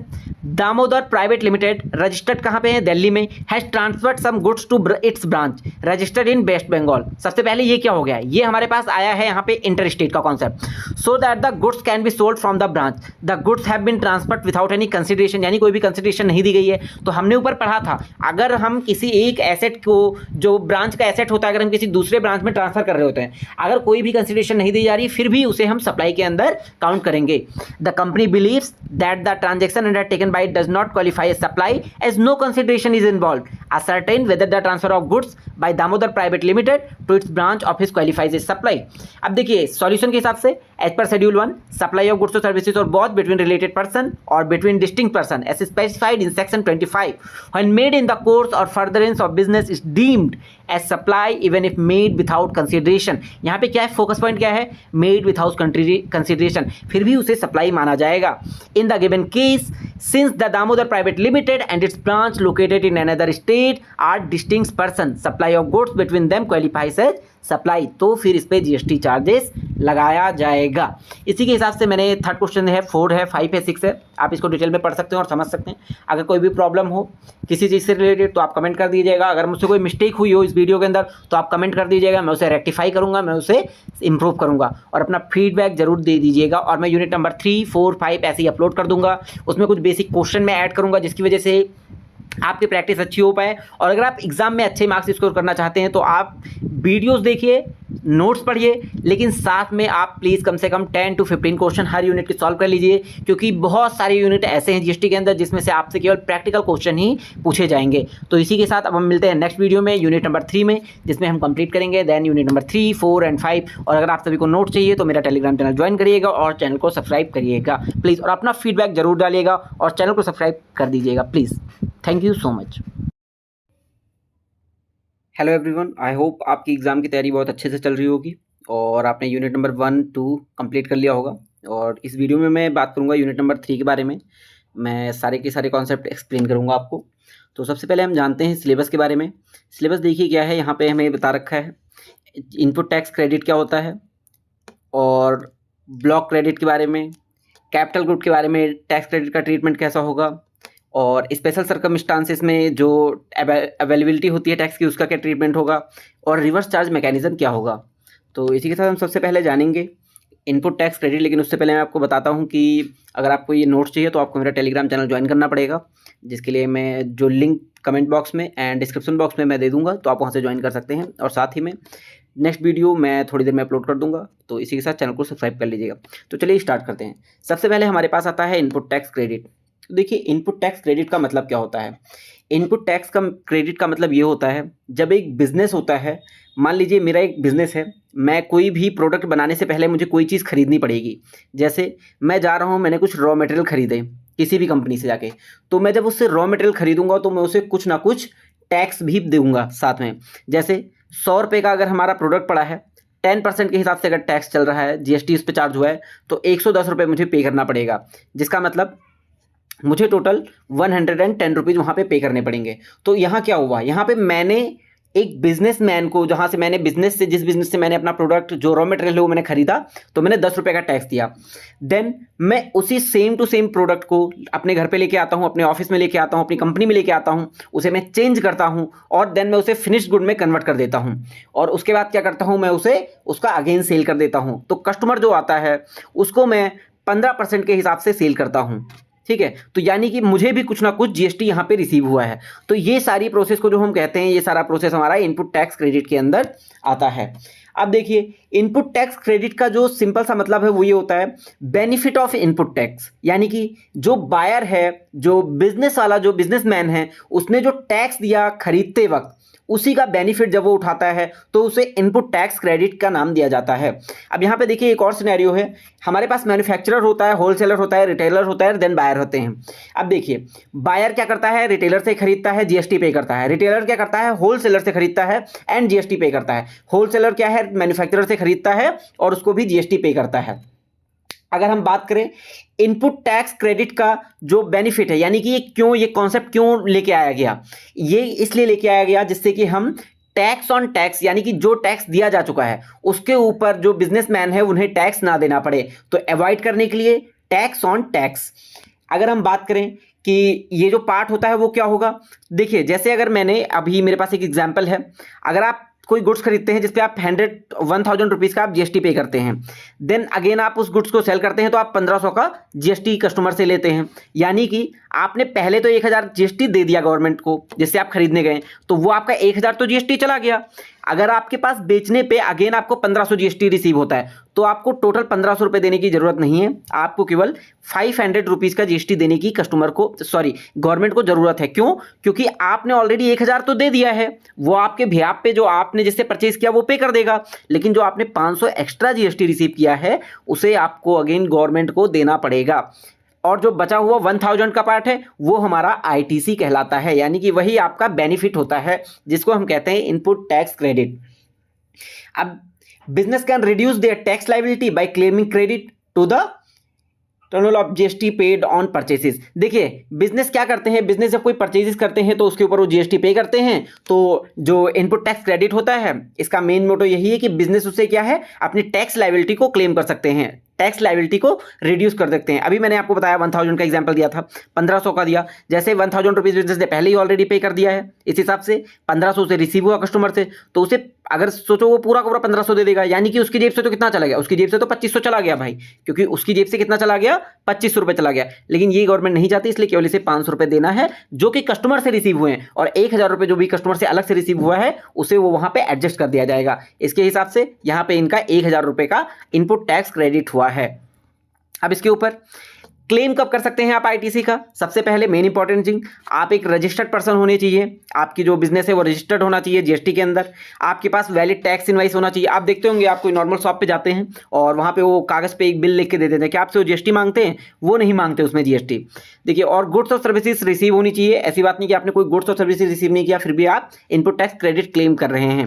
दामोदर प्राइवेट लिमिटेड रजिस्टर्ड कहाँ पे है, दिल्ली में, has transferred some goods to its branch registered in West Bengal. सबसे पहले ये क्या हो गया, ये हमारे पास आया है यहाँ पे इंटर स्टेट का concept. So that the goods can be sold from the branch, the goods have been transferred without any consideration, यानी कोई भी कंसिडरेशन नहीं दी गई है। तो हमने ऊपर पढ़ा था, अगर हम किसी एक एसेट को, जो ब्रांच का एसेट होता है, अगर हम किसी दूसरे ब्रांच में ट्रांसफर कर रहे होते हैं, अगर कोई भी कंसिडरेशन नहीं दी जा रही, फिर भी उसे हम सप्लाई के अंदर काउंट करेंगे। The company believe believes that the transaction undertaken by it does not qualify as supply as no consideration is involved, ascertain whether the transfer of goods by Damodar Private Limited to its branch office qualifies as supply। अब देखिए solution के हिसाब से as per schedule 1 supply of goods और services और both between related person or between distinct person as specified in section 25 when made in the course or furtherance of business is deemed as supply even if made without consideration। यहाँ पे क्या है, focus point क्या है, made without consideration, फिर भी उसे supply माना जाएगा। In the given case, since the Damodar Private Limited and its branch located in another state are distinct person, supply of goods between them qualifies as supply, तो फिर इस पे GST charges लगाया जाएगा। इसी के हिसाब से मैंने थर्ड क्वेश्चन है, 4 है, 5 है, 6 है, आप इसको डिटेल में पढ़ सकते हैं और समझ सकते हैं। अगर कोई भी प्रॉब्लम हो किसी चीज़ से रिलेटेड तो आप कमेंट कर दीजिएगा। अगर मुझसे कोई मिस्टेक हुई हो इस वीडियो के अंदर तो आप कमेंट कर दीजिएगा, मैं उसे रेक्टिफाई करूँगा, मैं उसे इंप्रूव करूँगा और अपना फीडबैक जरूर दे दीजिएगा। और मैं यूनिट नंबर 3, 4, 5 ऐसे ही अपलोड कर दूँगा, उसमें कुछ बेसिक क्वेश्चन मैं ऐड करूँगा जिसकी वजह से आपकी प्रैक्टिस अच्छी हो पाए। और अगर आप एग्जाम में अच्छे मार्क्स स्कोर करना चाहते हैं तो आप वीडियोस देखिए, नोट्स पढ़िए, लेकिन साथ में आप प्लीज़ कम से कम 10 to 15 क्वेश्चन हर यूनिट के सॉल्व कर लीजिए, क्योंकि बहुत सारे यूनिट ऐसे हैं जीएसटी के अंदर जिसमें से आपसे केवल प्रैक्टिकल क्वेश्चन ही पूछे जाएंगे। तो इसी के साथ अब हम मिलते हैं नेक्स्ट वीडियो में यूनिट नंबर 3 में, जिसमें हम कंप्लीट करेंगे देन यूनिट नंबर 3, 4 एंड 5। और अगर आप सभी को नोट चाहिए तो मेरा टेलीग्राम चैनल ज्वाइन करिएगा और चैनल को सब्सक्राइब करिएगा प्लीज़, और अपना फीडबैक जरूर डालिएगा और चैनल को सब्सक्राइब कर दीजिएगा please. Thank you so much. Hello everyone, I hope आपकी एग्ज़ाम की तैयारी बहुत अच्छे से चल रही होगी और आपने यूनिट नंबर 1, 2 कंप्लीट कर लिया होगा। और इस वीडियो में मैं बात करूंगा यूनिट नंबर 3 के बारे में। मैं सारे के सारे कॉन्सेप्ट एक्सप्लेन करूंगा आपको। तो सबसे पहले हम जानते हैं सिलेबस के बारे में। सिलेबस देखिए क्या है, यहाँ पे हमें बता रखा है इनपुट टैक्स क्रेडिट क्या होता है, और ब्लॉक क्रेडिट के बारे में, कैपिटल गुड के बारे में, टैक्स क्रेडिट का ट्रीटमेंट कैसा होगा, और स्पेशल सर्कमस्टांसेस में जो अवेलेबिलिटी होती है टैक्स की उसका क्या ट्रीटमेंट होगा, और रिवर्स चार्ज मैकेनिज्म क्या होगा। तो इसी के साथ हम सबसे पहले जानेंगे इनपुट टैक्स क्रेडिट। लेकिन उससे पहले मैं आपको बताता हूँ कि अगर आपको ये नोट्स चाहिए तो आपको मेरा टेलीग्राम चैनल ज्वाइन करना पड़ेगा, जिसके लिए मैं जो लिंक कमेंट बॉक्स में एंड डिस्क्रिप्शन बॉक्स में मैं दे दूँगा, तो आप वहाँ से ज्वाइन कर सकते हैं। और साथ ही में नेक्स्ट वीडियो मैं थोड़ी देर में अपलोड कर दूंगा, तो इसी के साथ चैनल को सब्सक्राइब कर लीजिएगा। तो चलिए स्टार्ट करते हैं। सबसे पहले हमारे पास आता है इनपुट टैक्स क्रेडिट। तो देखिए इनपुट टैक्स क्रेडिट का मतलब क्या होता है। इनपुट टैक्स का क्रेडिट का मतलब ये होता है, जब एक बिजनेस होता है, मान लीजिए मेरा एक बिजनेस है, मैं कोई भी प्रोडक्ट बनाने से पहले मुझे कोई चीज़ खरीदनी पड़ेगी। जैसे मैं जा रहा हूँ, मैंने कुछ रॉ मटेरियल खरीदे किसी भी कंपनी से जाके, तो मैं जब उससे रॉ मटेरियल खरीदूंगा तो मैं उसे कुछ ना कुछ टैक्स भी दूंगा साथ में। जैसे 100 रुपये का अगर हमारा प्रोडक्ट पड़ा है, 10% के हिसाब से अगर टैक्स चल रहा है, जीएसटी उस पर चार्ज हुआ है, तो 110 रुपये मुझे पे करना पड़ेगा, जिसका मतलब मुझे टोटल 110 रुपीज़ वहाँ पे पे करने पड़ेंगे। तो यहाँ क्या हुआ, यहाँ पे मैंने एक बिजनेसमैन को, जहाँ से मैंने बिजनेस से, जिस बिजनेस से मैंने अपना प्रोडक्ट जो रॉ मटेरियल है वो मैंने खरीदा, तो मैंने 10 रुपये का टैक्स दिया। देन मैं उसी सेम टू सेम प्रोडक्ट को अपने घर पे लेके आता हूँ, अपने ऑफिस में लेके आता हूँ, अपनी कंपनी में लेके आता हूँ, उसे मैं चेंज करता हूँ और देन मैं उसे फिनिश्ड गुड में कन्वर्ट कर देता हूँ। और उसके बाद क्या करता हूँ, मैं उसे उसका अगेन सेल कर देता हूँ। तो कस्टमर जो आता है उसको मैं 15% के हिसाब से सेल करता हूँ, ठीक है। तो यानी कि मुझे भी कुछ ना कुछ जीएसटी यहाँ पे रिसीव हुआ है। तो ये सारी प्रोसेस को जो हम कहते हैं, ये सारा प्रोसेस हमारा इनपुट टैक्स क्रेडिट के अंदर आता है। अब देखिए इनपुट टैक्स क्रेडिट का जो सिंपल सा मतलब है वो ये होता है बेनिफिट ऑफ इनपुट टैक्स, यानी कि जो बायर है, जो बिजनेस वाला, जो बिजनेसमैन है, उसने जो टैक्स दिया खरीदते वक्त, उसी का बेनिफिट जब वो उठाता है तो उसे इनपुट टैक्स क्रेडिट का नाम दिया जाता है। अब यहाँ पे देखिए एक और सिनेरियो है, हमारे पास मैन्युफैक्चरर होता है, होलसेलर होता है, रिटेलर होता है, देन बायर होते हैं। अब देखिए बायर क्या करता है, रिटेलर से खरीदता है, जीएसटी पे करता है। रिटेलर क्या करता है, होलसेलर से खरीदता है एंड जीएसटी पे करता है। होलसेलर क्या है, मैन्युफैक्चरर से खरीदता है और उसको भी जीएसटी पे करता है। अगर हम बात करें इनपुट टैक्स क्रेडिट का जो बेनिफिट है, यानी कि ये कॉन्सेप्ट क्यों लेके आया गया, ये इसलिए लेके आया गया जिससे कि हम टैक्स ऑन टैक्स, यानी कि जो टैक्स दिया जा चुका है उसके ऊपर जो बिजनेसमैन है उन्हें टैक्स ना देना पड़े, तो अवॉइड करने के लिए टैक्स ऑन टैक्स। अगर हम बात करें कि ये जो पार्ट होता है वो क्या होगा, देखिए जैसे अगर मैंने अभी मेरे पास एक एग्जाम्पल है, अगर आप कोई गुड्स खरीदते हैं जिसपे आप 1000 रुपीज़ का आप जीएसटी पे करते हैं, देन अगेन आप उस गुड्स को सेल करते हैं तो आप 1500 का जीएसटी कस्टमर से लेते हैं, यानी कि आपने पहले तो 1000 जीएसटी दे दिया गवर्नमेंट को जिससे आप खरीदने गए, तो वो आपका 1000 तो जीएसटी चला गया। अगर आपके पास बेचने पे अगेन आपको 1500 जीएसटी रिसीव होता है, तो आपको टोटल 1500 रुपये देने की जरूरत नहीं है, आपको केवल 500 रुपीज़ का जीएसटी देने की कस्टमर को गवर्नमेंट को जरूरत है। क्यों? क्योंकि आपने ऑलरेडी 1000 तो दे दिया है, वो आपके भ्याप पे जो आपने जिससे परचेज किया वो पे कर देगा, लेकिन जो आपने 500 एक्स्ट्रा जीएसटी रिसीव किया है उसे आपको अगेन गवर्नमेंट को देना पड़ेगा। और जो बचा हुआ 1000 का पार्ट है वो हमारा आईटीसी कहलाता है, यानी कि वही आपका बेनिफिट होता है जिसको हम कहते हैं इनपुट टैक्स क्रेडिट। अब business can reduce their tax liability by claiming credit to the tune of GST paid on purchases. देखिए बिजनेस क्या करते हैं, बिजनेस जब कोई परचेजेस करते हैं तो उसके ऊपर वो जीएसटी पे करते हैं, तो जो इनपुट टैक्स क्रेडिट होता है इसका मेन मोटो यही है कि बिजनेस उससे क्या है अपनी टैक्स लायबिलिटी को क्लेम कर सकते हैं, टैक्स लायबिलिटी को रिड्यूस कर सकते हैं। अभी मैंने आपको बताया 1000 का एग्जांपल दिया था, 1500 का दिया, जैसे 1000 रुपीज़ बिजनेस ने पहले ही ऑलरेडी पे कर दिया है, इस हिसाब से 1500 से रिसीव हुआ कस्टमर से, तो उसे अगर सोचो वो पूरा का पूरा 1500 दे देगा, यानी कि उसकी जेब से तो कितना चला गया, उसकी जेब से तो 2500 चला गया भाई, क्योंकि उसकी जेब से कितना चला गया 2500 रुपये चला गया। लेकिन ये गवर्नमेंट नहीं चाहती, इसलिए केवल इसे 500 रुपये देना है जो कि कस्टमर से रिसीव हुए हैं, और 1000 रुपये जो भी कस्टमर से अलग से रिसीव हुआ है उसे वो वहाँ पे एडजस्ट कर दिया जाएगा। इसके हिसाब से यहाँ पे इनका 1000 रुपये का इनपुट टैक्स क्रेडिट हुआ है। अब इसके ऊपर क्लेम कब कर सकते हैं आप आईटीसी का? सबसे पहले मेन इंपॉर्टेंट थिंग, आप एक रजिस्टर्ड पर्सन होने चाहिए, आपकी जो बिजनेस है वो रजिस्टर्ड होना चाहिए जीएसटी के अंदर, आपके पास वैलिड टैक्स इनवाइस होना चाहिए। आप देखते होंगे आप कोई नॉर्मल शॉप पे जाते हैं और वहाँ पे वो कागज़ पे एक बिल लिख के दे देते हैं, क्या आपसे वो जीएसटी मांगते हैं? वो नहीं मांगते उसमें जीएसटी। देखिए, और गुड्स और सर्विसेज रिसीव होनी चाहिए, ऐसी बात नहीं कि आपने कोई गुड्स और सर्विसेज रिसीव नहीं किया फिर भी आप इनपुट टैक्स क्रेडिट क्लेम कर रहे हैं।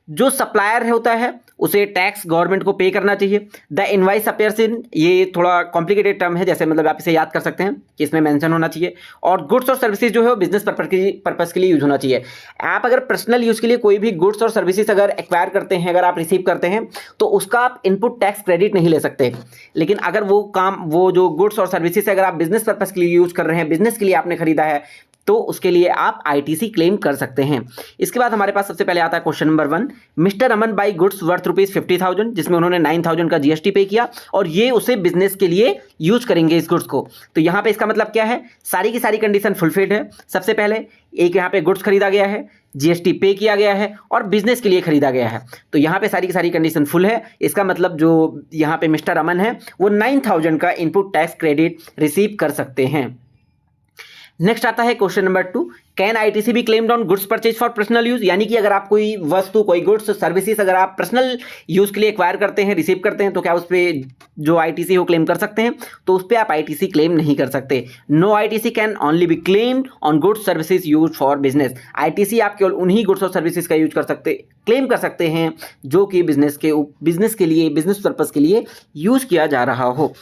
जो सप्लायर होता है उसे टैक्स गवर्नमेंट को पे करना चाहिए। द इनवाइस अपेयर्स इन, ये थोड़ा कॉम्प्लिकेटेड टर्म है, जैसे मतलब आप इसे याद कर सकते हैं कि इसमें मेंशन होना चाहिए। और गुड्स और सर्विसेज जो है वो बिजनेस पर्पस के लिए यूज होना चाहिए। आप अगर पर्सनल यूज़ के लिए कोई भी गुड्स और सर्विसेज अगर एक्वायर करते हैं, अगर आप रिसीव करते हैं, तो उसका आप इनपुट टैक्स क्रेडिट नहीं ले सकते। लेकिन अगर वो जो गुड्स और सर्विसेज अगर आप बिजनेस पर्पस के लिए यूज़ कर रहे हैं, बिजनेस के लिए आपने खरीदा है, तो उसके लिए आप आईटीसी क्लेम कर सकते हैं। इसके बाद हमारे पास सबसे पहले आता है question number 1, mister Aman by goods worth ₹50,000, जिसमें उन्होंने 9000 का जीएसटी पे किया और ये उसे बिजनेस के लिए यूज करेंगे इस गुड्स को। तो यहाँ पे इसका मतलब क्या है, सारी की सारी कंडीशन फुलफिल्ड है। सबसे पहले एक यहाँ पे गुड्स खरीदा गया है, जीएसटी पे किया गया है और बिजनेस के लिए खरीदा गया है, तो यहाँ पे सारी की सारी कंडीशन फुल है। इसका मतलब जो यहाँ पे मिस्टर अमन है वो 9000 का इनपुट टैक्स क्रेडिट रिसीव कर सकते हैं। नेक्स्ट आता है क्वेश्चन नंबर 2, कैन आईटीसी भी claimed on goods purchase for personal use, यानी कि अगर आप कोई वस्तु, कोई गुड्स सर्विसेज अगर आप पर्सनल यूज के लिए एक्वायर करते हैं, रिसीव करते हैं, तो क्या उस पर जो आईटीसी हो क्लेम कर सकते हैं? तो उस पर आप आईटीसी क्लेम नहीं कर सकते। No ITC can only be claimed on goods services use for business. ITC आप केवल उन्हीं गुड्स और सर्विसेज का यूज कर सकते, क्लेम कर सकते हैं जो कि बिजनेस के लिए, बिजनेस पर्पज के लिए यूज किया जा रहा हो।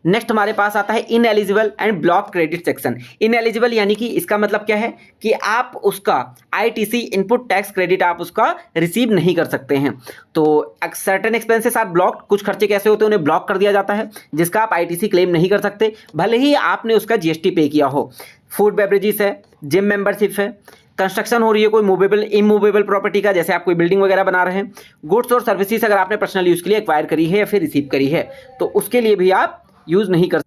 नेक्स्ट हमारे पास आता है ineligible and block credit section. Ineligible यानी कि इसका मतलब क्या है कि आप उसका आईटीसी इनपुट टैक्स क्रेडिट आप उसका रिसीव नहीं कर सकते हैं। तो सर्टेन एक्सपेंसेस आर ब्लॉक, कुछ खर्चे कैसे होते हैं उन्हें ब्लॉक कर दिया जाता है जिसका आप आईटीसी क्लेम नहीं कर सकते, भले ही आपने उसका जीएसटी पे किया हो। फूड बेवरेजेस है, जिम मेंबरशिप है, कंस्ट्रक्शन हो रही है कोई मूवेबल इमूवेबल प्रॉपर्टी का, जैसे आप कोई बिल्डिंग वगैरह बना रहे हैं, गुड्स और सर्विसेज अगर आपने पर्सनल यूज़ के लिए एक्वायर करी है या फिर रिसीव करी है, तो उसके लिए भी आप यूज़ नहीं कर।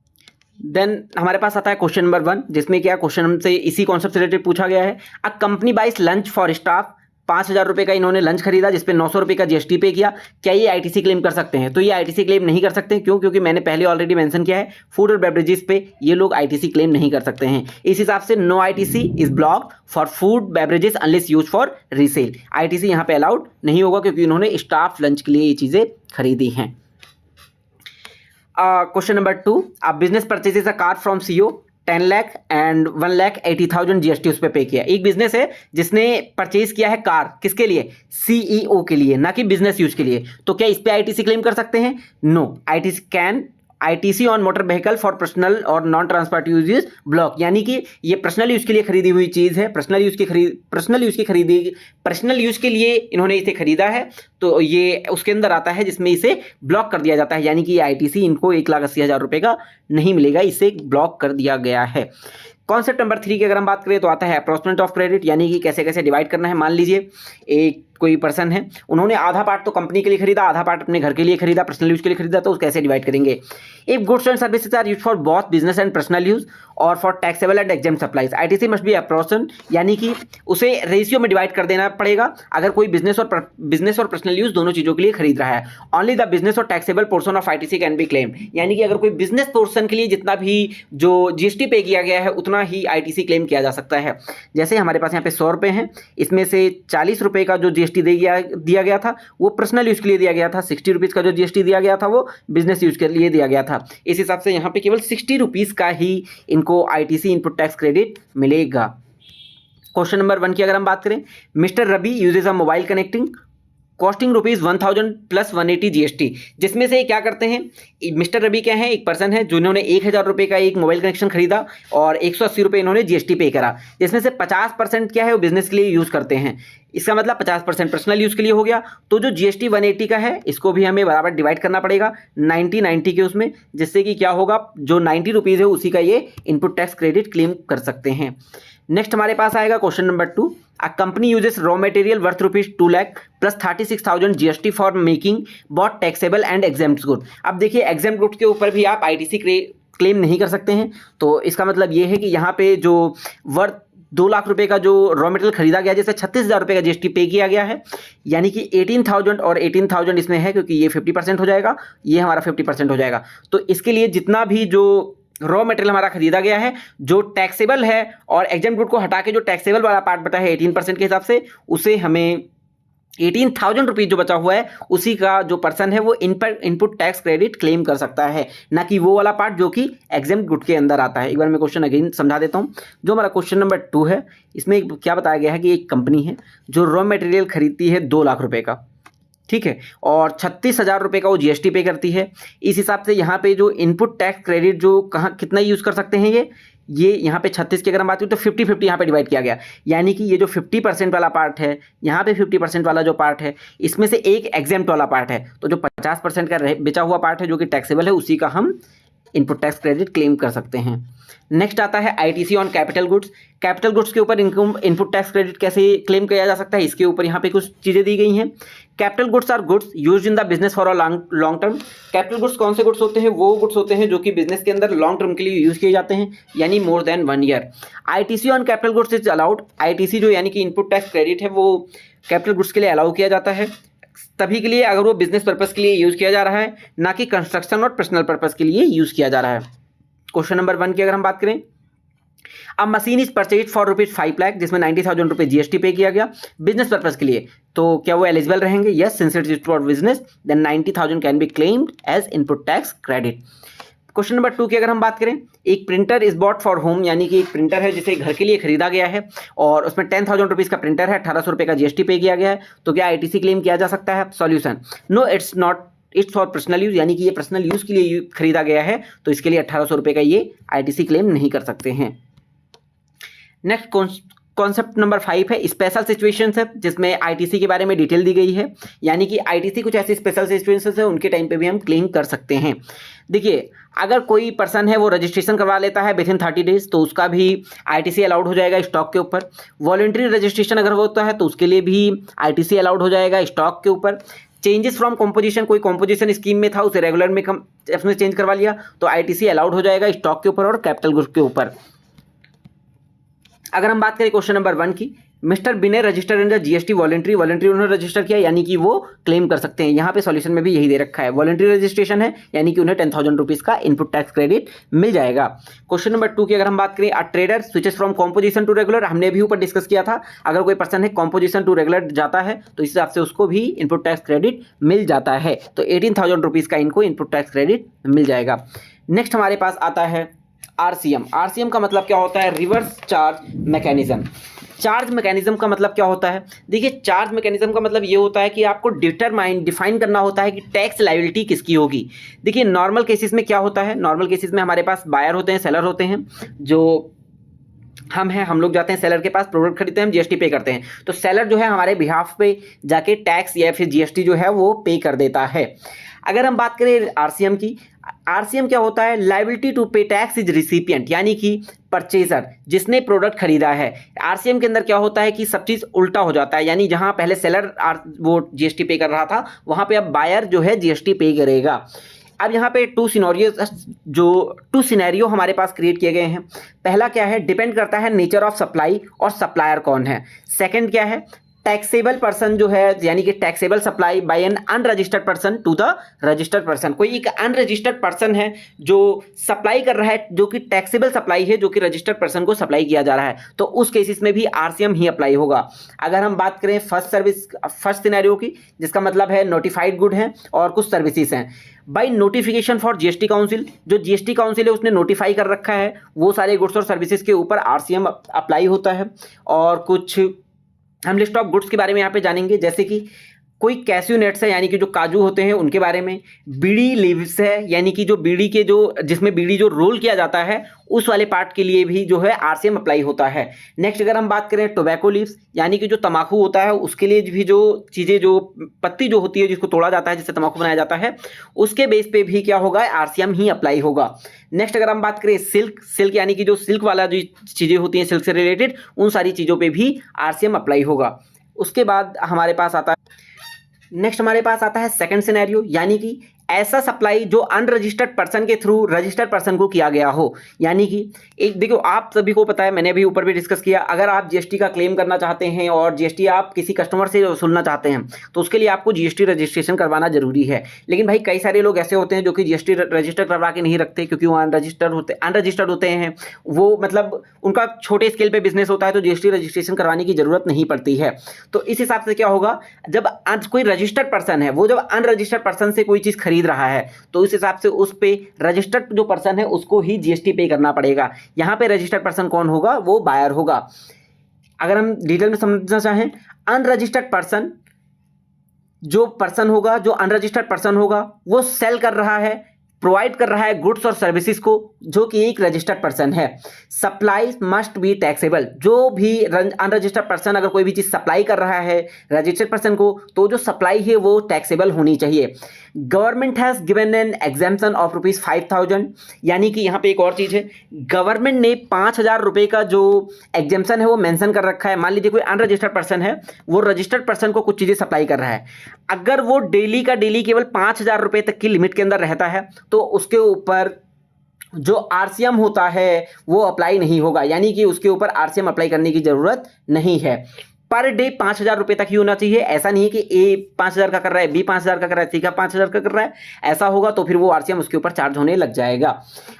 देन हमारे पास आता है क्वेश्चन नंबर 1, जिसमें क्या क्वेश्चन हमसे इसी कॉन्सेप्ट से रिलेटेड पूछा गया है। अ कंपनी बाइस लंच फॉर स्टाफ, 5000 रुपये का इन्होंने लंच खरीदा जिसपे 900 रुपये का जीएसटी पे किया, क्या ये आईटीसी क्लेम कर सकते हैं? तो ये आईटीसी क्लेम नहीं कर सकते। क्यों? क्योंकि मैंने पहले ऑलरेडी मेंशन किया है, फूड और बेवरेजेस पे ये लोग आईटीसी क्लेम नहीं कर सकते हैं। इस हिसाब से no ITC is blocked for food beverages unless use for resale. ITC यहाँ पे अलाउड नहीं होगा क्योंकि इन्होंने स्टाफ लंच के लिए ये चीज़ें खरीदी हैं। क्वेश्चन नंबर 2, आप business purchases a car from CEO 10 lakh and 1,80,000 GST उस पर पे किया। एक बिजनेस है जिसने परचेज किया है कार, किसके लिए? सीईओ के लिए, ना कि बिजनेस यूज के लिए। तो क्या इस पे आईटीसी क्लेम कर सकते हैं? No, ITC can ITC on motor vehicle for personal और नॉन ट्रांसपोर्ट यूजेस ब्लॉक, यानी कि ये पर्सनल यूज के लिए खरीदी हुई चीज़ है, पर्सनल यूज के लिए इन्होंने इसे खरीदा है, तो ये उसके अंदर आता है जिसमें इसे ब्लॉक कर दिया जाता है, यानी कि ये आईटीसी इनको 1,80,000 रुपये का नहीं मिलेगा, इसे ब्लॉक कर दिया गया है। कॉन्सेप्ट नंबर 3 की अगर हम बात करें तो आता है अप्रोचमेंट ऑफ क्रेडिट, यानी कि कैसे कैसे डिवाइड करना है। मान लीजिए एक कोई पर्सन है, उन्होंने आधा पार्ट तो कंपनी के लिए खरीदा, आधा पार्ट अपने घर के लिए खरीदा, पर्सनल यूज़ के लिए खरीदा, तो कैसे डिवाइड करेंगे? If goods and services are use for both business and personal use or for taxable and exempt supplies, ITC must be apportioned, यानी कि उसे रेशियो में डिवाइड कर देना पड़ेगा अगर कोई बिजनेस और पर्सनल यूज दोनों चीज़ों के लिए खरीद रहा है। ओनली द बिजनेस और taxable portion of ITC can be claim, यानी कि अगर कोई बिजनेस पोर्शन के लिए जितना भी जो जीएसटी पे किया गया है उतना ही आईटीसी क्लेम किया जा सकता है। जैसे हमारे पास यहाँ पे 100 रुपये हैं, इसमें से 40 रुपये का जो जीएसटी दिया गया था वो पर्सनल यूज़ के लिए दिया गया था, 60 रुपीज़ का जो जीएसटी दिया गया था वो बिजनेस यूज़ के लिए दिया गया था। इस हिसाब से यहाँ पे केवल 60 रुपीज़ का ही इनको आईटीसी इनपुट टैक्स क्रेडिट मिलेगा। क्वेश्चन नंबर 1 की अगर हम बात करें, Mister Ravi uses a mobile connecting costing ₹1000 plus 180 GST, जिसमें से क्या करते हैं, मिस्टर रवि क्या है, एक पर्सन है जिन्होंने 1000 रुपये का एक मोबाइल कनेक्शन खरीदा और 180 रुपये इन्होंने जीएसटी पे करा, जिसमें से 50% क्या है वो बिजनेस के लिए यूज़ करते हैं, इसका मतलब 50% पर्सनल यूज़ के लिए हो गया। तो जो जीएसटी 180 का है इसको भी हमें बराबर डिवाइड करना पड़ेगा 90 के उसमें, जिससे कि क्या होगा, जो 90 रुपीज़ है उसी का ये इनपुट टैक्स क्रेडिट क्लेम कर सकते हैं। नेक्स्ट हमारे पास आएगा question number 2, a company uses raw material worth ₹2 lakh plus 36,000 GST for making both taxable and exempt good. अब देखिए एग्जेम्प्ट गुड के ऊपर भी आप आईटीसी क्लेम नहीं कर सकते हैं, तो इसका मतलब ये है कि यहाँ पे जो वर्थ 2 लाख रुपए का जो रॉ मटेरियल खरीदा गया जिससे 36,000 रुपये का जीएसटी पे किया गया है, यानी कि 18,000 और 18,000 इसमें है क्योंकि ये 50% हो जाएगा, ये हमारा 50% हो जाएगा। तो इसके लिए जितना भी जो रॉ मटेरियल हमारा खरीदा गया है जो टैक्सेबल है और एग्जेम्प्ट गुड को हटा के जो टैक्सेबल वाला पार्ट बचा है 18% के हिसाब से, उसे हमें 18,000 रुपीज़ जो बचा हुआ है उसी का जो पर्सन है वो इनपुट टैक्स क्रेडिट क्लेम कर सकता है, ना कि वो वाला पार्ट जो कि एग्जेम्प्ट गुड के अंदर आता है। एक बार मैं क्वेश्चन अगेन समझा देता हूँ। जो हमारा क्वेश्चन नंबर 2 है इसमें क्या बताया गया है कि एक कंपनी है जो रॉ मटेरियल खरीदती है 2 लाख रुपये का, ठीक है, और 36,000 रुपये का वो जीएसटी पे करती है। इस हिसाब से यहाँ पे जो इनपुट टैक्स क्रेडिट जो कहाँ कितना यूज़ कर सकते हैं ये यहाँ पे 36 की अगर हम बात करें तो 50-50 यहाँ पे डिवाइड किया गया, यानी कि ये जो 50% वाला पार्ट है, यहाँ पे 50% वाला जो पार्ट है इसमें से एक एग्जेम्प्ट वाला पार्ट है, तो जो 50% का बचा हुआ पार्ट है जो कि टैक्सेबल है उसी का हम इनपुट टैक्स क्रेडिट क्लेम कर सकते हैं। नेक्स्ट आता है ITC on capital goods. Capital goods के ऊपर इनपुट टैक्स क्रेडिट कैसे क्लेम किया जा सकता है, इसके ऊपर यहाँ पे कुछ चीज़ें दी गई हैं। Capital goods are goods used in the business for a long term. Capital goods कौन से गुड्स होते हैं, वो गुड्स होते हैं जो कि बिजनेस के अंदर लॉन्ग टर्म के लिए यूज़ किए जाते हैं, यानी more than 1 year. ITC on capital goods is allowed. ITC जो यानी कि इनपुट टैक्स क्रेडिट है वो कैपिटल गुड्स के लिए अलाउ किया जाता है तभी के लिए अगर वो बिजनेस पर्पस के लिए यूज़ किया जा रहा है, ना कि कंस्ट्रक्शन और पर्सनल पर्पस के लिए यूज़ किया जा रहा है। क्वेश्चन नंबर 1 की अगर हम बात करें, अब machine is purchase for ₹5 lakh जिसमें 90,000 रुपये जीएसटी पे किया गया बिजनेस पर्पस के लिए, तो क्या वो एलिजिबल रहेंगे? Yes, since it is for business then 90,000 can be claimed as input tax credit. Question number 2 की अगर हम बात करें, एक printer is bought for home, यानी कि एक प्रिंटर है जिसे घर के लिए खरीदा गया है और उसमें 10,000 रुपीज़ का प्रिंटर है, 1,800 रुपये का जीएसटी पे किया गया है, तो क्या आईटीसी क्लेम किया जा सकता है? Solution, no it's not, it's for personal use, यानी कि ये पर्सनल यूज़ के लिए खरीदा गया है तो इसके लिए 1,800 रुपये का ये आईटीसी क्लेम नहीं कर सकते हैं। नेक्स्ट कॉन्सेप्ट नंबर 5 है स्पेशल सिचुएशंस है, जिसमें आईटीसी के बारे में डिटेल दी गई है, यानी कि आईटीसी कुछ ऐसी स्पेशल सिचुएशंस है उनके टाइम पे भी हम क्लेम कर सकते हैं। देखिए अगर कोई पर्सन है वो रजिस्ट्रेशन करवा लेता है विथिन 30 डेज तो उसका भी आईटीसी अलाउड हो जाएगा स्टॉक के ऊपर। वॉलंटरी रजिस्ट्रेशन अगर होता है तो उसके लिए भी आईटीसी अलाउड हो जाएगा स्टॉक के ऊपर। चेंजेस फ्रॉम कॉम्पोजिशन, कोई कॉम्पोजिशन स्कीम में था उसे रेगुलर में उसमें चेंज करवा लिया तो आईटीसी अलाउड हो जाएगा स्टॉक के ऊपर और कैपिटल गुड्स के ऊपर। अगर हम बात करें क्वेश्चन नंबर 1 की, मिस्टर बिने register in the GST voluntary उन्होंने रजिस्टर किया यानी कि वो क्लेम कर सकते हैं। यहाँ पे सॉल्यूशन में भी यही दे रखा है, वॉलंटरी रजिस्ट्रेशन है यानी कि उन्हें 10,000 रुपीज़ का इनपुट टैक्स क्रेडिट मिल जाएगा। क्वेश्चन नंबर 2 की अगर हम बात करें, a trader switches from composition to regular, हमने भी ऊपर डिस्कस किया था, अगर कोई पर्सन है कॉम्पोजिशन टू रेगुलर जाता है तो इस हिसाब से उसको भी इनपुट टैक्स क्रेडिट मिल जाता है, तो 18,000 रुपीज़ का इनको इनपुट टैक्स क्रेडिट मिल जाएगा। नेक्स्ट हमारे पास आता है आरसीएम। आरसीएम का मतलब क्या होता है? Reverse charge mechanism. Charge mechanism का मतलब क्या होता है? देखिए चार्ज मैकेनिज्म का मतलब ये होता है कि आपको डिफाइन करना होता है कि टैक्स लायबिलिटी किसकी होगी। देखिए नॉर्मल केसेस में क्या होता है, नॉर्मल केसेस में हमारे पास बायर होते हैं, सेलर होते हैं, जो हम लोग जाते हैं सेलर के पास, प्रोडक्ट खरीदते हैं, हम जीएसटी पे करते हैं, तो सेलर जो है हमारे बिहाफ पे जाके टैक्स या फिर जीएसटी जो है वो पे कर देता है। अगर हम बात करें आरसीएम की, आरसीएम क्या होता है? Liability to pay tax is recipient, यानी कि परचेजर जिसने प्रोडक्ट खरीदा है। आरसीएम के अंदर क्या होता है कि सब चीज़ उल्टा हो जाता है, यानी जहां पहले सेलर वो जीएसटी पे कर रहा था वहां पे अब बायर जो है जीएसटी पे करेगा। अब यहाँ पे टू सिनेरियो हमारे पास क्रिएट किए गए हैं। पहला क्या है? डिपेंड करता है नेचर ऑफ सप्लाई और सप्लायर कौन है। सेकंड क्या है? टैक्सेबल पर्सन जो है, यानी कि taxable supply by an unregistered person to the registered person. कोई एक अनरजिस्टर्ड पर्सन है जो सप्लाई कर रहा है, जो कि टैक्सेबल सप्लाई है, जो कि रजिस्टर्ड पर्सन को सप्लाई किया जा रहा है, तो उस केसेस में भी आरसीएम ही अप्लाई होगा। अगर हम बात करें फर्स्ट सिनेरियो की, जिसका मतलब है नोटिफाइड गुड है और कुछ सर्विसेज हैं, by notification for GST council, जो जीएसटी काउंसिल है उसने नोटिफाई कर रखा है, वो सारे गुड्स और सर्विसेज के ऊपर आरसीएम अप्लाई होता है। और कुछ हम लिस्ट ऑफ गुड्स के बारे में यहाँ पे जानेंगे, जैसे कि कोई कैश्यू नट्स है, यानी कि जो काजू होते हैं उनके बारे में। बीड़ी लीव्स है, यानी कि जो बीड़ी के जिसमें बीड़ी जो रोल किया जाता है उस वाले पार्ट के लिए भी जो है आरसीएम अप्लाई होता है। नेक्स्ट अगर हम बात करें टोबैको लीव्स, यानी कि जो तम्बाकू होता है उसके लिए भी जो चीज़ें, जो पत्ती जो होती है जिसको तोड़ा जाता है, जिससे तम्बाकू बनाया जाता है, उसके बेस पे भी क्या होगा? आरसीएम ही अप्लाई होगा। नेक्स्ट अगर हम बात करें सिल्क यानी कि जो सिल्क वाला जो चीज़ें होती हैं सिल्क से रिलेटेड, उन सारी चीज़ों पर भी आरसीएम अप्लाई होगा। उसके बाद हमारे पास आता है सेकंड सिनेरियो, यानी कि ऐसा सप्लाई जो अनरजिस्टर्ड पर्सन के थ्रू रजिस्टर्ड पर्सन को किया गया हो। यानी कि एक देखो, आप सभी को पता है, मैंने भी ऊपर भी डिस्कस किया, अगर आप जीएसटी का क्लेम करना चाहते हैं और जीएसटी आप किसी कस्टमर से वसूलना चाहते हैं तो उसके लिए आपको जीएसटी रजिस्ट्रेशन करवाना जरूरी है। लेकिन भाई कई सारे लोग ऐसे होते हैं जो कि जीएसटी रजिस्टर करवा के नहीं रखते, क्योंकि वो अनरजिस्टर्ड होते हैं, वो मतलब उनका छोटे स्केल पर बिजनेस होता है, तो जीएसटी रजिस्ट्रेशन करवाने की जरूरत नहीं पड़ती है। तो इस हिसाब से क्या होगा, जब कोई रजिस्टर्ड पर्सन है वो जब अनरजिस्टर्ड पर्सन से कोई चीज़ खरीद रहा है तो इस हिसाब से उस पे रजिस्टर्ड जो पर्सन है उसको ही जीएसटी पे करना पड़ेगा। यहां पे रजिस्टर्ड पर्सन कौन होगा? वो बायर होगा। अगर हम डिटेल में समझना चाहें, अनरजिस्टर्ड पर्सन जो पर्सन होगा, जो अनरजिस्टर्ड पर्सन होगा, वो सेल कर रहा है, प्रोवाइड कर रहा है गुड्स और सर्विसेज को, जो कि एक रजिस्टर्ड पर्सन है। सप्लाई मस्ट बी टैक्सेबल, जो भी अनरजिस्टर्ड पर्सन अगर कोई भी चीज़ सप्लाई कर रहा है रजिस्टर्ड पर्सन को, तो जो सप्लाई है वो टैक्सेबल होनी चाहिए। Government has given an exemption of ₹5,000, यानी कि यहाँ पे एक और चीज़ है, गवर्नमेंट ने 5,000 रुपये का जो एग्जाम्पशन है वो मेंशन कर रखा है। मान लीजिए कोई अनरजिस्टर्ड पर्सन है, वो रजिस्टर्ड पर्सन को कुछ चीज़ें सप्लाई कर रहा है, अगर वो डेली का डेली केवल 5,000 रुपये तक की लिमिट के अंदर रहता है तो उसके ऊपर जो आरसीएम होता है वो अप्लाई नहीं होगा, यानी कि उसके ऊपर आरसीएम अप्लाई करने की जरूरत नहीं है। पर डे 5,000 रुपये तक ही होना चाहिए। ऐसा नहीं है कि ए 5,000 का कर रहा है, बी 5,000 का कर रहा है, सी का 5,000 का कर रहा है, ऐसा होगा तो फिर वो आरसीएम उसके ऊपर चार्ज होने लग जाएगा।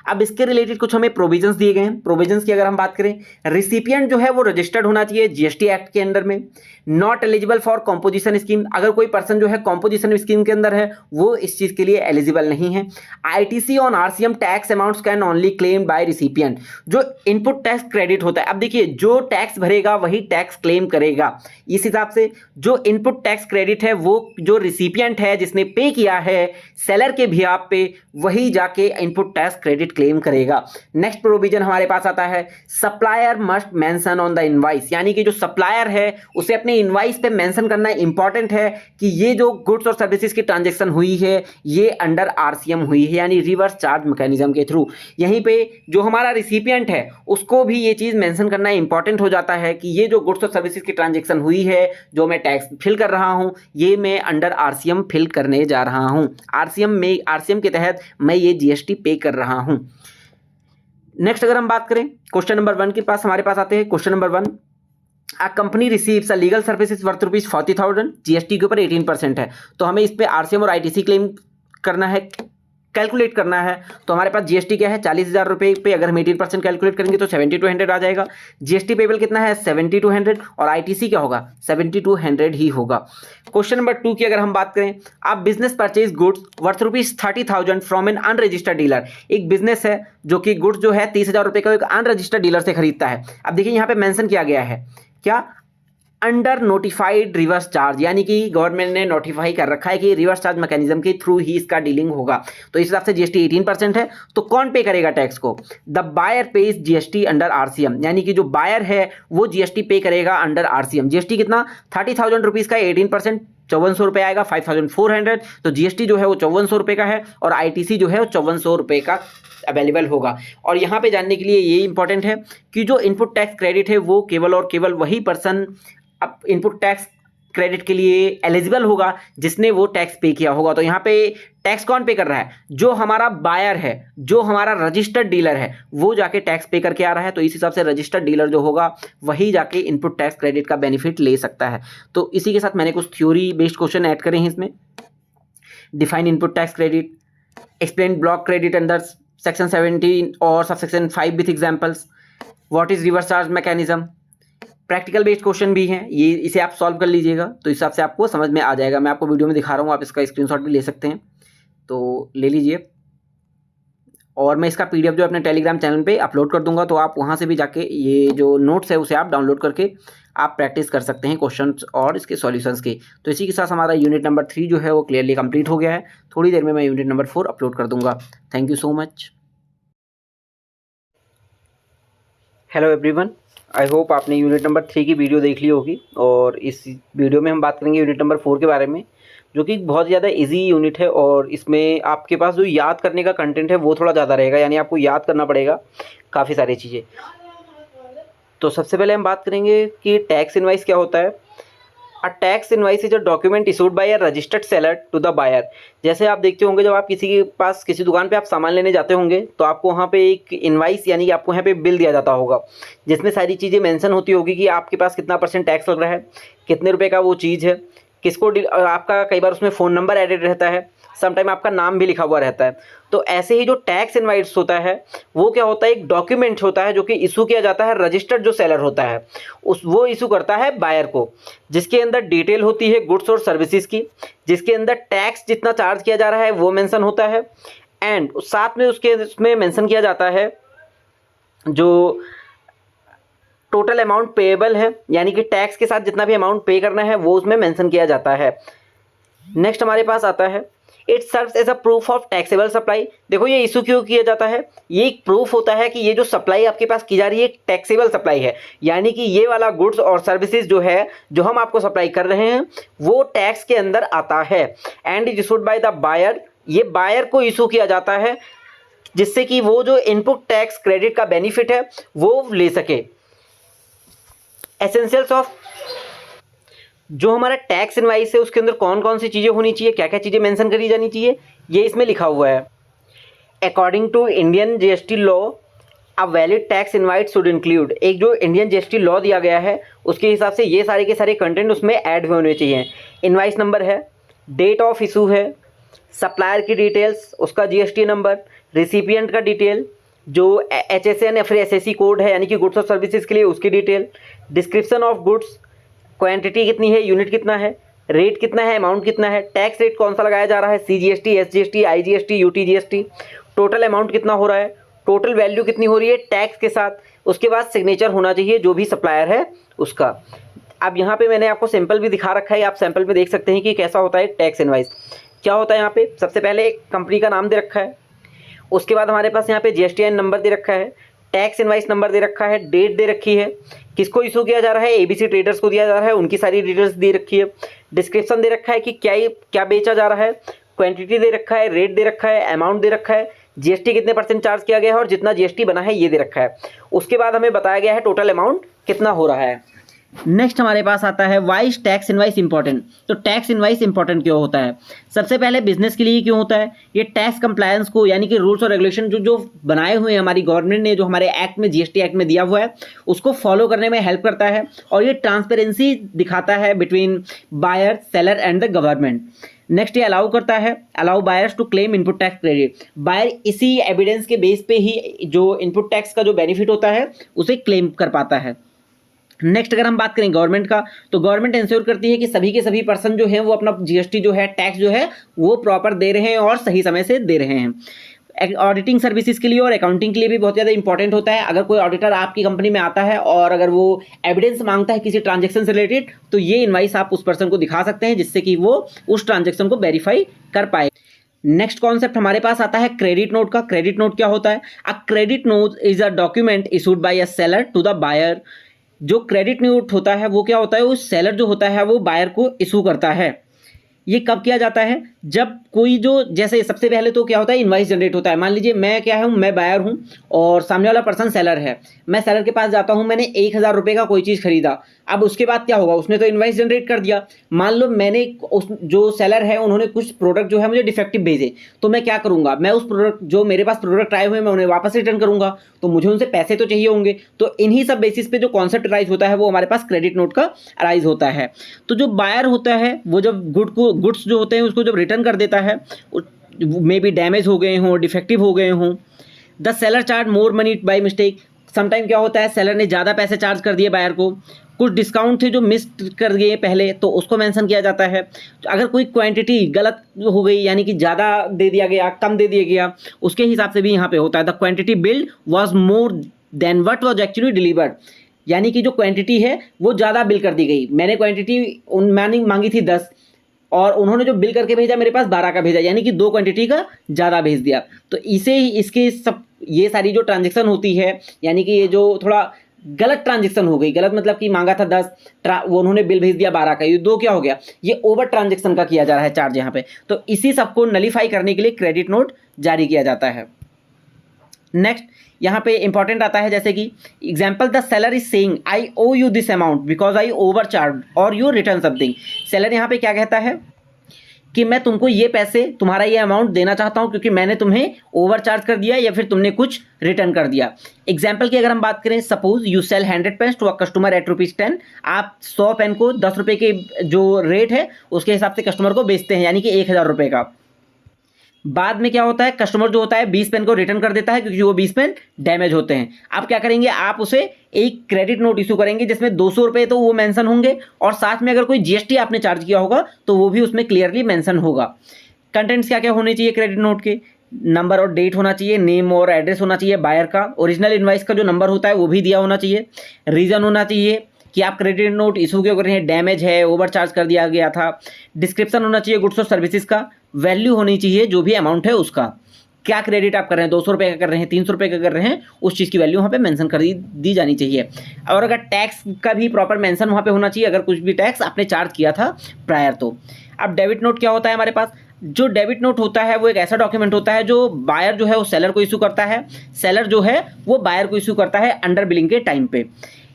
अब इसके रिलेटेड कुछ हमें प्रोविजंस दिए गए हैं। प्रोविजंस की अगर हम बात करें, रिसिपिएंट जो है वो रजिस्टर्ड होना चाहिए जीएसटी एक्ट के अंडर में। Not eligible for composition scheme, अगर कोई पर्सन जो है कॉम्पोजिशन स्कीम के अंदर है वो इस चीज के लिए एलिजिबल नहीं है। ITC on RCM tax amounts can only claim bye recipient, जो इनपुट टैक्स क्रेडिट होता है। अब देखिए, जो टैक्स भरेगा वही टैक्स क्लेम करेगा। इस हिसाब से जो इनपुट टैक्स क्रेडिट है वो जो रिसिपिएंट है जिसने पे किया है सेलर के बिहाफ पे, वही जाके इनपुट टैक्स क्रेडिट क्लेम करेगा। नेक्स्ट प्रोविजन हमारे पास आता है, supplier must mention on the invoice, यानी कि जो सप्लायर है उसे अपने इनवॉइस पे मेंशन करना इंपॉर्टेंट है कि ये जो गुड्स और सर्विसेज की ट्रांजैक्शन हुई है ये अंडर आरसीएम हुई है, यानी रिवर्स चार्ज मैकेनिज्म के थ्रू। यहीं पे जो हमारा रिसिपिएंट है उसको भी ये चीज मेंशन करना इंपॉर्टेंट हो जाता है कि ये जो गुड्स और सर्विसेज की ट्रांजैक्शन हुई है, जो मैं टैक्स फिल कर रहा हूं, ये मैं अंडर आरसीएम फिल करने जा रहा हूं, आरसीएम के तहत मैं ये जीएसटी पे कर रहा हूं। नेक्स्ट अगर हम बात करें क्वेश्चन नंबर 1 के पास, हमारे पास आते हैं question number 1, a company receives a legal services worth ₹40,000, GST के ऊपर 18% है, तो हमें इस पे आरसीएम और आईटीसी क्लेम करना है, कैलकुलेट करना है। तो हमारे पास जीएसटी क्या है 40,000 रुपये पे, अगर हम 18% कैलकुलेट करेंगे तो 7200 आ जाएगा। जीएसटी पेबल कितना है 7200, और आईटीसी क्या होगा 7200 ही होगा। क्वेश्चन नंबर 2 की अगर हम बात करें, आप business purchase goods worth ₹30,000 from N unregistered dealer, एक बिजनेस है जो कि गुड्स जो है 30,000 रुपये का एक अनरजिस्टर्ड डीलर से खरीदता है। अब देखिए यहाँ पे मेंशन किया गया है क्या, अंडर नोटिफाइड रिवर्स चार्ज, यानी कि गवर्नमेंट ने नोटिफाई कर रखा है कि रिवर्स चार्ज मैकेनिज्म के थ्रू ही इसका डीलिंग होगा। तो इस हिसाब से जीएसटी 18% है, तो कौन पे करेगा टैक्स को? The buyer pays GST under RCM, यानी कि जो बायर है वो जीएसटी पे करेगा अंडर आरसीएम। जीएसटी कितना 30,000 रुपीज का 18%, ₹5400 आएगा, 5400। तो जीएसटी जो है वो ₹5400 का है और आईटीसी जो है वो ₹5400 का अवेलेबल होगा। और यहाँ पे जानने के लिए ये इंपॉर्टेंट है कि जो इनपुट टैक्स क्रेडिट है वो केवल और केवल वही पर्सन अब इनपुट टैक्स क्रेडिट के लिए एलिजिबल होगा जिसने वो टैक्स पे किया होगा। तो यहाँ पे टैक्स कौन पे कर रहा है? जो हमारा बायर है, जो हमारा रजिस्टर्ड डीलर है, वो जाके टैक्स पे करके आ रहा है। तो इस हिसाब से रजिस्टर्ड डीलर जो होगा वही जाके इनपुट टैक्स क्रेडिट का बेनिफिट ले सकता है। तो इसी के साथ मैंने कुछ थ्योरी बेस्ड क्वेश्चन ऐड करे हैं इसमें। Define input tax credit, explain block credit under section 17 और subsection 5 with examples, what is reverse charge mechanism. Practical based question भी हैं, ये इसे आप सॉल्व कर लीजिएगा तो इस हिसाब से आपको समझ में आ जाएगा। मैं आपको वीडियो में दिखा रहा हूँ, आप इसका स्क्रीनशॉट भी ले सकते हैं, तो ले लीजिए। और मैं इसका पीडीएफ जो अपने टेलीग्राम चैनल पे अपलोड कर दूंगा, तो आप वहाँ से भी जाके ये जो नोट्स है उसे आप डाउनलोड करके आप प्रैक्टिस कर सकते हैं क्वेश्चंस और इसके सॉल्यूशंस की। तो इसी के साथ हमारा यूनिट नंबर 3 जो है वो क्लियरली कंप्लीट हो गया है। थोड़ी देर में मैं यूनिट नंबर 4 अपलोड कर दूंगा। Thank you so much. Hello everyone, I hope आपने यूनिट नंबर 3 की वीडियो देख ली होगी और इस वीडियो में हम बात करेंगे यूनिट नंबर 4 के बारे में, जो कि बहुत ज़्यादा इजी यूनिट है और इसमें आपके पास जो याद करने का कंटेंट है वो थोड़ा ज़्यादा रहेगा, यानी आपको याद करना पड़ेगा काफ़ी सारी चीज़ें। तो सबसे पहले हम बात करेंगे कि टैक्स इनवाइस क्या होता है। A tax invoice is a document issued by a registered seller to the buyer. जैसे आप देखते होंगे जब आप किसी के पास किसी दुकान पे आप सामान लेने जाते होंगे तो आपको वहाँ पे एक इनवाइस यानी कि आपको यहाँ पे बिल दिया जाता होगा, जिसमें सारी चीज़ें मेंशन होती होगी कि आपके पास कितना % टैक्स लग रहा है, कितने रुपए का वो चीज़ है, किसको आपका कई बार उसमें फ़ोन नंबर एडेड रहता है, समटाइम आपका नाम भी लिखा हुआ रहता है। तो ऐसे ही जो टैक्स इनवाइस होता है वो क्या होता है, एक डॉक्यूमेंट होता है जो कि इशू किया जाता है रजिस्टर्ड जो सेलर होता है वो इशू करता है बायर को, जिसके अंदर डिटेल होती है गुड्स और सर्विसेज की, जिसके अंदर टैक्स जितना चार्ज किया जा रहा है वो मेंशन होता है एंड साथ में उसमें मेंशन किया जाता है जो टोटल अमाउंट पेएबल है, यानी कि टैक्स के साथ जितना भी अमाउंट पे करना है वो उसमें मेंशन किया जाता है। नेक्स्ट हमारे पास आता है it serves as a proof of taxable supply. देखो ये इशू क्यों किया जाता है, ये एक प्रूफ होता है कि ये जो सप्लाई आपके पास की जा रही है टैक्सेबल सप्लाई है, यानी कि ये वाला गुड्स और सर्विसेज जो है जो हम आपको सप्लाई कर रहे हैं वो टैक्स के अंदर आता है। And is issued by the buyer, ये बायर को इशू किया जाता है जिससे कि वो जो इनपुट टैक्स क्रेडिट का बेनिफिट है वो ले सके। एसेंशियल्स ऑफ जो हमारा टैक्स इनवाइस है उसके अंदर कौन कौन सी चीज़ें होनी चाहिए, क्या क्या चीज़ें मेंशन करी जानी चाहिए, ये इसमें लिखा हुआ है। According to Indian GST law a valid tax invoice should include, एक जो इंडियन जीएसटी लॉ दिया गया है उसके हिसाब से ये सारे के सारे कंटेंट उसमें ऐड हुए होने चाहिए। इनवाइस नंबर है, डेट ऑफ इशू है, सप्लायर की डिटेल्स, उसका जीएसटी नंबर, रिसिपिएंट का डिटेल, जो HSN या फिर SSC कोड है यानी कि गुड्स और सर्विसेज के लिए उसकी detail, description of goods, quantity कितनी है, यूनिट कितना है, रेट कितना है, अमाउंट कितना है, टैक्स रेट कौन सा लगाया जा रहा है, CGST, SGST, IGST, UTGST, total amount कितना हो रहा है, टोटल वैल्यू कितनी हो रही है टैक्स के साथ, उसके बाद सिग्नेचर होना चाहिए जो भी सप्लायर है उसका। अब यहाँ पे मैंने आपको सैंपल भी दिखा रखा है, आप सैंपल में देख सकते हैं कि कैसा होता है टैक्स इनवाइस। क्या होता है यहाँ पे, सबसे पहले कंपनी का नाम दे रखा है, उसके बाद हमारे पास यहाँ पे GSTN नंबर दे रखा है, टैक्स इनवाइस नंबर दे रखा है, डेट दे रखी है, किसको इशू किया जा रहा है, ABC ट्रेडर्स को दिया जा रहा है, उनकी सारी डिटेल्स दे रखी है, डिस्क्रिप्शन दे रखा है कि क्या बेचा जा रहा है, क्वांटिटी दे रखा है, रेट दे रखा है, अमाउंट दे रखा है, GST कितने % चार्ज किया गया है और जितना GST बना है ये दे रखा है। उसके बाद हमें बताया गया है टोटल अमाउंट कितना हो रहा है। नेक्स्ट हमारे पास आता है why is tax invoice important. तो टैक्स इनवाइस इंपॉर्टेंट क्यों होता है, सबसे पहले बिजनेस के लिए क्यों होता है, ये टैक्स कंप्लायंस को यानी कि रूल्स और रेगुलेशन जो बनाए हुए हैं हमारी गवर्नमेंट ने, जो हमारे एक्ट में GST एक्ट में दिया हुआ है उसको फॉलो करने में हेल्प करता है और ये ट्रांसपेरेंसी दिखाता है between buyer, seller and the government. Next ये अलाउ करता है, allow buyers to claim input tax credit, buyer इसी एविडेंस के बेस पे ही जो इनपुट टैक्स का जो बेनिफिट होता है उसे क्लेम कर पाता है। नेक्स्ट अगर हम बात करें गवर्नमेंट का, तो गवर्नमेंट इंश्योर करती है कि सभी के सभी पर्सन जो हैं वो अपना GST जो है टैक्स जो है वो प्रॉपर दे रहे हैं और सही समय से दे रहे हैं। ऑडिटिंग सर्विसेज के लिए और अकाउंटिंग के लिए भी बहुत ज़्यादा इंपॉर्टेंट होता है। अगर कोई ऑडिटर आपकी कंपनी में आता है और अगर वो एविडेंस मांगता है किसी ट्रांजेक्शन से रिलेटेड, तो ये इनवाइस आप उस पर्सन को दिखा सकते हैं जिससे कि वो उस ट्रांजेक्शन को वेरीफाई कर पाए। नेक्स्ट कॉन्सेप्ट हमारे पास आता है क्रेडिट नोट का। क्रेडिट नोट क्या होता है, a credit note is a document issued by a seller to the buyer. जो क्रेडिट नोट होता है वो क्या होता है, वो सेलर जो होता है वो बायर को इशू करता है। ये कब किया जाता है, जब कोई जो जैसे सबसे पहले तो क्या होता है, इनवाइस जनरेट होता है। मान लीजिए मैं क्या हूँ, मैं बायर हूँ और सामने वाला पर्सन सेलर है। मैं सेलर के पास जाता हूँ, मैंने 1000 रुपये का कोई चीज़ खरीदा। अब उसके बाद क्या होगा, उसने तो इनवाइस जनरेट कर दिया। मान लो मैंने उस जो सेलर है उन्होंने कुछ प्रोडक्ट जो है मुझे डिफेक्टिव भेजे, तो मैं क्या करूँगा, मैं उस प्रोडक्ट जो मेरे पास प्रोडक्ट आए हुए मैं उन्हें वापस रिटर्न करूँगा, तो मुझे उनसे पैसे तो चाहिए होंगे। तो इन्हीं सब बेसिस पे जो कॉन्सेप्ट राइज होता है वो हमारे पास क्रेडिट नोट का राइज होता है। तो जो बायर होता है वो जब गुड्स जो होते हैं उसको जब रिटर्न कर देता है, मे बी डैमेज हो गए हों, डिफेक्टिव हो गए हों, the seller charge more money by mistake. Sometime क्या होता है, सेलर ने ज़्यादा पैसे चार्ज कर दिए बायर को, कुछ डिस्काउंट थे जो मिस कर गए पहले, तो उसको मेंशन किया जाता है। तो अगर कोई क्वांटिटी गलत हो गई, यानी कि ज़्यादा दे दिया गया, कम दे दिया गया, उसके हिसाब से भी यहाँ पे होता है, the quantity build was more than what was actually delivered. यानी कि जो क्वांटिटी है वो ज़्यादा बिल कर दी गई। मैंने क्वांटिटी मैंने मांगी थी 10 और उन्होंने जो बिल करके भेजा मेरे पास 12 का भेजा, यानी कि 2 क्वांटिटी का ज़्यादा भेज दिया। तो इसे ही इसके सब ये सारी जो ट्रांजेक्शन होती है, यानी कि ये जो थोड़ा गलत ट्रांजेक्शन हो गई, गलत मतलब कि मांगा था 10, वो उन्होंने बिल भेज दिया 12 का, ये 2 क्या हो गया, ये ओवर ट्रांजेक्शन का किया जा रहा है चार्ज यहाँ पे। तो इसी सबको नलीफाई करने के लिए क्रेडिट नोट जारी किया जाता है। नेक्स्ट यहाँ पे इंपॉर्टेंट आता है, जैसे कि example, the seller is saying I owe you this amount because I over charge और यू रिटर्न समथिंग। सेलर यहाँ पे क्या कहता है कि मैं तुमको ये पैसे, तुम्हारा ये अमाउंट देना चाहता हूँ क्योंकि मैंने तुम्हें ओवर चार्ज कर दिया या फिर तुमने कुछ रिटर्न कर दिया। एग्जाम्पल की अगर हम बात करें, suppose you sell 100 pens to a customer at ₹10। आप 100 पेन को 10 रुपये के जो रेट है उसके हिसाब से कस्टमर को बेचते हैं, यानी कि 1000 रुपये का। बाद में क्या होता है, कस्टमर जो होता है 20 पेन को रिटर्न कर देता है क्योंकि वो 20 पेन डैमेज होते हैं। आप क्या करेंगे, आप उसे एक क्रेडिट नोट इशू करेंगे जिसमें 200 रुपये तो वो मेंशन होंगे और साथ में अगर कोई जीएसटी आपने चार्ज किया होगा तो वो भी उसमें क्लियरली मेंशन होगा। कंटेंट्स क्या क्या होने चाहिए क्रेडिट नोट के, नंबर और डेट होना चाहिए, नेम और एड्रेस होना चाहिए बायर का, ओरिजिनल इनवाइस का जो नंबर होता है वो भी दिया होना चाहिए, रीज़न होना चाहिए कि आप क्रेडिट नोट इशू क्यों कर रहे हैं, डैमेज है, ओवर चार्ज कर दिया गया था, डिस्क्रिप्शन होना चाहिए गुड्स और सर्विसेज का, वैल्यू होनी चाहिए जो भी अमाउंट है उसका, क्या क्रेडिट आप कर रहे हैं, 200 रुपये का कर रहे हैं, 300 रुपये का कर रहे हैं, उस चीज़ की वैल्यू वहाँ पे मेंशन कर दी जानी चाहिए। और अगर टैक्स का भी प्रॉपर मेंशन वहाँ पे होना चाहिए, अगर कुछ भी टैक्स आपने चार्ज किया था प्रायर तो। अब डेबिट नोट क्या होता है हमारे पास, जो डेबिट नोट होता है वो एक ऐसा डॉक्यूमेंट होता है जो बायर जो है वो सेलर को इशू करता है, सेलर जो है वो बायर को इशू करता है अंडर बिलिंग के टाइम पे।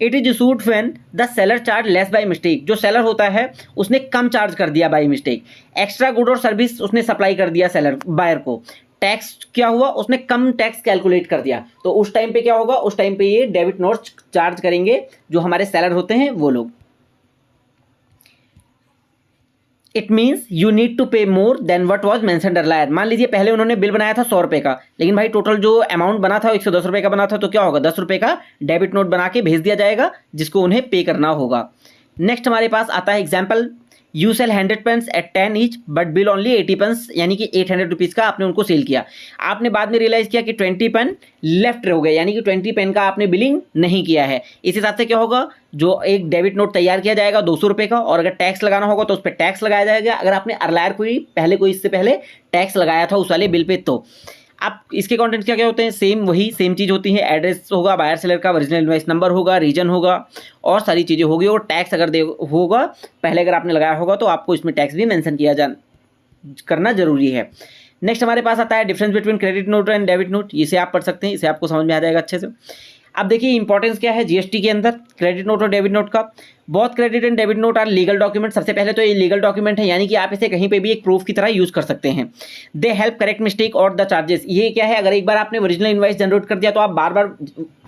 It is issued when the seller charge less by mistake. जो सेलर होता है उसने कम चार्ज कर दिया बाय मिस्टेक, एक्स्ट्रा गुड और सर्विस उसने सप्लाई कर दिया सेलर बायर को, टैक्स क्या हुआ, उसने कम टैक्स कैलकुलेट कर दिया, तो उस टाइम पे क्या होगा, उस टाइम पे ये डेबिट नोट चार्ज करेंगे जो हमारे सेलर होते हैं वो लोग। It means you need to pay more than what was mentioned earlier. मान लीजिए पहले उन्होंने बिल बनाया था 100 रुपये का, लेकिन भाई टोटल जो अमाउंट बना था 110 रुपये का बना था, तो क्या होगा, 10 रुपये का डेबिट नोट बना के भेज दिया जाएगा जिसको उन्हें पे करना होगा। नेक्स्ट हमारे पास आता है example, you sell 100 pens at 10 each but bill only 80 pens, यानी कि 800 रुपीज़ का आपने उनको सेल किया। आपने बाद में रियलाइज़ किया कि 20 पेन लेफ्ट हो गए, यानी कि 20 पेन का आपने बिलिंग नहीं किया है। इस हिसाब से क्या होगा, जो एक डेबिट नोट तैयार किया जाएगा 200 रुपये का, और अगर टैक्स लगाना होगा तो उस पर टैक्स लगाया जाएगा। अगर आपने अर्लायर कोई इससे पहले टैक्स लगाया था उस वाले बिल पे, तो अब इसके कंटेंट्स क्या क्या होते हैं, सेम चीज़ होती है, एड्रेस होगा बायर सेलर का, ओरिजिनल इनवॉइस नंबर होगा, रीजन होगा और सारी चीज़ें होगी। और टैक्स अगर होगा पहले अगर आपने लगाया होगा तो आपको इसमें टैक्स भी मेंशन करना जरूरी है। नेक्स्ट हमारे पास आता है difference between credit note and debit note. इसे आप पढ़ सकते हैं, इसे आपको समझ में आ जाएगा अच्छे से। अब देखिए इंपॉर्टेंस क्या है जीएसटी के अंदर क्रेडिट नोट और डेबिट नोट का। बहुत credit and debit note are legal document. सबसे पहले तो ये लीगल डॉक्यूमेंट है, यानी कि आप इसे कहीं पे भी एक प्रूफ की तरह यूज कर सकते हैं। दे हेल्प करेक्ट मिस्टेक और द चार्जेस। ये क्या है, अगर एक बार आपने ओरिजिनल इनवाइस जनरेट कर दिया तो आप बार बार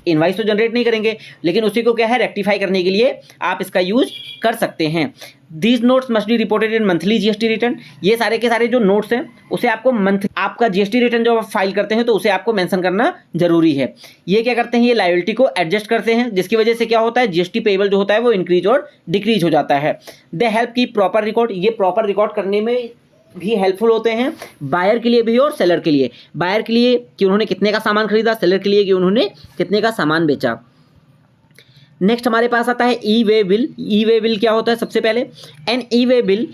इनवाइस तो जनरेट नहीं करेंगे, लेकिन उसी को क्या है रेक्टिफाई करने के लिए आप इसका यूज कर सकते हैं। These notes must be reported in monthly GST return. ये सारे के सारे जो नोट्स हैं उसे आपको आपका जीएसटी रिटर्न जो आप फाइल करते हैं तो उसे आपको मेंशन करना जरूरी है। ये क्या करते हैं, ये लायबिलिटी को एडजस्ट करते हैं, जिसकी वजह से क्या होता है जीएसटी पेएबल जो होता है वो इंक्रीज और डिक्रीज हो जाता है। दे हेल्प की प्रॉपर रिकॉर्ड। ये प्रॉपर रिकॉर्ड करने में भी हेल्पफुल होते हैं, बायर के लिए भी और सेलर के लिए। बायर के लिए कि उन्होंने कितने का सामान खरीदा, सेलर के लिए कि उन्होंने कितने का सामान बेचा। नेक्स्ट हमारे पास आता है ई वे बिल। ई वे बिल क्या होता है, सबसे पहले an e way bill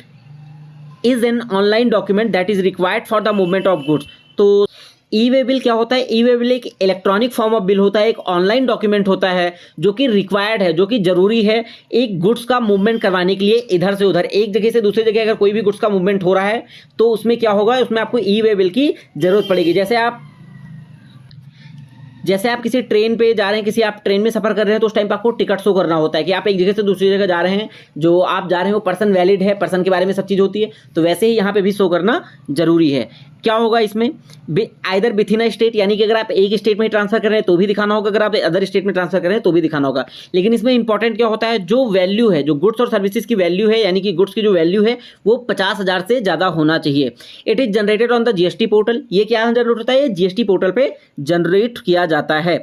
is an online document that is required for the movement of goods. तो ई वे बिल क्या होता है? ई वे बिल एक इलेक्ट्रॉनिक फॉर्म ऑफ बिल होता है, एक ऑनलाइन डॉक्यूमेंट होता है जो कि रिक्वायर्ड है, जो कि जरूरी है एक गुड्स का मूवमेंट करवाने के लिए इधर से उधर, एक जगह से दूसरी जगह अगर कोई भी गुड्स का मूवमेंट हो रहा है तो उसमें क्या होगा, उसमें आपको ई वे बिल की जरूरत पड़ेगी। जैसे आप किसी ट्रेन पे जा रहे हैं, किसी आप ट्रेन में सफर कर रहे हैं तो उस टाइम पे आपको टिकट शो करना होता है कि आप एक जगह से दूसरी जगह जा रहे हैं, जो आप जा रहे हैं वो पर्सन वैलिड है, पर्सन के बारे में सब चीज़ होती है, तो वैसे ही यहाँ पे भी शो करना जरूरी है। क्या होगा इसमें, either with in a state, यानी कि अगर आप एक स्टेट में ट्रांसफर कर रहे हैं तो भी दिखाना होगा, अगर आप अदर स्टेट में ट्रांसफर कर रहे हैं तो भी दिखाना होगा। लेकिन इसमें इंपॉर्टेंट क्या होता है, जो वैल्यू है, जो गुड्स और सर्विसेज की वैल्यू है, यानी कि गुड्स की जो वैल्यू है वो 50,000 से ज़्यादा होना चाहिए। It is generated on the GST portal. ये क्या जनरेट होता है, जीएसटी पोर्टल पे जनरेट किया जाता है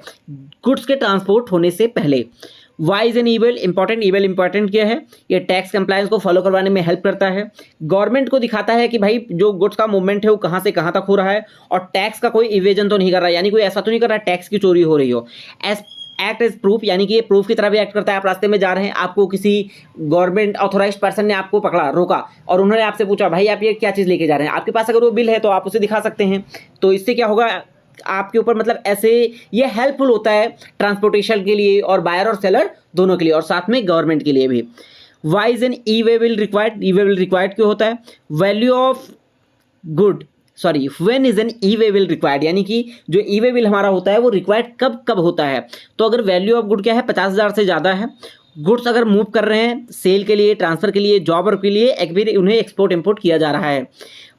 गुड्स के ट्रांसपोर्ट होने से पहले। Why is an e way bill important, e way bill important क्या है, ये टैक्स कंप्लायंस को फॉलो करवाने में हेल्प करता है, गवर्नमेंट को दिखाता है कि भाई जो गुड्स का मूवमेंट है वो कहाँ से कहाँ तक हो रहा है और टैक्स का कोई इवेजन तो नहीं कर रहा है, यानी कोई ऐसा तो नहीं कर रहा है टैक्स की चोरी हो रही हो। एक्ट एज प्रूफ, यानी कि ये प्रूफ की तरह भी एक्ट करता है। आप रास्ते में जा रहे हैं, आपको किसी गवर्नमेंट ऑथोराइज्ड पर्सन ने आपको पकड़ा, रोका और उन्होंने आपसे पूछा भाई आप ये क्या चीज़ लेके जा रहे हैं, आपके पास अगर वो बिल है तो आप उसे दिखा सकते हैं। तो इससे क्या होगा आपके ऊपर, मतलब ऐसे ये हेल्पफुल होता है ट्रांसपोर्टेशन के लिए और बायर और सेलर दोनों के लिए और साथ में गवर्नमेंट के लिए भी। Why is an e way bill required, e way bill required क्यों होता है, value of good when is an e way bill required, यानी कि जो ई वे बिल हमारा होता है वो रिक्वायर्ड कब कब होता है। तो अगर वैल्यू ऑफ गुड क्या है, 50,000 से ज़्यादा है, गुड्स अगर मूव कर रहे हैं सेल के लिए, ट्रांसफर के लिए, जॉब और के लिए, एक भी उन्हें एक्सपोर्ट इंपोर्ट किया जा रहा है।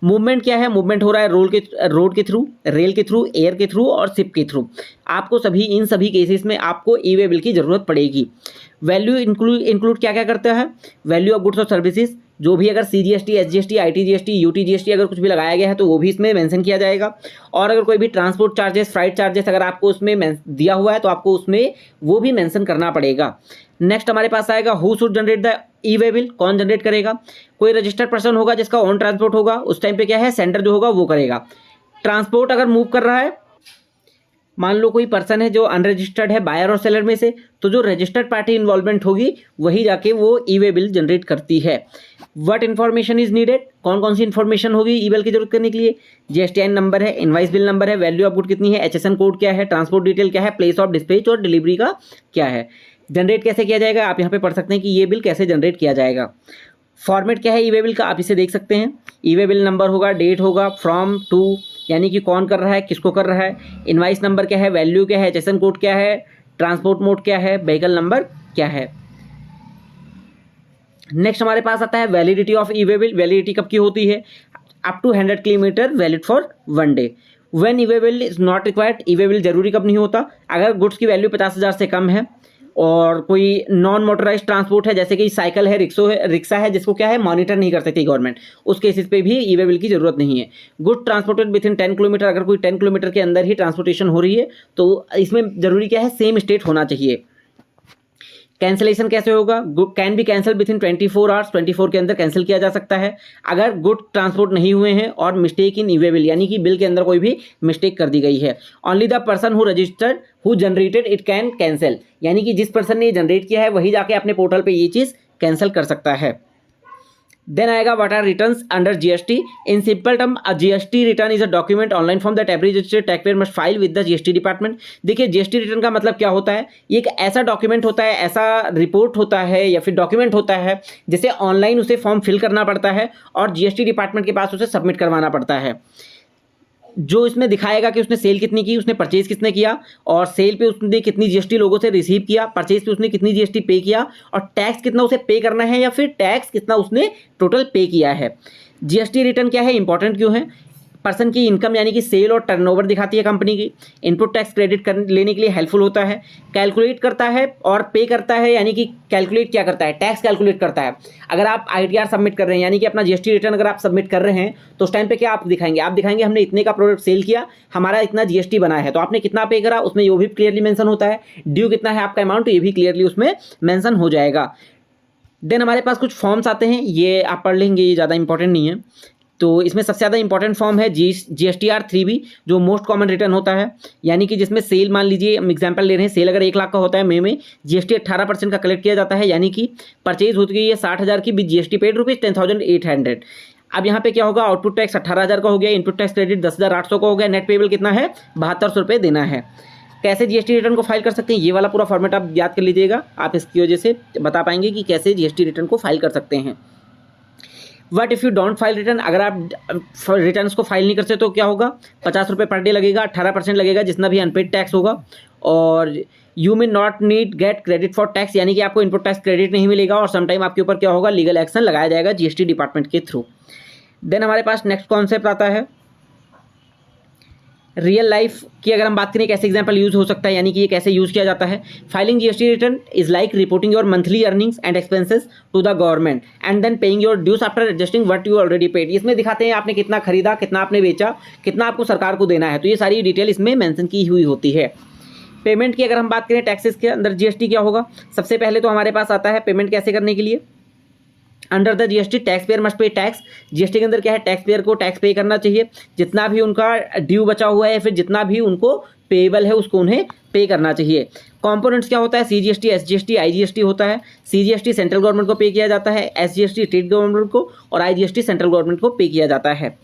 मूवमेंट क्या है, मूवमेंट हो रहा है रोड के थ्रू, रेल के थ्रू, एयर के थ्रू और शिप के थ्रू। आपको इन सभी केसेस में आपको ई वे बिल की ज़रूरत पड़ेगी। वैल्यू इंक्लूड क्या क्या करता है, वैल्यू ऑफ गुड्स और सर्विसेज, जो भी अगर CGST, SGST, ITGST, UTGST अगर कुछ भी लगाया गया है तो वो भी इसमें मेंशन किया जाएगा। और अगर कोई भी ट्रांसपोर्ट चार्जेस, फ्राइट चार्जेस अगर आपको उसमें दिया हुआ है तो आपको उसमें वो भी मेंशन करना पड़ेगा। नेक्स्ट हमारे पास आएगा who should generate the E way bill, कौन जनरेट करेगा, कोई रजिस्टर्ड पर्सन होगा जिसका ओन ट्रांसपोर्ट होगा, उस टाइम पे क्या है सेंडर जो होगा वो करेगा। ट्रांसपोर्ट अगर मूव कर रहा है, मान लो कोई पर्सन है जो अनरजिस्टर्ड है बायर और सेलर में से, तो जो रजिस्टर्ड पार्टी इन्वॉल्वमेंट होगी वही जाके वो ई वे बिल जनरेट करती है। व्हाट इन्फॉर्मेशन इज नीडेड, कौन कौन सी इन्फॉर्मेशन होगी ई बिल की जरूरत करने के लिए, GSTN नंबर है, इनवाइस बिल नंबर है, वैल्यू ऑफ गुड कितनी है, HSN कोड क्या है, ट्रांसपोर्ट डिटेल क्या है, प्लेस ऑफ डिस्पैच और डिलीवरी का क्या है। जनरेट कैसे किया जाएगा, आप यहाँ पे पढ़ सकते हैं कि ये बिल कैसे जनरेट किया जाएगा। फॉर्मेट क्या है ई वे बिल का, आप इसे देख सकते हैं। ई वे बिल नंबर होगा, डेट होगा, फ्रॉम टू यानी कि कौन कर रहा है, किसको कर रहा है, इनवाइस नंबर क्या है, वैल्यू क्या है, HSN कोड क्या है, ट्रांसपोर्ट मोड क्या है, व्हीकल नंबर क्या है। नेक्स्ट हमारे पास आता है validity of e way bill. Validity कब की होती है, up to 100 kilometre valid for 1 day. When e way bill is not required, e way bill जरूरी कब नहीं होता, अगर गुड्स की वैल्यू 50,000 से कम है और कोई नॉन मोटराइज ट्रांसपोर्ट है, जैसे कि साइकिल है, रिक्शा है, जिसको क्या है मॉनिटर नहीं कर सकती गवर्नमेंट, उस केसेस पे भी ई वे बिल की जरूरत नहीं है। Good transported with in 10 kilometre, अगर कोई 10 किलोमीटर के अंदर ही ट्रांसपोर्टेशन हो रही है तो इसमें जरूरी क्या है सेम स्टेट होना चाहिए। कैंसिलेशन कैसे होगा, can be cancel with in 24 hours, 24 के अंदर कैंसिल किया जा सकता है अगर गुड ट्रांसपोर्ट नहीं हुए हैं और mistake in E way bill, यानी कि बिल के अंदर कोई भी मिस्टेक कर दी गई है। Only the person who registered who generated it can cancel, यानी कि जिस पर्सन ने ये जनरेट किया है वही जाके अपने पोर्टल पे ये चीज़ कैंसिल कर सकता है। देन आएगा what are returns under GST। In simple term a GST return is a document online form that every registered taxpayer must file with the GST department. देखिए GST रिटर्न का मतलब क्या होता है, ये एक ऐसा डॉक्यूमेंट होता है, ऐसा रिपोर्ट होता है या फिर डॉक्यूमेंट होता है जिसे ऑनलाइन उसे फॉर्म फिल करना पड़ता है और GST डिपार्टमेंट के पास उसे सबमिट करवाना पड़ता है, जो इसमें दिखाएगा कि उसने सेल कितनी की, उसने परचेज कितने किया और सेल पे उसने कितनी GST लोगों से रिसीव किया, परचेज पे उसने कितनी GST पे किया और टैक्स कितना उसे पे करना है या फिर टैक्स कितना उसने टोटल पे किया है। GST रिटर्न क्या है, इंपॉर्टेंट क्यों है, पर्सन की इनकम यानी कि सेल और टर्नओवर दिखाती है कंपनी की, इनपुट टैक्स क्रेडिट लेने के लिए हेल्पफुल होता है, कैलकुलेट करता है और पे करता है, यानी कि कैलकुलेट क्या करता है, टैक्स कैलकुलेट करता है। अगर आप ITR सबमिट कर रहे हैं यानी कि अपना GST रिटर्न अगर आप सबमिट कर रहे हैं तो उस टाइम पे क्या आप दिखाएंगे, आप दिखाएंगे हमने इतने का प्रोडक्ट सेल किया, हमारा इतना GST बना है, तो आपने कितना पे करा उसमें ये भी क्लियरली मेंशन होता है, ड्यू कितना है आपका अमाउंट, ये भी क्लियरली उसमें मेंशन हो जाएगा। देन हमारे पास कुछ फॉर्म्स आते हैं, ये आप पढ़ लेंगे, ये ज़्यादा इंपॉर्टेंट नहीं है। तो इसमें सबसे ज़्यादा इंपॉर्टेंट फॉर्म है GSTR 3B, जो मोस्ट कॉमन रिटर्न होता है, यानी कि जिसमें सेल, मान लीजिए हम एग्जांपल ले रहे हैं, सेल अगर 1 लाख का होता है मई में, GST 18% का कलेक्ट किया जाता है, यानी कि परचेज होती है 60,000 की विद GST पेड ₹10,800। अब यहाँ पे क्या होगा, आउटपुट टैक्स 18,000 का हो गया, इनपुट टैक्स क्रेडिट 10,800 का हो गया, नेट पेबल कितना है 7200 रुपये देना है। कैसे जीएसटी रिटर्न को फाइल कर सकते हैं, ये वाला पूरा फॉर्मेट आप याद कर लीजिएगा, आप इसकी वजह से बता पाएंगे कि कैसे जीएसटी रिटर्न को फाइल कर सकते हैं। What if you don't file return, अगर आप रिटर्न को फाइल नहीं करते तो क्या होगा, 50 रुपये पर डे लगेगा, 18% लगेगा जितना भी अनपेड टैक्स होगा, और you may not need gate credit for tax, यानी कि आपको इनपुट टैक्स क्रेडिट नहीं मिलेगा, और समटाइम आपके ऊपर क्या होगा, लीगल एक्शन लगाया जाएगा जीएसटी डिपार्टमेंट के थ्रू। देन हमारे पास नेक्स्ट कॉन्सेप्ट आता है रियल लाइफ की। अगर हम बात करें कैसे एग्जांपल यूज हो सकता है, यानी कि ये कैसे यूज किया जाता है। Filing GST return is like reporting your monthly earnings and expenses to the government and then paying your dues after adjusting what you already paid. इसमें दिखाते हैं आपने कितना खरीदा, कितना आपने बेचा, कितना आपको सरकार को देना है, तो ये सारी डिटेल इसमें मेंशन की हुई होती है। पेमेंट की अगर हम बात करें टैक्सेस के अंदर जीएसटी क्या होगा, सबसे पहले तो हमारे पास आता है पेमेंट कैसे करने के लिए। Under the GST tax payer must pay tax, GST के अंदर क्या है, टैक्स पेयर को टैक्स पे करना चाहिए, जितना भी उनका ड्यू बचा हुआ है, फिर जितना भी उनको पेएबल है उसको उन्हें पे करना चाहिए। कंपोनेंट्स क्या होता है, सीजीएसटी, एसजीएसटी, आईजीएसटी होता है। सीजीएसटी सेंट्रल गवर्नमेंट को पे किया जाता है, एसजीएसटी स्टेट गवर्नमेंट को, और आईजीएसटी सेंट्रल गवर्नमेंट को पे किया जाता है।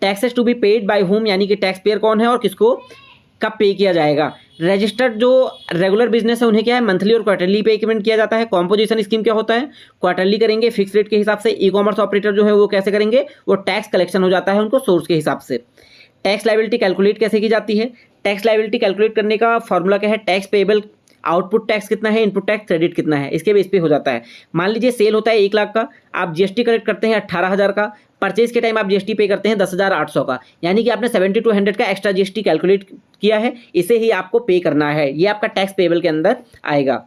Taxes to be paid by whom, यानी कि टैक्स पेयर कौन है और किसको कब पे किया जाएगा। रजिस्टर्ड जो रेगुलर बिजनेस है उन्हें क्या है, मंथली और क्वार्टरली पेमेंट किया जाता है। कॉम्पोजिशन स्कीम क्या होता है, क्वार्टरली करेंगे फिक्स रेट के हिसाब से। ई कॉमर्स ऑपरेटर जो है वो कैसे करेंगे, वो टैक्स कलेक्शन हो जाता है उनको सोर्स के हिसाब से। टैक्स लायबिलिटी कैलकुलेट कैसे की जाती है, टैक्स लायबिलिटी कैलकुलेट करने का फॉर्मूला क्या है, टैक्स पेएबल आउटपुट टैक्स कितना है, इनपुट टैक्स क्रेडिट कितना है, इसके बेस पे हो जाता है। मान लीजिए सेल होता है 1 लाख का, आप जीएसटी कलेक्ट करते हैं 18,000 का, परचेज के टाइम आप जीएसटी पे करते हैं 10,800 का, यानी कि आपने 7200 का एक्स्ट्रा जीएसटी कैलकुलेट किया है, इसे ही आपको पे करना है, ये आपका टैक्स पेएबल के अंदर आएगा।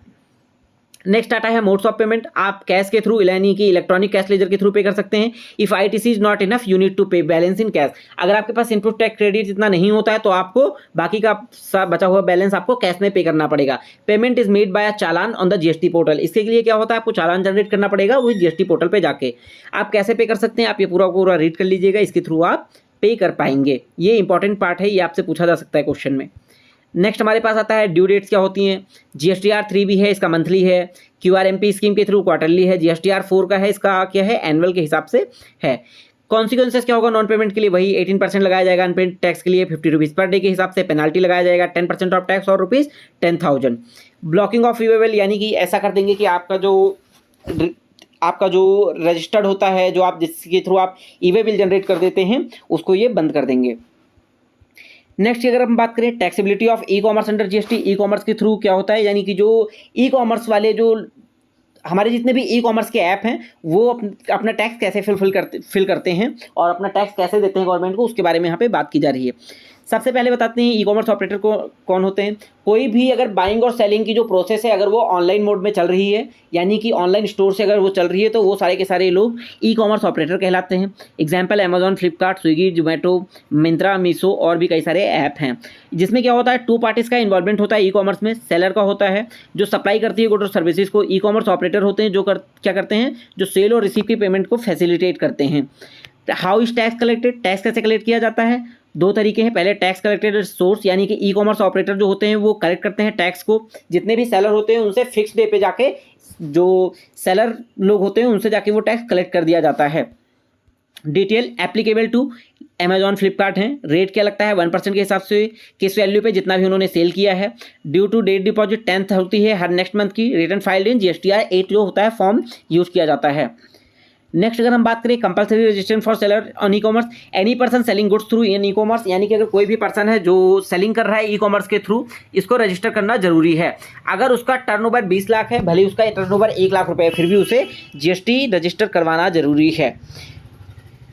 नेक्स्ट आता है मोड्स ऑफ पेमेंट, आप कैश के थ्रू यानी कि इलेक्ट्रॉनिक कैश लेजर के थ्रू पे कर सकते हैं। If ITC is not enough you need to pay balance in cash, अगर आपके पास इनपुट टैक्स क्रेडिट इतना नहीं होता है तो आपको बाकी का बचा हुआ बैलेंस आपको कैश में पे करना पड़ेगा। Payment is made by a challan on the GST portal, इसके लिए क्या होता है, आपको चालान जनरेट करना पड़ेगा वही जीएसटी पोर्टल पे जाके। आप कैसे पे कर सकते हैं, आप ये पूरा रीड कर लीजिएगा, इसके थ्रू आप पे कर पाएंगे। ये इंपॉर्टेंट पार्ट है, ये आपसे पूछा जा सकता है क्वेश्चन में। नेक्स्ट हमारे पास आता है ड्यू डेट्स क्या होती हैं। जीएसटीआर 3 भी है, इसका मंथली है। क्यूआरएमपी स्कीम के थ्रू क्वार्टरली है। जीएसटीआर 4 का है, इसका क्या है, एनुअल के हिसाब से है। कॉन्सिक्वेंसेस क्या होगा, नॉन पेमेंट के लिए वही 18% लगाया जाएगा, अनपेड टैक्स के लिए 50 रुपीज़ पर डे के हिसाब से पेनाल्टी लगाया जाएगा, 10% ऑफ टैक्स और ₹10,000। ब्लॉकिंग ऑफ ईवेबल, यानी कि ऐसा कर देंगे कि आपका जो रजिस्टर्ड होता है, जो आप जिसके थ्रू आप ईवे बिल जनरेट कर देते हैं, उसको ये बंद कर देंगे। नेक्स्ट अगर हम बात करें taxability of e commerce under GST, e commerce के थ्रू क्या होता है, यानी कि जो ई कॉमर्स वाले जो हमारे जितने भी ई कॉमर्स के ऐप हैं वो अपना टैक्स कैसे फिल करते हैं और अपना टैक्स कैसे देते हैं गवर्नमेंट को, उसके बारे में यहाँ पे बात की जा रही है। सबसे पहले बताते हैं ई कॉमर्स ऑपरेटर को कौन होते हैं। कोई भी अगर बाइंग और सेलिंग की जो प्रोसेस है अगर वो ऑनलाइन मोड में चल रही है, यानी कि ऑनलाइन स्टोर से अगर वो चल रही है, तो वो सारे के सारे लोग ई कॉमर्स ऑपरेटर कहलाते हैं। Example Amazon, Flipkart, Swiggy, Zomato, Myntra, Meesho और भी कई सारे ऐप हैं, जिसमें क्या होता है 2 पार्टीज़ का इन्वॉल्वमेंट होता है। ई कॉमर्स में सेलर का होता है जो सप्लाई करती है गुड और सर्विसेज को, ई कॉमर्स ऑपरेटर होते हैं जो क्या करते हैं, जो सेल और रिसीव की पेमेंट को फैसिलिटेट करते हैं। How is tax collected, tax कैसे कलेक्ट किया जाता है, 2 तरीके हैं। पहले टैक्स कलेक्टेड सोर्स, यानी कि ई कॉमर्स ऑपरेटर जो होते हैं वो कलेक्ट करते हैं टैक्स को, जितने भी सेलर होते हैं उनसे फिक्स डे पे जाके जो सेलर लोग होते हैं उनसे जाके वो टैक्स कलेक्ट कर दिया जाता है। Detail applicable to Amazon, Flipkart हैं। रेट क्या लगता है 1% के हिसाब से किस वैल्यू पे जितना भी उन्होंने सेल किया है। Due to date deposit 10th होती है हर नेक्स्ट मंथ की। रिटर्न फाइल्ड इन जीएसटीआर 8 जो होता है फॉर्म यूज़ किया जाता है। नेक्स्ट अगर हम बात करें compulsory registration for seller on e commerce, any person selling goods through in e commerce, यानी कि अगर कोई भी पर्सन है जो सेलिंग कर रहा है ई कॉमर्स के थ्रू, इसको रजिस्टर करना जरूरी है। अगर उसका टर्नओवर 20 लाख है, भले उसका टर्नओवर 1 लाख रुपए है, फिर भी उसे जीएसटी रजिस्टर करवाना जरूरी है।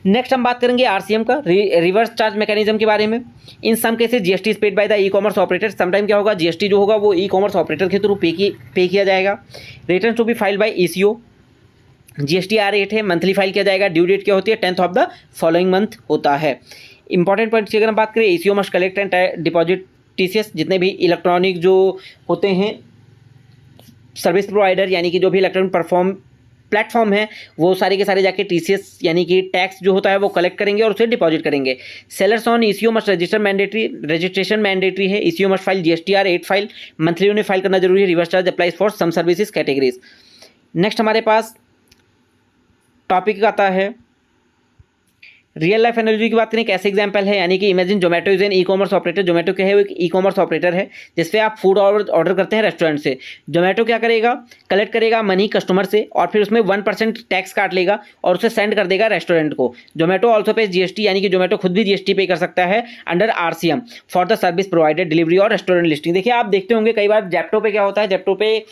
नेक्स्ट हम बात करेंगे आरसीएम का, रिवर्स चार्ज मैकेनिज्म के बारे में। In some cases GST is paid by the e commerce operator, sometime क्या होगा, जीएसटी जो होगा वो ई कॉमर्स ऑपरेटर के थ्रू पे किया जाएगा। Return to be filed by ECO, GSTR 8 है, मंथली फाइल किया जाएगा। ड्यू डेट क्या होती है, 10th of the following month होता है। इंपॉर्टेंट पॉइंट की अगर हम बात करें, eco must collect and deposit TCS, जितने भी इलेक्ट्रॉनिक जो होते हैं सर्विस प्रोवाइडर, यानी कि जो भी इलेक्ट्रॉनिक प्लेटफॉर्म है, वो सारे के सारे जाके टीसीएस यानी कि टैक्स जो होता है वो कलेक्ट करेंगे और उसे डिपॉजिट करेंगे। Sellers on ECO must registration mandatory है। ECO must file GSTR 8 file, monthly उन्हें फाइल करना जरूरी है। Reverse charge applies for some services categories. Next हमारे पास टॉपिक आता है रियल लाइफ एनालॉजी की बात करें, कैसे एग्जांपल है, यानी कि imagine Zomato is an e commerce operator. Zomato क्या है, वो एक ई कॉमर्स ऑपरेटर है जिसपे आप फूड ऑर्डर करते हैं रेस्टोरेंट से। जोमेटो क्या करेगा, कलेक्ट करेगा मनी कस्टमर से और फिर उसमें 1% टैक्स काट लेगा और उसे सेंड कर देगा रेस्टोरेंट को। जोमेटो ऑल्सो पे जीएसटी, यानी कि जोमेटो खुद भी जीएसटी पे कर सकता है under RCM for the service provided delivery और रेस्टोरेंट लिस्टिंग। देखिए आप देखते होंगे कई बार जेप्टो पे क्या होता है, जेप्टो पे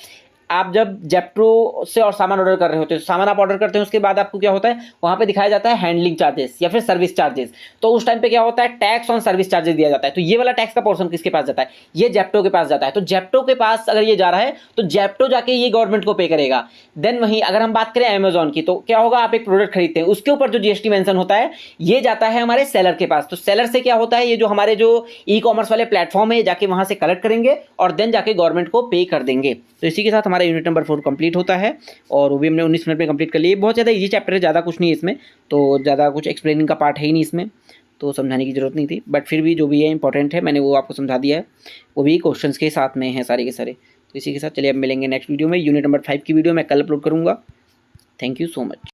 आप जब जेप्टो से और सामान ऑर्डर कर रहे होते हैं, सामान आप ऑर्डर करते हैं, उसके बाद आपको क्या होता है, वहाँ पे दिखाया जाता है हैंडलिंग चार्जेस या फिर सर्विस चार्जेस। तो उस टाइम पे क्या होता है, टैक्स ऑन सर्विस चार्जेस दिया जाता है। तो ये वाला टैक्स का पोर्शन किसके पास जाता है, ये जेप्टो के पास जाता है। तो जेप्टो के पास अगर ये जा रहा है तो जेप्टो जाके ये गवर्नमेंट को पे करेगा। देन वहीं अगर हम बात करें अमेजॉन की, तो क्या होगा, आप एक प्रोडक्ट खरीदते हैं, उसके ऊपर जो जीएसटी मेंशन होता है ये जाता है हमारे सेलर के पास। तो सेलर से क्या होता है, ये जो हमारे जो ई कॉमर्स वाले प्लेटफॉर्म है जाके वहाँ से कलेक्ट करेंगे और देन जाके गवर्नमेंट को पे कर देंगे। तो इसी के साथ हमारा यूनिट नंबर 4 कंप्लीट होता है और वो भी हमने 19 मिनट में कंप्लीट कर लिया। बहुत ज़्यादा इजी चैप्टर है, ज़्यादा कुछ नहीं है इसमें, तो ज़्यादा कुछ एक्सप्लेनिंग का पार्ट है ही नहीं इसमें, तो समझाने की ज़रूरत नहीं थी। बट फिर भी जो भी है इंपॉर्टेंट है, मैंने वो आपको समझा दिया है, वो भी क्वेश्चंस के साथ में है सारे के सारे। तो इसी के साथ चलिए अब मिलेंगे नेक्स्ट वीडियो में। यूनिट नंबर 5 की वीडियो मैं कल अपलोड करूँगा। Thank you so much.